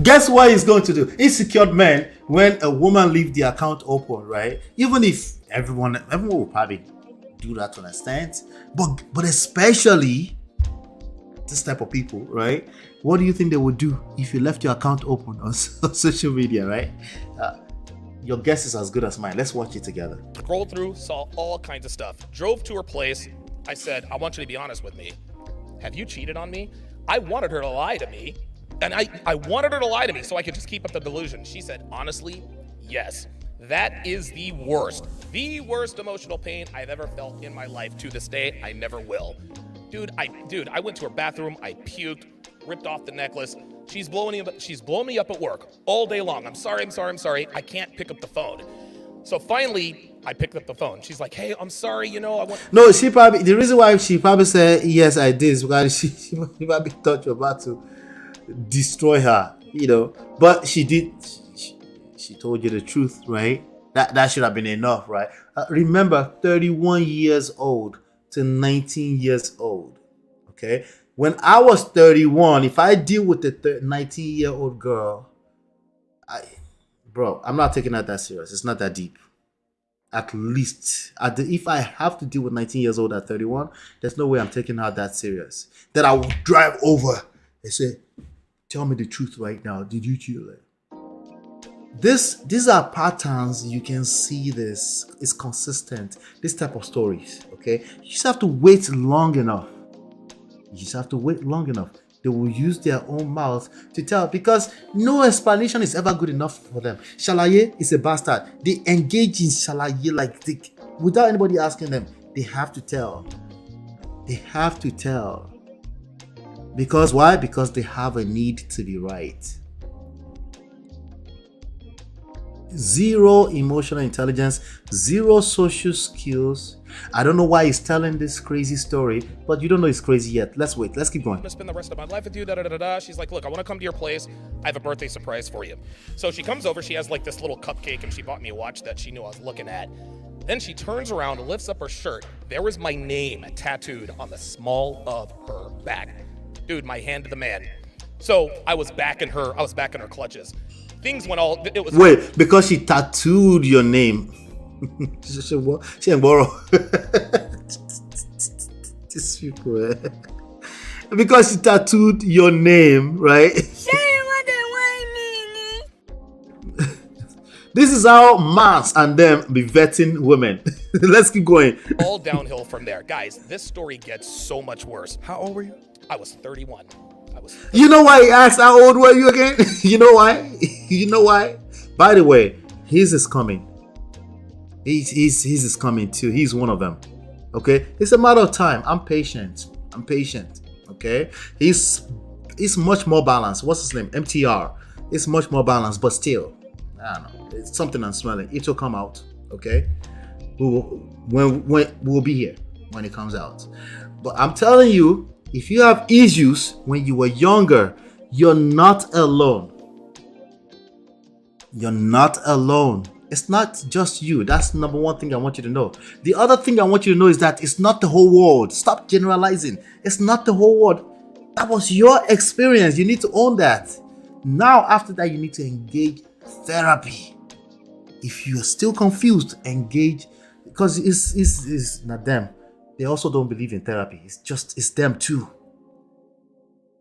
Guess what he's going to do? Insecure men, when a woman leaves the account open, right? Even if everyone will probably do that to an extent, but especially this type of people, right? What do you think they would do if you left your account open on social media, right? Your guess is as good as mine. Let's watch it together. Scrolled through, saw all kinds of stuff. Drove to her place. I said, I want you to be honest with me. Have you cheated on me? I wanted her to lie to me. And I wanted her to lie to me so I could just keep up the delusion. She said, honestly, yes. That is the worst emotional pain I've ever felt in my life. To this day, I never will. Dude, I went to her bathroom, I puked, ripped off the necklace. She's blowing me up at work all day long. I'm sorry. I can't pick up the phone. So finally, I picked up the phone. She's like, hey, I'm sorry, I want... No, the reason why she probably said, yes, I did, is because she probably thought you were about to destroy her, But she did, she told you the truth, right? That should have been enough, right? Remember, 31 years old to 19 years old, okay? When I was 31, if I deal with a 19-year-old girl, I'm not taking that serious. It's not that deep. At least, if I have to deal with 19 years old at 31, there's no way I'm taking her that serious. That I will drive over and say, tell me the truth right now. Did you cheat? These are patterns. You can see this. It's consistent. This type of stories, okay? You just have to wait long enough. They will use their own mouth to tell, because no explanation is ever good enough for them. Shalaye is a bastard. They engage in shalaye without anybody asking them. They have to tell. Because why? Because they have a need to be right. Zero emotional intelligence, zero social skills. I don't know why he's telling this crazy story, but you don't know it's crazy yet. Let's wait. Let's keep going. I'm gonna spend the rest of my life with you. She's like, look, I want to come to your place. I have a birthday surprise for you. So she comes over. She has like this little cupcake, and she bought me a watch that she knew I was looking at. Then she turns around, lifts up her shirt. There was my name tattooed on the small of her back. Dude, my hand to the man. So I was back in her clutches. Things went all. It was. Wait, because she tattooed your name. She ain't borrow. These people, because she tattooed your name, right? This is how Mars and them be vetting women. Let's keep going. All downhill from there, guys. This story gets so much worse. How old were you? I was 31. You know why he asked how old were you again? You know why? By the way, his is coming. His is coming too. He's one of them. Okay? It's a matter of time. I'm patient. Okay? He's much more balanced. What's his name? MTR. It's much more balanced, but still, I don't know. It's something I'm smelling. It will come out. Okay? We'll be here when it comes out. But I'm telling you, if you have issues when you were younger, you're not alone. It's not just you. That's number one thing I want you to know. The other thing I want you to know is that it's not the whole world. Stop generalizing. It's not the whole world. That was your experience. You need to own that. Now, after that, you need to engage therapy. If you're still confused, engage, because it's not them. They also don't believe in therapy. It's them too.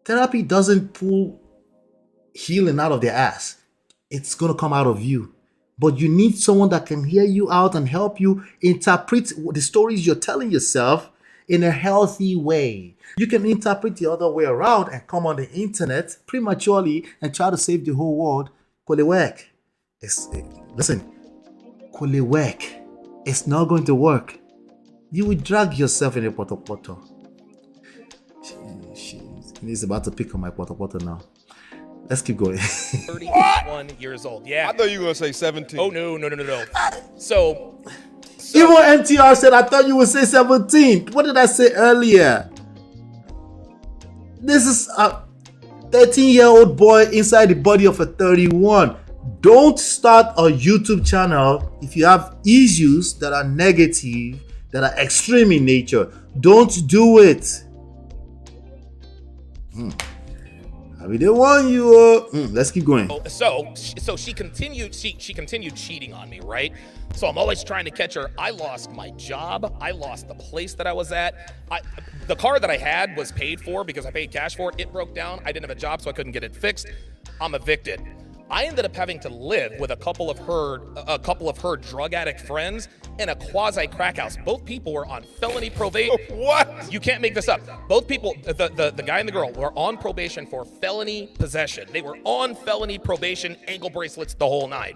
Therapy doesn't pull healing out of their ass. It's going to come out of you. But you need someone that can hear you out and help you interpret the stories you're telling yourself in a healthy way. You can interpret the other way around and come on the internet prematurely and try to save the whole world. Kolewek. Listen. Kolewek. It's not going to work. You will drag yourself in a poto. He's about to pick on my poto now. Let's keep going. 31 years old. Yeah. I thought you were going to say 17. Oh, no. So even MTR said, I thought you would say 17. What did I say earlier? This is a 13-year-old boy inside the body of a 31. Don't start a YouTube channel if you have issues that are negative, that are extreme in nature. Don't do it. I mean, they want you. Let's keep going. So she continued. She continued cheating on me, right? So I'm always trying to catch her. I lost my job. I lost the place that I was at. The car that I had was paid for because I paid cash for it. It broke down. I didn't have a job, so I couldn't get it fixed. I'm evicted. I ended up having to live with a couple of her drug addict friends in a quasi crack house. Both people were on felony probation. What? You can't make this up. Both people, the guy and the girl, were on probation for felony possession. They were on felony probation, ankle bracelets, the whole nine.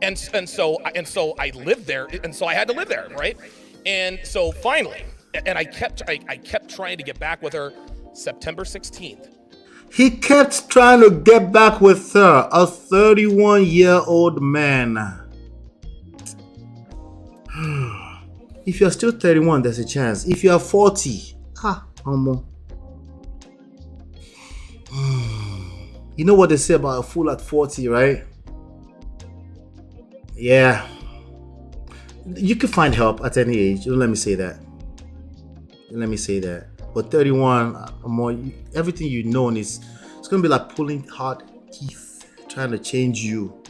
And so I lived there, and so I had to live there, right? And so finally, and I kept trying to get back with her. September 16th. He kept trying to get back with her, a 31-year-old man. If you're still 31, there's a chance. If you're 40, homo. You know what they say about a fool at 40, right? Yeah. You can find help at any age. Don't let me say that. But 31, more, everything you know is, it's gonna be like pulling hard teeth, trying to change you.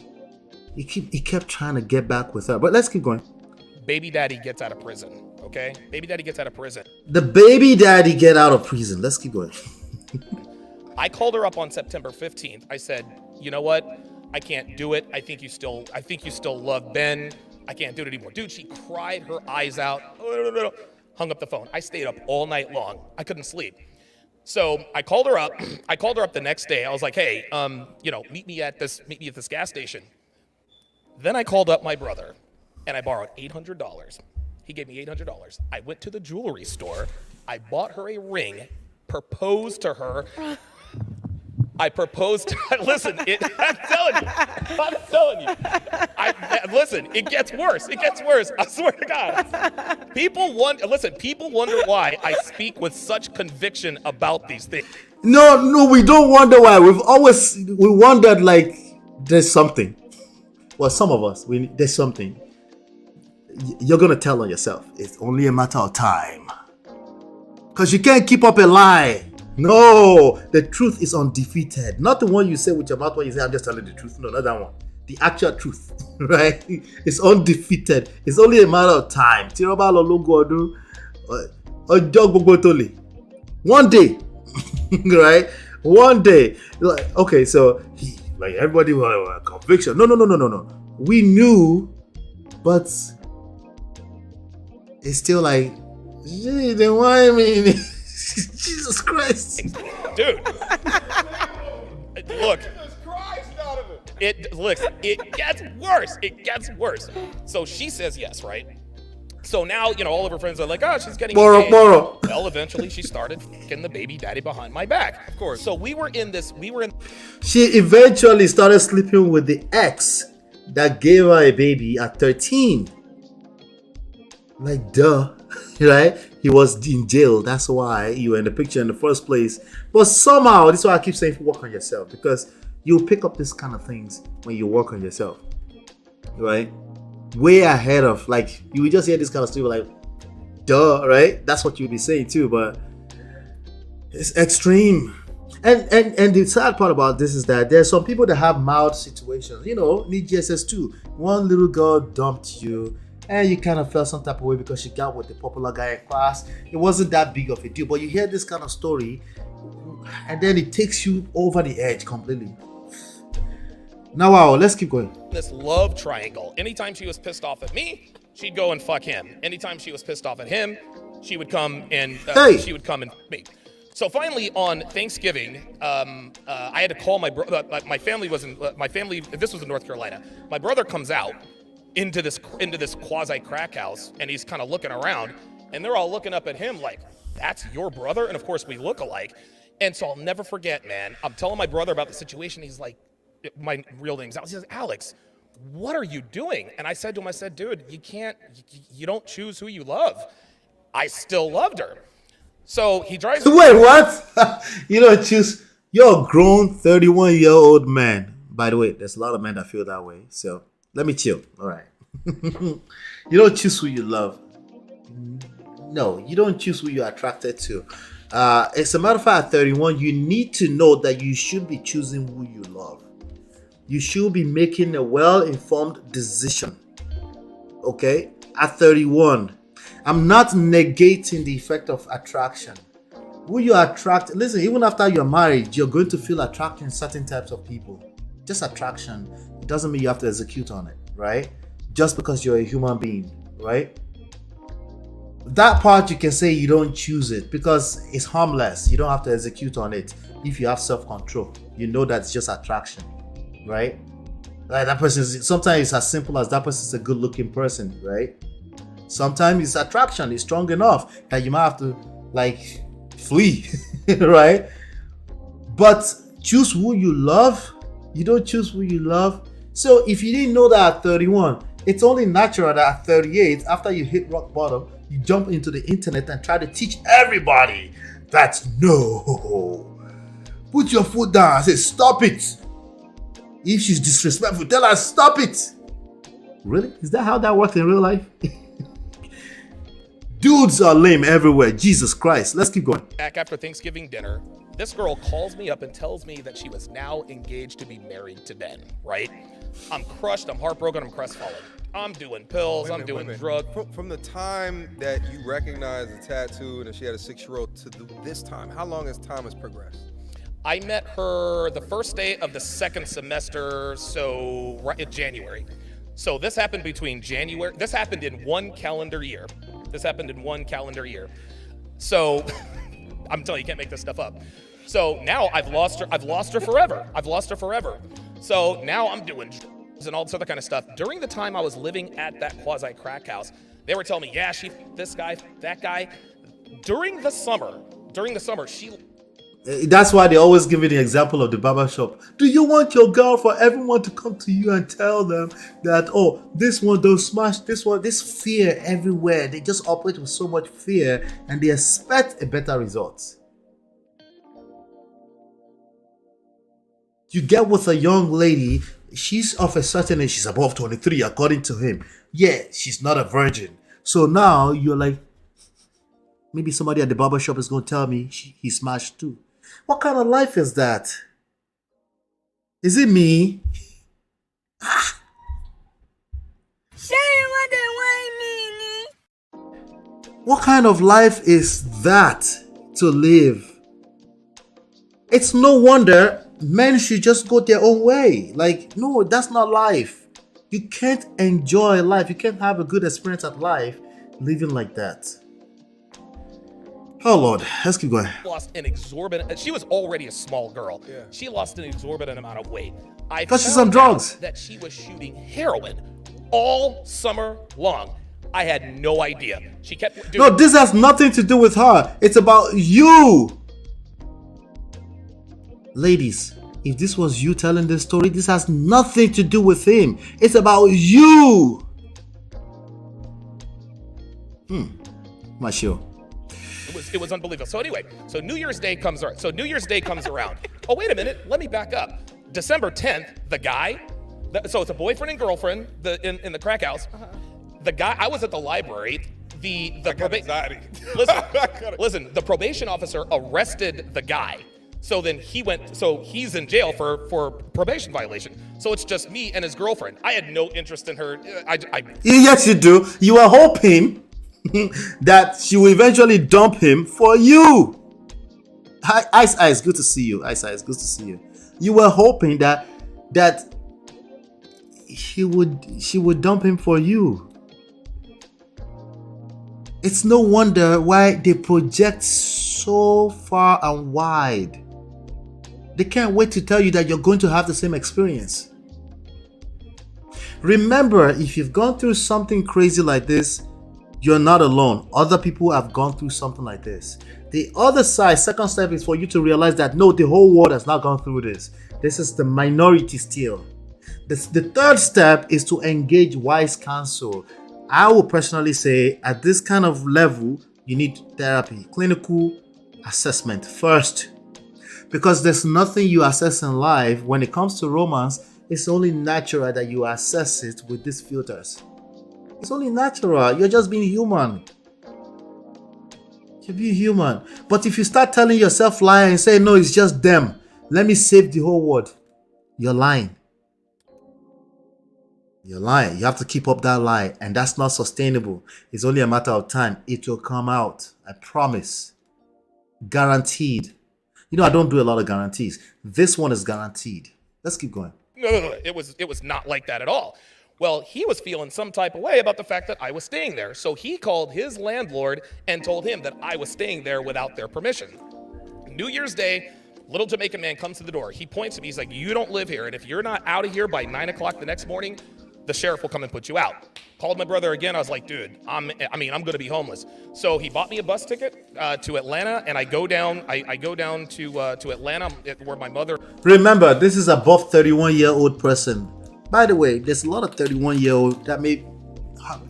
He kept trying to get back with her. But let's keep going. Baby daddy gets out of prison. Okay, baby daddy gets out of prison. The baby daddy get out of prison. Let's keep going. I called her up on September 15th. I said, you know what? I can't do it. I think you still love Ben. I can't do it anymore. Dude, she cried her eyes out. Hung up the phone. I stayed up all night long. I couldn't sleep. So I called her up. I called her up the next day. I was like, hey, meet me at this gas station. Then I called up my brother and I borrowed $800. He gave me $800. I went to the jewelry store. I bought her a ring, proposed to her. I proposed. Listen, I'm telling you. Listen, it gets worse. I swear to God. People wonder why I speak with such conviction about these things. No, we don't wonder why. We wondered like there's something. Well, some of us, there's something. You're gonna tell on yourself. It's only a matter of time. Because you can't keep up a lie. No, the truth is undefeated. Not the one you say with your mouth when you say, I'm just telling the truth. No, not that one. The actual truth, right? It's undefeated. It's only a matter of time. One day, right? One day. Okay, so everybody was a conviction. No. We knew, but it's still like, gee, then why me? Jesus Christ. Dude. Look. It gets worse. So she says yes, right? So now, all of her friends are like, oh, she's getting engaged. Moro. Well, eventually she started fucking the baby daddy behind my back. Of course. So She eventually started sleeping with the ex that gave her a baby at 13. Like, duh. Right? He was in jail. That's why you were in the picture in the first place. But somehow, this is why I keep saying work on yourself. Because you'll pick up this kind of things when you work on yourself. Right? Way ahead of, you would just hear this kind of stuff like, duh, right? That's what you'd be saying too, but it's extreme. And the sad part about this is that there's some people that have mild situations. Need GSS too. One little girl dumped you, and you kind of felt some type of way because she got with the popular guy in class. It wasn't that big of a deal, but you hear this kind of story, and then it takes you over the edge completely. Now, wow, let's keep going. This love triangle. Anytime she was pissed off at me, she'd go and fuck him. Anytime she was pissed off at him, she would come and fuck me. So finally, on Thanksgiving, I had to call my brother. My family. This was in North Carolina. My brother comes out into this quasi crack house, and he's kind of looking around, and they're all looking up at him like, "That's your brother?" And of course, we look alike. And so I'll never forget, man. I'm telling my brother about the situation. He's like, my real name's Alex. He says, "Alex, what are you doing?" And I said to him, "Dude, you don't choose who you love." I still loved her. So he drives. Wait, what? You don't choose. You're a grown 31-year-old man. By the way, there's a lot of men that feel that way. So let me chill. All right. You don't choose who you love. No, you don't choose who you're attracted to. As a matter of fact, at 31, you need to know that you should be choosing who you love. You should be making a well-informed decision. Okay? At 31. I'm not negating the effect of attraction. Who you attract, listen, even after you're married, you're going to feel attracted to certain types of people. Just attraction. It doesn't mean you have to execute on it, right? Just because you're a human being, right? That part you can say you don't choose it because it's harmless. You don't have to execute on it if you have self-control. You know that's just attraction, right? Like that person is, sometimes it's as simple as that person's a good-looking person, right? Sometimes it's attraction. It's strong enough that you might have to like flee, right? But choose who you love. You don't choose who you love. So if you didn't know that at 31, it's only natural that at 38, after you hit rock bottom, you jump into the internet and try to teach everybody that no. Put your foot down and say, stop it. If she's disrespectful, tell her, stop it. Really? Is that how that works in real life? Dudes are lame everywhere. Jesus Christ. Let's keep going. Back after Thanksgiving dinner, this girl calls me up and tells me that she was now engaged to be married to Ben, right? I'm crushed, I'm heartbroken, I'm crestfallen. I'm doing pills, I'm doing drugs. From the time that you recognized the tattoo and she had a 6-year-old to this time, how long has time progressed? I met her the first day of the second semester, so right in January. So this happened this happened in one calendar year. So I'm telling you, you can't make this stuff up. So now I've lost her forever. So now I'm doing drugs and all this other kind of stuff. During the time I was living at that quasi crack house, they were telling me, yeah, this guy, that guy. During the summer, she. That's why they always give you the example of the barber shop. Do you want your girl for everyone to come to you and tell them that, oh, this one don't smash, this fear everywhere. They just operate with so much fear and they expect a better result. You get with a young lady, she's of a certain age, she's above 23 according to him. Yeah, she's not a virgin. So now you're like, maybe somebody at the barber shop is going to tell me he smashed too. What kind of life is that? Is it me? What kind of life is that to live? It's no wonder men should just go their own way. Like, no, that's not life. You can't enjoy life. You can't have a good experience at life living like that. Oh Lord, let's keep going. She was already a small girl. Yeah. She lost an exorbitant amount of weight. Because she's on drugs. That she was shooting heroin all summer long. I had no idea. She kept doing. No, this has nothing to do with her. It's about you. Ladies, if this was you telling this story, this has nothing to do with him. It's about you. My show. It was unbelievable. So anyway, so New Year's Day comes around. Oh, wait a minute. Let me back up. December 10th, the guy, so it's a boyfriend and girlfriend in the crack house. The guy, I was at the library. Listen, the probation officer arrested the guy. So then he's in jail for probation violation. So it's just me and his girlfriend. I had no interest in her. Yes, you do. You are hoping that she will eventually dump him for you. Ice, good to see you. Ice, good to see you. You were hoping that she would dump him for you. It's no wonder why they project so far and wide. They can't wait to tell you that you're going to have the same experience. Remember, if you've gone through something crazy like this, you're not alone. Other people have gone through something like this. The other side, second step, is for you to realize that no, the whole world has not gone through this. This is the minority still. The third step is to engage wise counsel. I would personally say at this kind of level, you need therapy, clinical assessment first. Because there's nothing you assess in life when it comes to romance. It's only natural that you assess it with these filters. It's only natural. You're just being human. You're being human. But if you start telling yourself lies and say, no, it's just them, let me save the whole world, you're lying. You're lying. You have to keep up that lie. And that's not sustainable. It's only a matter of time. It will come out. I promise. Guaranteed. You know, I don't do a lot of guarantees. This one is guaranteed. Let's keep going. No. It was not like that at all. Well, he was feeling some type of way about the fact that I was staying there. So he called his landlord and told him that I was staying there without their permission. New Year's Day, little Jamaican man comes to the door. He points to me. He's like, you don't live here. And if you're not out of here by 9 o'clock the next morning, the sheriff will come and put you out. Called my brother again. I was like, dude, I'm going to be homeless. So he bought me a bus ticket to Atlanta, and I go down to Atlanta where my mother. Remember, this is above 31-year-old person. By the way, there's a lot of 31-year-old that may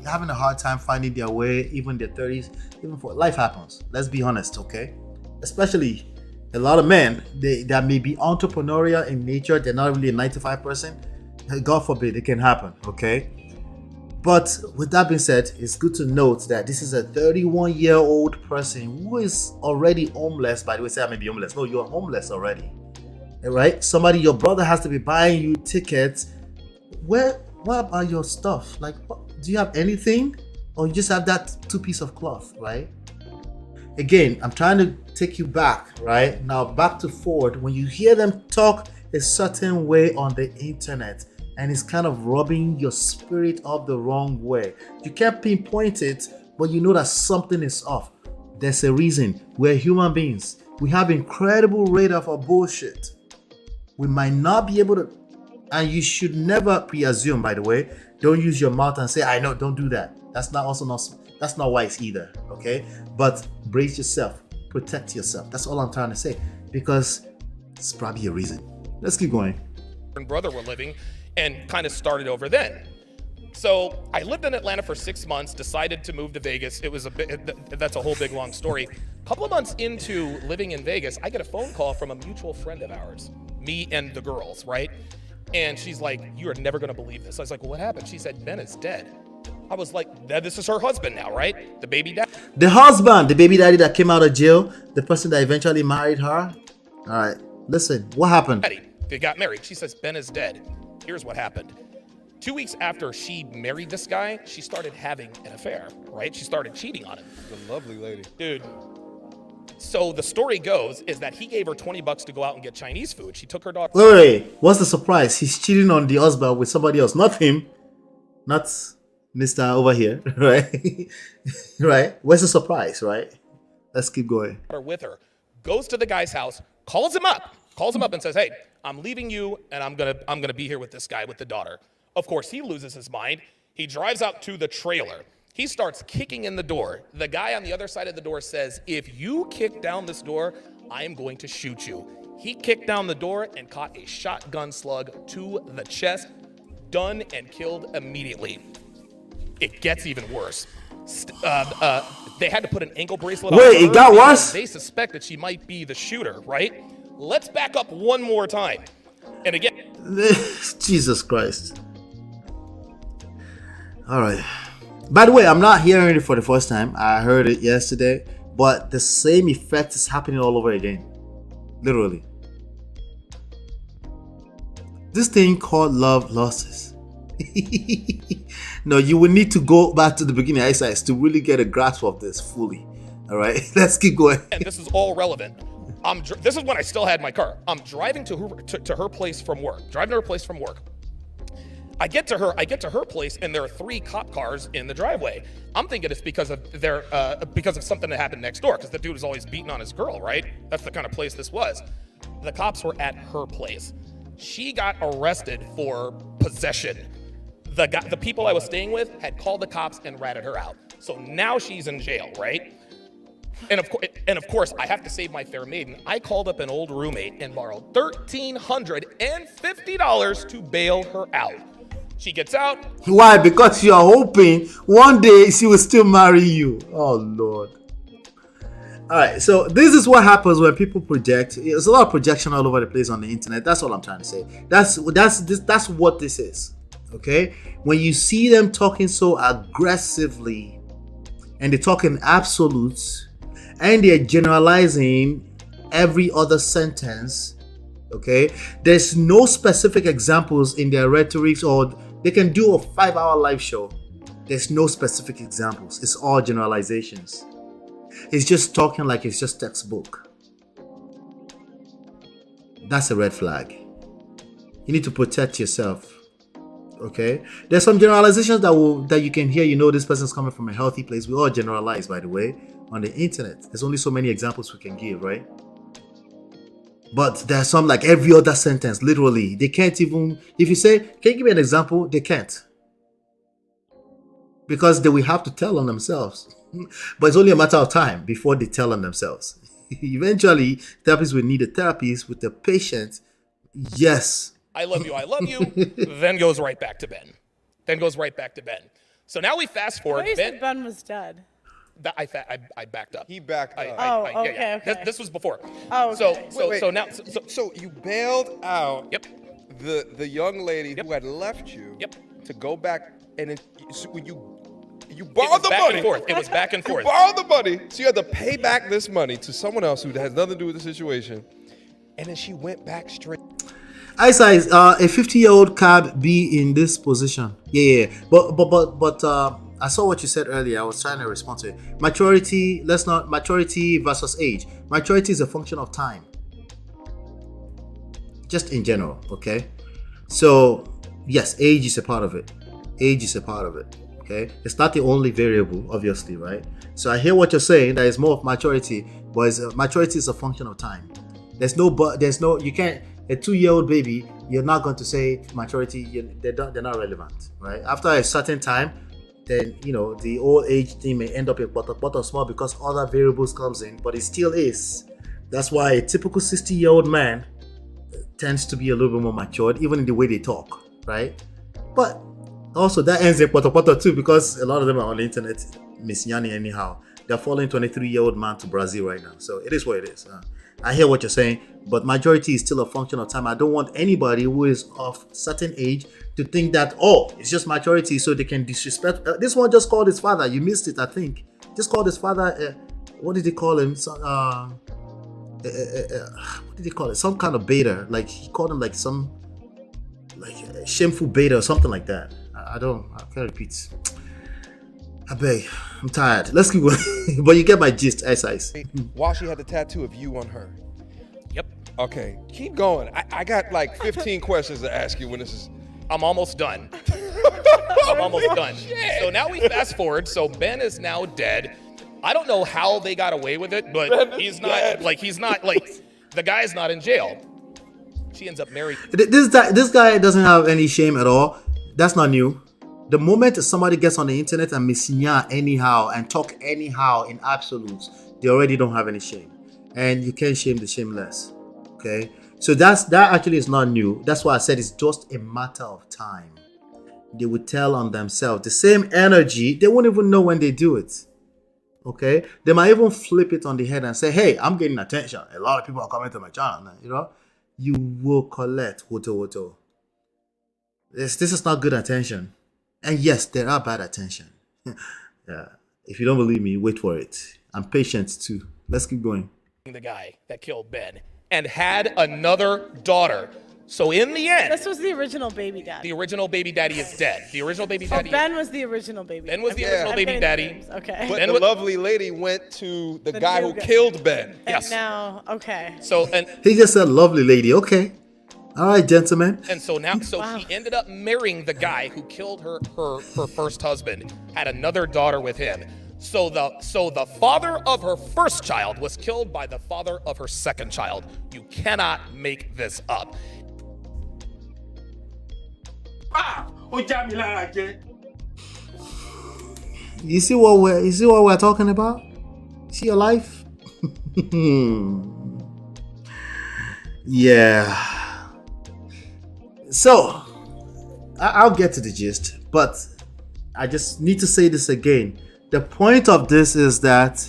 having a hard time finding their way, even their 30s, even for life happens. Let's be honest, okay? Especially a lot of men that may be entrepreneurial in nature. They're not really a 95 person. God forbid, it can happen, okay? But with that being said, it's good to note that this is a 31-year-old person who is already homeless. By the way, say I may be homeless. No, you're homeless already, right? Somebody, your brother has to be buying you tickets. What about your stuff? Like, do you have anything? Or you just have that 2 piece of cloth, right? Again, I'm trying to take you back, right? Now back to forward. When you hear them talk a certain way on the internet, and it's kind of rubbing your spirit up the wrong way. You can't pinpoint it, but you know that something is off. There's a reason. We're human beings. We have incredible radar for bullshit. We might not be able to, and you should never pre-assume, by the way. Don't use your mouth and say, I know, don't do that. That's not wise either, okay? But brace yourself, protect yourself. That's all I'm trying to say, because it's probably a reason. Let's keep going. And brother were living, and kind of started over then. So I lived in Atlanta for 6 months, decided to move to Vegas. It was that's a whole big long story. A couple of months into living in Vegas, I get a phone call from a mutual friend of ours, me and the girls, right? And she's like, you are never gonna believe this. I was like, well, what happened? She said, Ben is dead. I was like, this is her husband now, right? The baby dad. The husband, the baby daddy that came out of jail, the person that eventually married her. All right, listen, what happened? They got married. She says, Ben is dead. Here's what happened. 2 weeks after she married this guy, she started having an affair, right? She started cheating on him. The lovely lady. Dude. So the story goes is that he gave her $20 to go out and get Chinese food. She took her daughter. Wait, what's the surprise? He's cheating on the husband with somebody else, not him, not Mr. over here, right? Right? Where's the surprise, right? Let's keep going. With her, goes to the guy's house, calls him up and says, hey, I'm leaving you, and I'm gonna be here with this guy with the daughter. Of course, he loses his mind. He drives out to the trailer. He starts kicking in the door. The guy on the other side of the door says, if you kick down this door, I am going to shoot you. He kicked down the door and caught a shotgun slug to the chest, done and killed immediately. It gets even worse. They had to put an ankle bracelet on her. Wait, it got worse? They suspect that she might be the shooter, right? Let's back up one more time. And again, Jesus Christ. All right. By the way, I'm not hearing it for the first time. I heard it yesterday, but the same effect is happening all over again. Literally. This thing called love losses. No, you will need to go back to the beginning exercise to really get a grasp of this fully. All right, let's keep going. And this is all relevant. This is when I still had my car. I'm driving to her place from work. I get to her place, and there are 3 cop cars in the driveway. I'm thinking it's because of something that happened next door, because the dude was always beating on his girl, right? That's the kind of place this was. The cops were at her place. She got arrested for possession. The people I was staying with had called the cops and ratted her out. So now she's in jail, right? And of course, I have to save my fair maiden. I called up an old roommate and borrowed $1,350 to bail her out. She gets out. Why? Because you are hoping one day she will still marry you. Oh, Lord. All right, so this is what happens when people project. There's a lot of projection all over the place on the internet. That's all I'm trying to say. That's what this is. Okay? When you see them talking so aggressively, and they talk in absolutes, and they're generalizing every other sentence, okay? There's no specific examples in their rhetorics, or they can do a 5-hour live show. There's no specific examples. It's all generalizations. It's just talking like it's just textbook. That's a red flag. You need to protect yourself. Okay, there's some generalizations that you can hear. You know, this person's coming from a healthy place. We all generalize, by the way, on the internet. There's only so many examples we can give, right? But there's some, like every other sentence, literally, they can't even. If you say, "Can you give me an example?" They can't, because they will have to tell on themselves. But it's only a matter of time before they tell on themselves. Eventually, therapists will need a therapist with the patient. Yes. I love you, then goes right back to Ben. So now we fast forward. You said Ben was dead. I backed up. He backed up. Okay. This was before. Oh, okay. So you bailed out. Yep. The young lady who had left you. Yep. To go back and you borrowed the money. It was back and forth. You borrowed the money, so you had to pay back this money to someone else who has nothing to do with the situation, and then she went back straight. I size a 50-year-old cab be in this position. Yeah. But I saw what you said earlier. I was trying to respond to it. Maturity versus age. Maturity is a function of time. Just in general, okay? So, yes, age is a part of it. Okay? It's not the only variable, obviously, right? So I hear what you're saying. That is more of maturity, but maturity is a function of time. You can't. A 2-year-old baby, you're not going to say maturity. They're not relevant, right? After a certain time, then the old age thing may end up a bottom small because other variables comes in, but it still is. That's why a typical 60-year-old man tends to be a little bit more matured, even in the way they talk, right? But also that ends in potter too, because a lot of them are on the internet misyanni anyhow. They're following 23-year-old man to Brazil right now, so it is what it is. I hear what you're saying, but majority is still a function of time. I don't want anybody who is of certain age to think that, it's just maturity, so they can disrespect. This one just called his father. You missed it, I think. Just called his father. What did he call him? What did he call it? Some kind of beta. Like he called him like some shameful beta or something like that. I can't repeat. I beg. I'm tired. Let's keep going. But you get my gist, ice. While she had the tattoo of you on her. Yep. Okay, keep going. I got like 15 questions to ask you when this is. I'm almost done. So now we fast forward. So Ben is now dead. I don't know how they got away with it, but he's not the guy is not in jail. She ends up married. This guy doesn't have any shame at all. That's not new. The moment somebody gets on the internet and missinya anyhow and talk anyhow in absolutes, they already don't have any shame. And you can't shame the shameless. Okay? So that actually is not new. That's why I said it's just a matter of time. They would tell on themselves. The same energy, they won't even know when they do it. Okay? They might even flip it on the head and say, hey, I'm getting attention. A lot of people are coming to my channel now, You will collect woto. This is not good attention. And yes, there are bad attention. Yeah. If you don't believe me, wait for it. I'm patient too. Let's keep going. The guy that killed Ben and had another daughter. So in the end, this was the original baby daddy. The original baby daddy is dead. The original baby daddy. Ben was the original baby. Ben was the original baby daddy. Okay. But the lovely lady went to the guy who killed Ben. Yes. Now, okay. So he just said lovely lady. Okay. All right, gentlemen. And so now, she ended up marrying the guy who killed her first husband, had another daughter with him. So the father of her first child was killed by the father of her second child. You cannot make this up. You see what we're talking about? See your life? Yeah. So, I'll get to the gist, but I just need to say this again. The point of this is that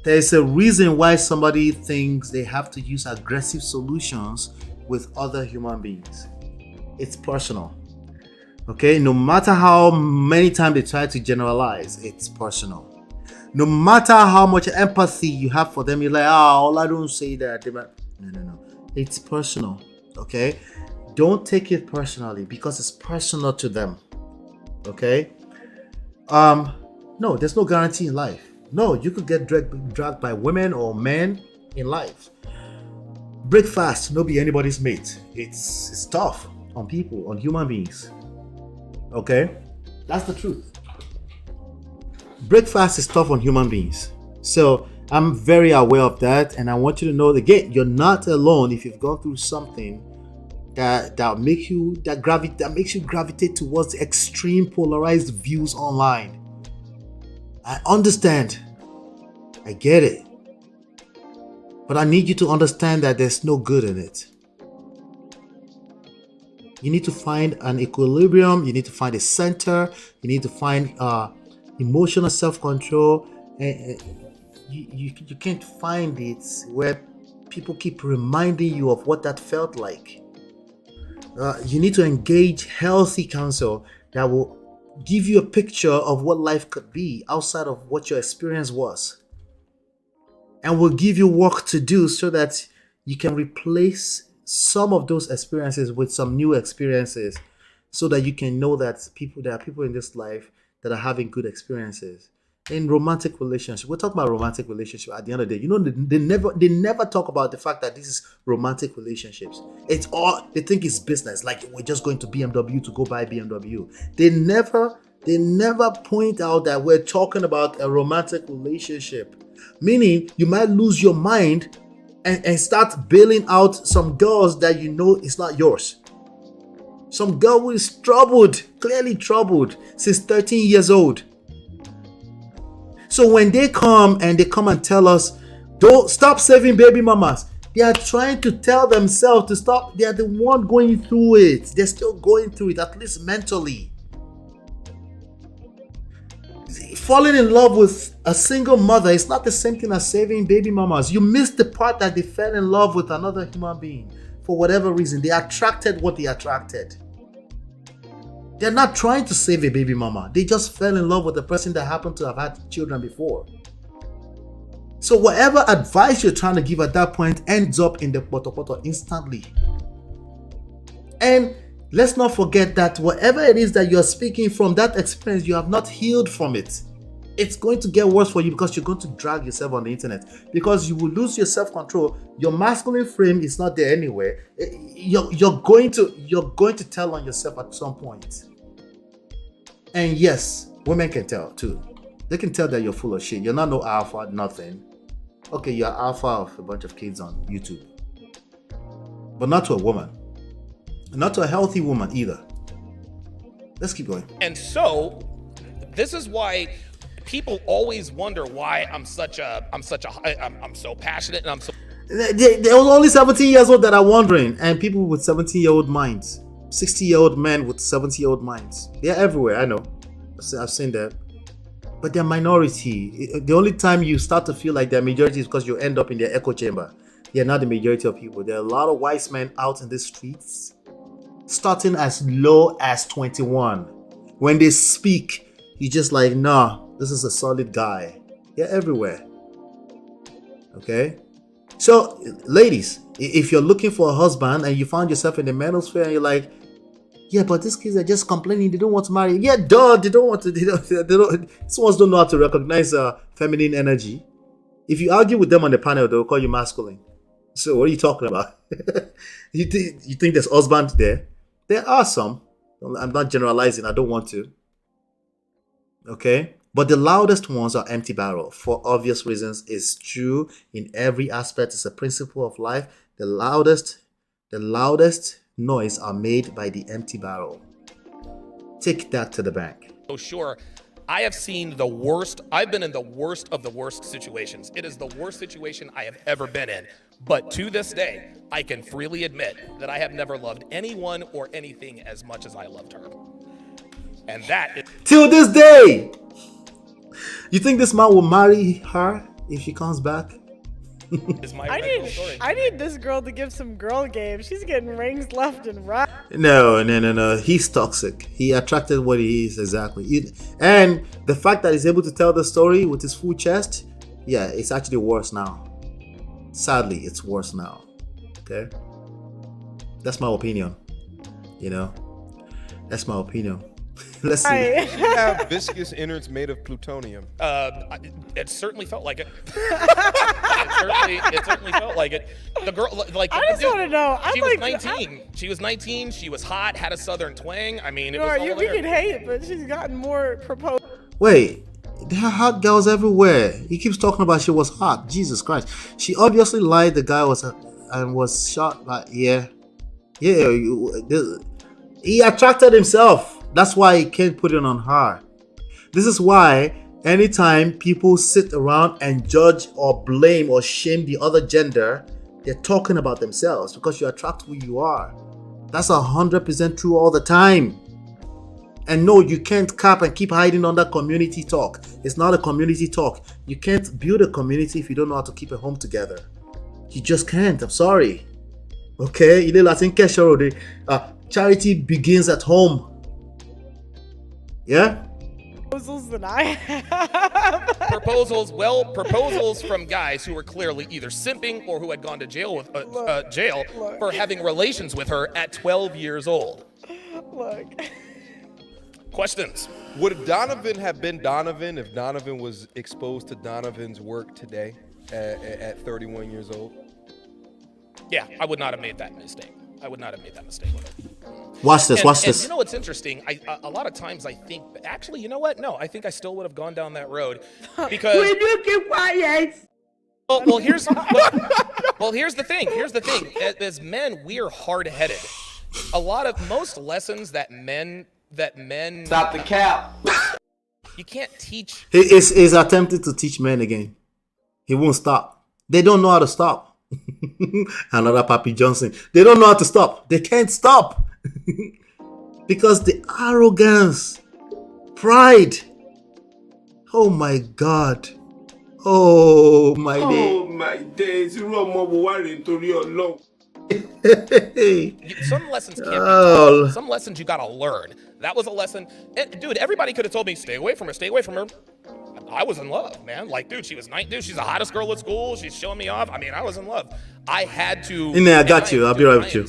there's a reason why somebody thinks they have to use aggressive solutions with other human beings. It's personal. Okay? No matter how many times they try to generalize, it's personal. No matter how much empathy you have for them, you're like, I don't say that. No. It's personal. Okay? Don't take it personally because it's personal to them. Okay? No, there's no guarantee in life. No, you could get dragged by women or men in life. break fast, no be anybody's mate. It's tough on people, on human beings. Okay? That's the truth. Breakfast is tough on human beings. So I'm very aware of that, and I want you to know that, again, you're not alone if you've gone through something that makes you gravitate towards extreme polarized views online. I understand. I get it. But I need you to understand that there's no good in it. You need to find an equilibrium. You need to find a center. You need to find emotional self-control. You can't find it where people keep reminding you of what that felt like. You need to engage healthy counsel that will give you a picture of what life could be outside of what your experience was, and will give you work to do so that you can replace some of those experiences with some new experiences, so that you can know that there are people in this life that are having good experiences. In romantic relationships, we're talking about romantic relationships at the end of the day. You know, they never talk about the fact that this is romantic relationships. It's all, they think it's business, like we're just going to BMW to go buy BMW. They never point out that we're talking about a romantic relationship. Meaning you might lose your mind and start bailing out some girls that you know is not yours. Some girl who is troubled, clearly troubled, since 13 years old. So when they come and tell us, don't stop saving baby mamas, they are trying to tell themselves to stop. They are the one going through it. They're still going through it, at least mentally. Falling in love with a single mother is not the same thing as saving baby mamas. You missed the part that they fell in love with another human being. For whatever reason, they attracted what they attracted. They're not trying to save a baby mama. They just fell in love with the person that happened to have had children before. So whatever advice you're trying to give at that point ends up in the poto instantly. And let's not forget that whatever it is that you're speaking from, that experience, you have not healed from it. It's going to get worse for you because you're going to drag yourself on the internet, because you will lose your self-control. Your masculine frame is not there anywhere. You're going to tell on yourself at some point. And yes, women can tell too. They can tell that you're full of shit. You're not no alpha, nothing. Okay, you're alpha of a bunch of kids on YouTube. But not to a woman. Not to a healthy woman either. Let's keep going. And so, this is why people always wonder why I'm so passionate and I'm so. There was only 17 years old that are wondering, and people with 17-year-old minds, 60-year-old men with 70-year-old minds. They're everywhere. I know. I've seen that. But they're minority. The only time you start to feel like they're majority is because you end up in their echo chamber. They're not the majority of people. There are a lot of wise men out in the streets, starting as low as 21. When they speak, you're just like, nah, this is a solid guy. They're everywhere. Okay? So, ladies, if you're looking for a husband and you found yourself in the manosphere and you're like, yeah, but these kids are just complaining, they don't want to marry. Yeah, duh, they don't want to. These ones don't know how to recognize feminine energy. If you argue with them on the panel, they'll call you masculine. So what are you talking about? You think there's husbands there? There are some. I'm not generalizing. I don't want to. Okay? But the loudest ones are empty barrel. For obvious reasons, it's true in every aspect. It's a principle of life. The loudest noise are made by the empty barrel. Take that to the bank. So sure, I have seen the worst. I've been in the worst of the worst situations. It is the worst situation I have ever been in. But to this day, I can freely admit that I have never loved anyone or anything as much as I loved her. And that is... Till this day! You think this man will marry her if she comes back? I need this girl to give some girl game. She's getting rings left and right. No. He's toxic. He attracted what he is, exactly. And the fact that he's able to tell the story with his full chest, yeah, it's actually worse now. Sadly, it's worse now. Okay? That's my opinion. You know? That's my opinion. Let's see. You have viscous innards made of plutonium. It certainly felt like it. it certainly felt like it. The girl, like, I just want to know. She was 19. She was 19. She was hot. Had a southern twang. I mean, it was all we there. can hate, but she's gotten more proposed. Wait, there are hot girls everywhere. He keeps talking about she was hot. Jesus Christ. She obviously lied the guy was and was shot. Like, yeah. He attracted himself. That's why he can't put it on her. This is why anytime people sit around and judge or blame or shame the other gender, they're talking about themselves because you attract who you are. That's 100% true all the time. And no, you can't cap and keep hiding under community talk. It's not a community talk. You can't build a community if you don't know how to keep a home together. You just can't. I'm sorry. Okay? Charity begins at home. Yeah? Proposals than I have. Proposals from guys who were clearly either simping or who had gone to jail with jail for having relations with her at 12 years old. Look. Questions? Would Donovan have been Donovan if Donovan was exposed to Donovan's work today at 31 years old? Yeah, I would not have made that mistake. Watch this. You know what's interesting? A lot of times I think, actually, you know what? No, I think I still would have gone down that road because. Will you keep quiet? Well, here's the thing. As men, we are hard-headed. Most lessons that men. Stop the cap. You can't teach. He's attempting to teach men again. He won't stop. They don't know how to stop. Another Papi Johnson. They don't know how to stop. They can't stop. Because the arrogance, pride. Oh my God. Oh my day. Oh my days. Some lessons can't be taught. Some lessons you gotta learn. That was a lesson. Dude, everybody could have told me, stay away from her. I was in love, man. Like, dude, she was nice. Dude, she's the hottest girl at school. She's showing me off. I mean, I was in love. I had to. In there, I got you. I'll be right with you.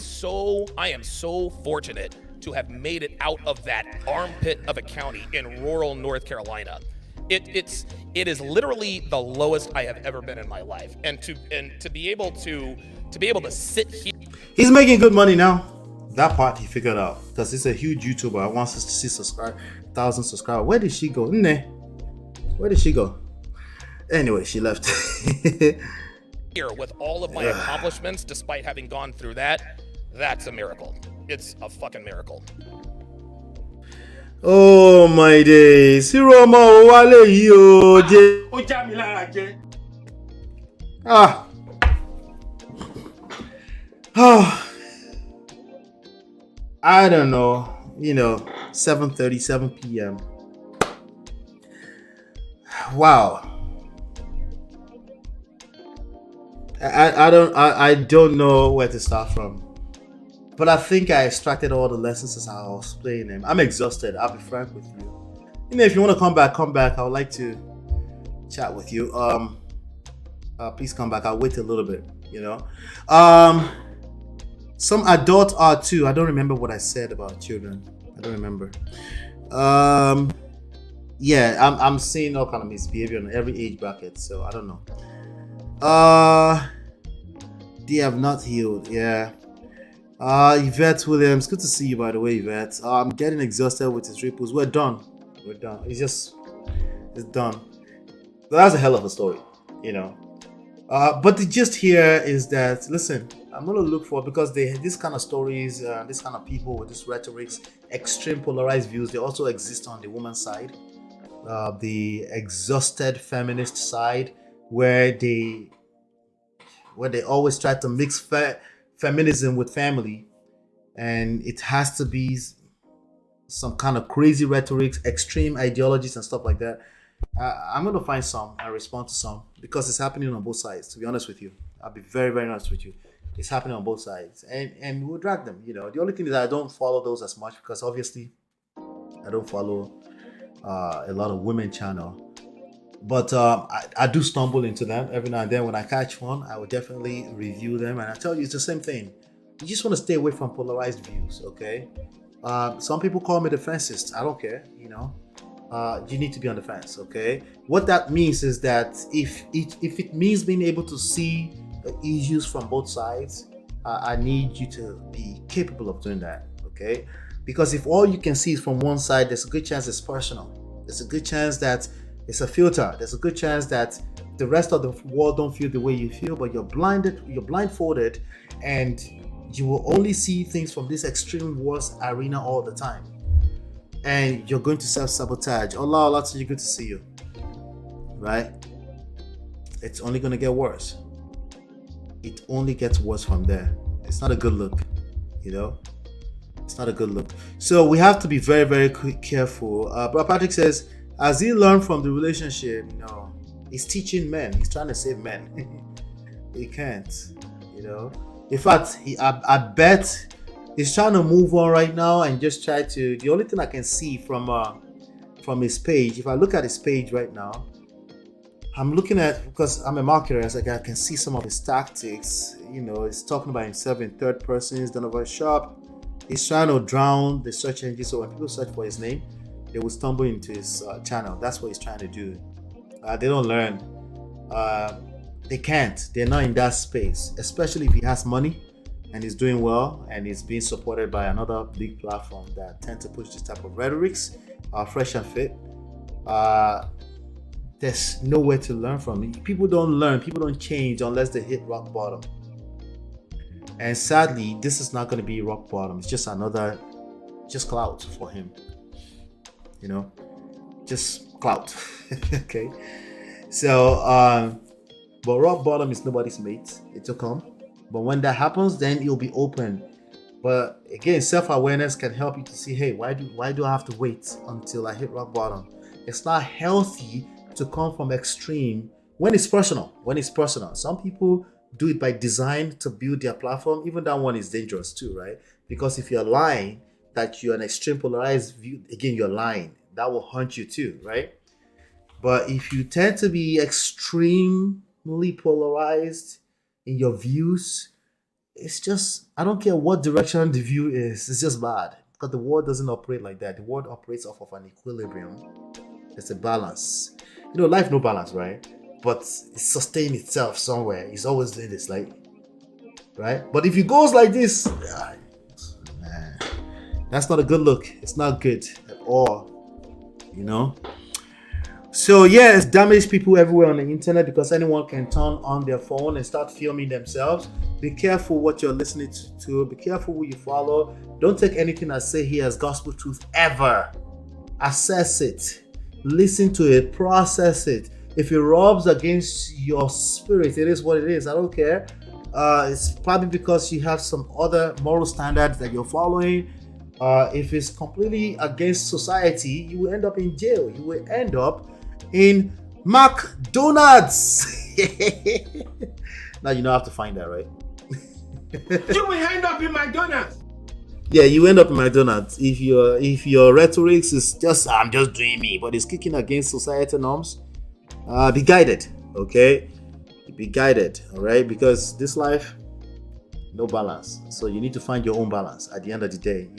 I am so fortunate to have made it out of that armpit of a county in rural North Carolina. It is literally the lowest I have ever been in my life, and to be able to sit here. He's making good money now. That part he figured out because he's a huge YouTuber. I want us to see 1,000 subscribers. Where did she go? Where did she go? Anyway, she left. Here with all of my accomplishments, despite having gone through that's a miracle. It's a fucking miracle. Oh my days. I don't know. 7:30, 7 p.m. Wow. I don't know where to start from. But I think I extracted all the lessons as I was playing them. I'm exhausted. I'll be frank with you. If you want to come back. I would like to chat with you. Please come back. I'll wait a little bit. Some adults are too. I don't remember what I said about children. I don't remember. Yeah, I'm seeing all kind of misbehavior in every age bracket. So I don't know. They have not healed. Yeah. Yvette Williams, good to see you, by the way, Yvette. I'm getting exhausted with his ripples. We're done. It's done. But that's a hell of a story, But the gist here is that, listen, I'm going to look for, because this kind of stories, this kind of people with this rhetorics, extreme polarized views, they also exist on the woman's side, the exhausted feminist side, where they always try to mix feminism with family, and it has to be some kind of crazy rhetorics, extreme ideologies and stuff like that. I'm going to find some and respond to some, because it's happening on both sides, to be honest with you. I'll be very, very honest with you. It's happening on both sides, and we'll drag them. The only thing is I don't follow those as much, because obviously I don't follow a lot of women channel. But I do stumble into them every now and then. When I catch one, I will definitely review them. And I tell you, it's the same thing. You just want to stay away from polarized views, okay? Some people call me defensist. I don't care, you need to be on the fence. Okay, what that means is that if it means being able to see the issues from both sides, I need you to be capable of doing that. Okay, because if all you can see is from one side, there's a good chance it's personal. There's a good chance that it's a filter. There's a good chance that the rest of the world don't feel the way you feel, but you're blindfolded, and you will only see things from this extreme wars arena all the time. And you're going to self-sabotage. Allah, so good to see you. Right? It's only going to get worse. It only gets worse from there. It's not a good look. It's not a good look. So we have to be very, very careful. Brother Patrick says, as he learned from the relationship, he's teaching men. He's trying to save men. He can't, In fact, I bet he's trying to move on right now and just try to. The only thing I can see from his page, if I look at his page right now, I'm looking at, because I'm a marketer, I can see some of his tactics. He's talking about himself in third person. He's done over shop. He's trying to drown the search engine, so when people search for his name, they will stumble into his channel. That's what he's trying to do. They don't learn. They can't. They're not in that space, especially if he has money and he's doing well and he's being supported by another big platform that tend to push this type of rhetorics, fresh and fit. There's nowhere to learn from. People don't learn. People don't change unless they hit rock bottom. And sadly, this is not going to be rock bottom. It's just just clout for him. Just clout. Okay. So, but rock bottom is nobody's mate. It will come. But when that happens, then it'll be open. But again, self-awareness can help you to see, hey, why do I have to wait until I hit rock bottom? It's not healthy to come from extreme when it's personal. Some people do it by design to build their platform. Even that one is dangerous too, right? Because if you're lying that you're an extreme polarized view, again, you're lying. That will haunt you too, right? But if you tend to be extremely polarized in your views, it's just, I don't care what direction the view is, it's just bad. Because the world doesn't operate like that. The world operates off of an equilibrium. There's a balance. Life no balance, right? But it sustains itself somewhere. It's always doing this, right? But if it goes like this, man, that's not a good look. It's not good at all, So yeah, it's damaged people everywhere on the internet because anyone can turn on their phone and start filming themselves. Be careful what you're listening to. Be careful who you follow. Don't take anything I say here as gospel truth ever. Assess it. Listen to it. Process it. If it rubs against your spirit, it is what it is. I don't care. It's probably because you have some other moral standards that you're following. If it's completely against society, you will end up in jail. You will end up in McDonald's. Now you don't have to find that, right? You will end up in McDonald's. Yeah, you end up in McDonald's if your rhetoric is just I'm just doing me, but it's kicking against societal norms. Be guided, okay? Be guided, all right? Because this life, no balance. So you need to find your own balance at the end of the day,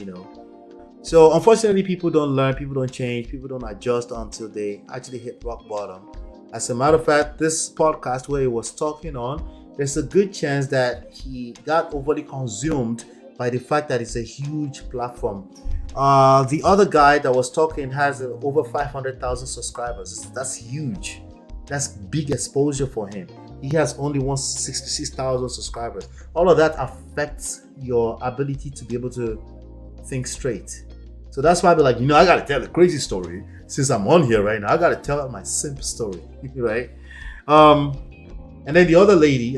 So unfortunately, people don't learn, people don't change, people don't adjust until they actually hit rock bottom. As a matter of fact, this podcast where he was talking on, there's a good chance that he got overly consumed by the fact that it's a huge platform. The other guy that was talking has over 500,000 subscribers. That's huge. That's big exposure for him. He has only 166,000 subscribers. All of that affects your ability to be able to think straight. So that's why I'll be like, I gotta tell a crazy story. Since I'm on here right now, I gotta tell my simp story, right? And then the other lady,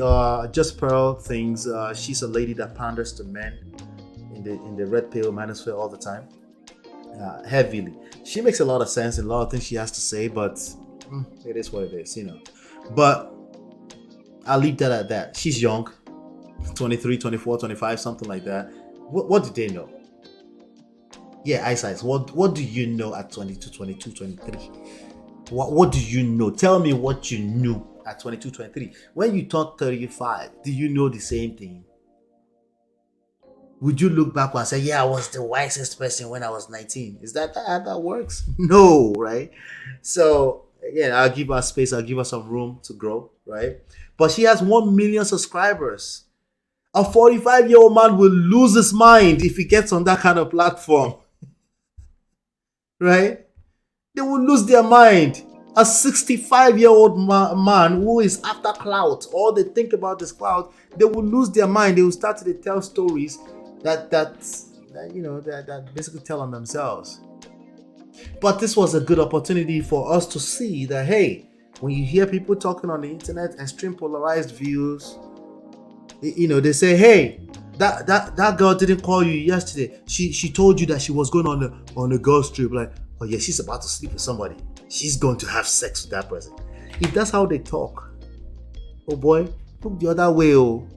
Just Pearl Things, she's a lady that panders to men in the red pill manosphere all the time, heavily. She makes a lot of sense in a lot of things she has to say, but it is what it is, But I'll leave that at that. She's young, 23, 24, 25, something like that. What do they know? Yeah, eyesight. What do you know at 22, 22, 23? What do you know? Tell me what you knew at 22, 23. When you turn 35, do you know the same thing? would you look back and say, yeah, I was the wisest person when I was 19? Is that how that works? No, right? So again, I'll give her space, I'll give her some room to grow, right? But she has 1 million subscribers. A 45-year-old man will lose his mind if he gets on that kind of platform. Right? They will lose their mind. A 65-year-old man who is after clout, all they think about is clout, they will lose their mind. They will start to tell stories that basically tell on themselves. But this was a good opportunity for us to see that, hey, when you hear people talking on the internet, extreme polarized views, they say, hey, that girl didn't call you yesterday. She told you that she was going on a girl's trip. Like, oh yeah, she's about to sleep with somebody. She's going to have sex with that person. If that's how they talk, oh boy, look the other way. Oh,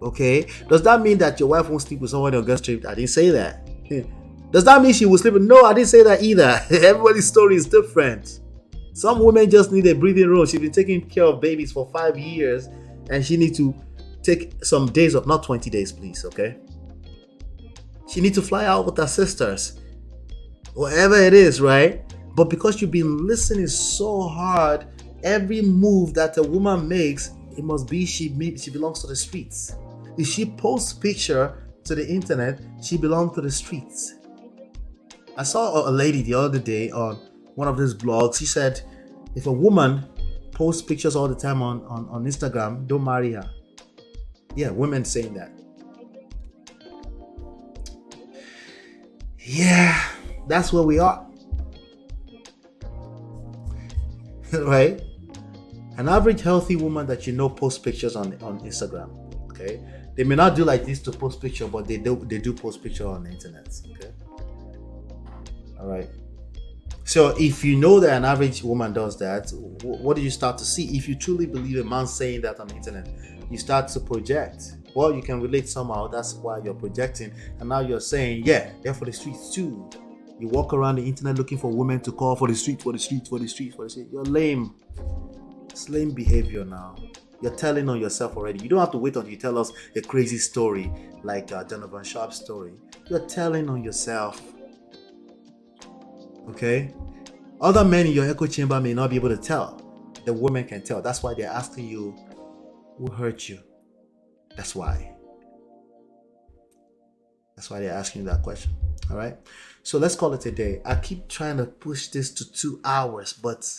okay. Does that mean that your wife won't sleep with somebody on a girl's trip? I didn't say that. Does that mean she will sleep with? No, I didn't say that either. Everybody's story is different. Some women just need a breathing room. She's been taking care of babies for 5 years, and she needs to take some days off, not 20 days, please, okay? She needs to fly out with her sisters. Whatever it is, right? But because you've been listening so hard, every move that a woman makes, it must be she belongs to the streets. If she posts picture to the internet, she belongs to the streets. I saw a lady the other day on one of these blogs. She said, if a woman posts pictures all the time on Instagram, don't marry her. Yeah, women saying that. Yeah, that's where we are. Right? An average healthy woman that you know posts pictures on Instagram. Okay? They may not do like this to post picture, but they do post picture on the internet. Okay? Alright. So if you know that an average woman does that, what do you start to see? If you truly believe a man saying that on the internet, you start to project. Well, you can relate somehow. That's why you're projecting. And now you're saying, yeah, they're for the streets too. You walk around the internet looking for women to call for the street, for the street, for the street, for the street. You're lame. It's lame behavior now. You're telling on yourself already. You don't have to wait until you tell us a crazy story like Donovan Sharp's story. You're telling on yourself. Okay? Other men in your echo chamber may not be able to tell. The women can tell. That's why they're asking you, who hurt you? That's why. That's why they're asking you that question. All right? So let's call it a day. I keep trying to push this to 2 hours, but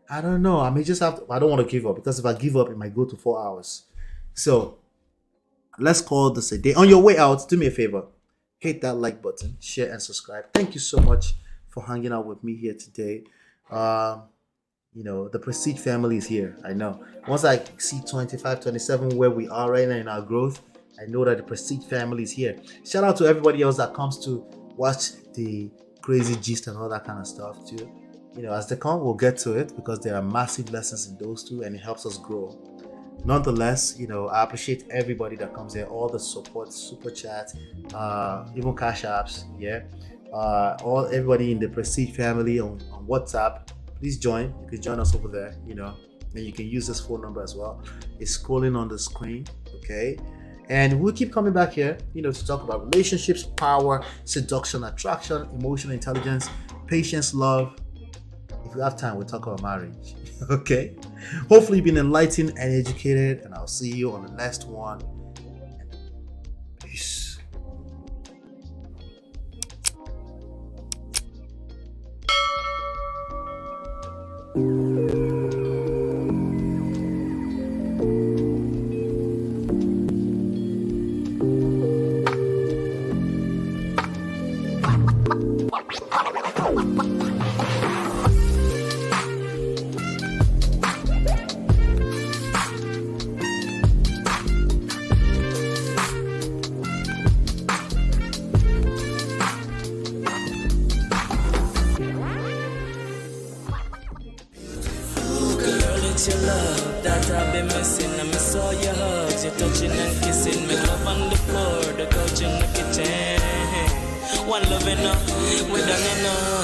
I don't know. I may just have to, I don't want to give up, because if I give up, it might go to 4 hours. So let's call this a day. On your way out, do me a favor. Hit that like button, share and subscribe. Thank you so much for hanging out with me here today. The Prestige family is here. I know. Once I see 25, 27 where we are right now in our growth, I know that the Prestige family is here. Shout out to everybody else that comes to watch the crazy gist and all that kind of stuff too. As they come, we'll get to it, because there are massive lessons in those two, and it helps us grow. Nonetheless, I appreciate everybody that comes here, all the support, super chat, even Cashapps, yeah. Everybody in the Prestige family on WhatsApp, please join. You can join us over there, and you can use this phone number as well. It's scrolling on the screen, okay? And we'll keep coming back here, to talk about relationships, power, seduction, attraction, emotional intelligence, patience, love. If we have time, we'll talk about marriage, okay? Hopefully you've been enlightened and educated, and I'll see you on the next one. Peace. It's your love that I've been missing. I miss all your hugs, your touching and kissing. Make love on the floor, the couch in the kitchen. One love enough, we done enough.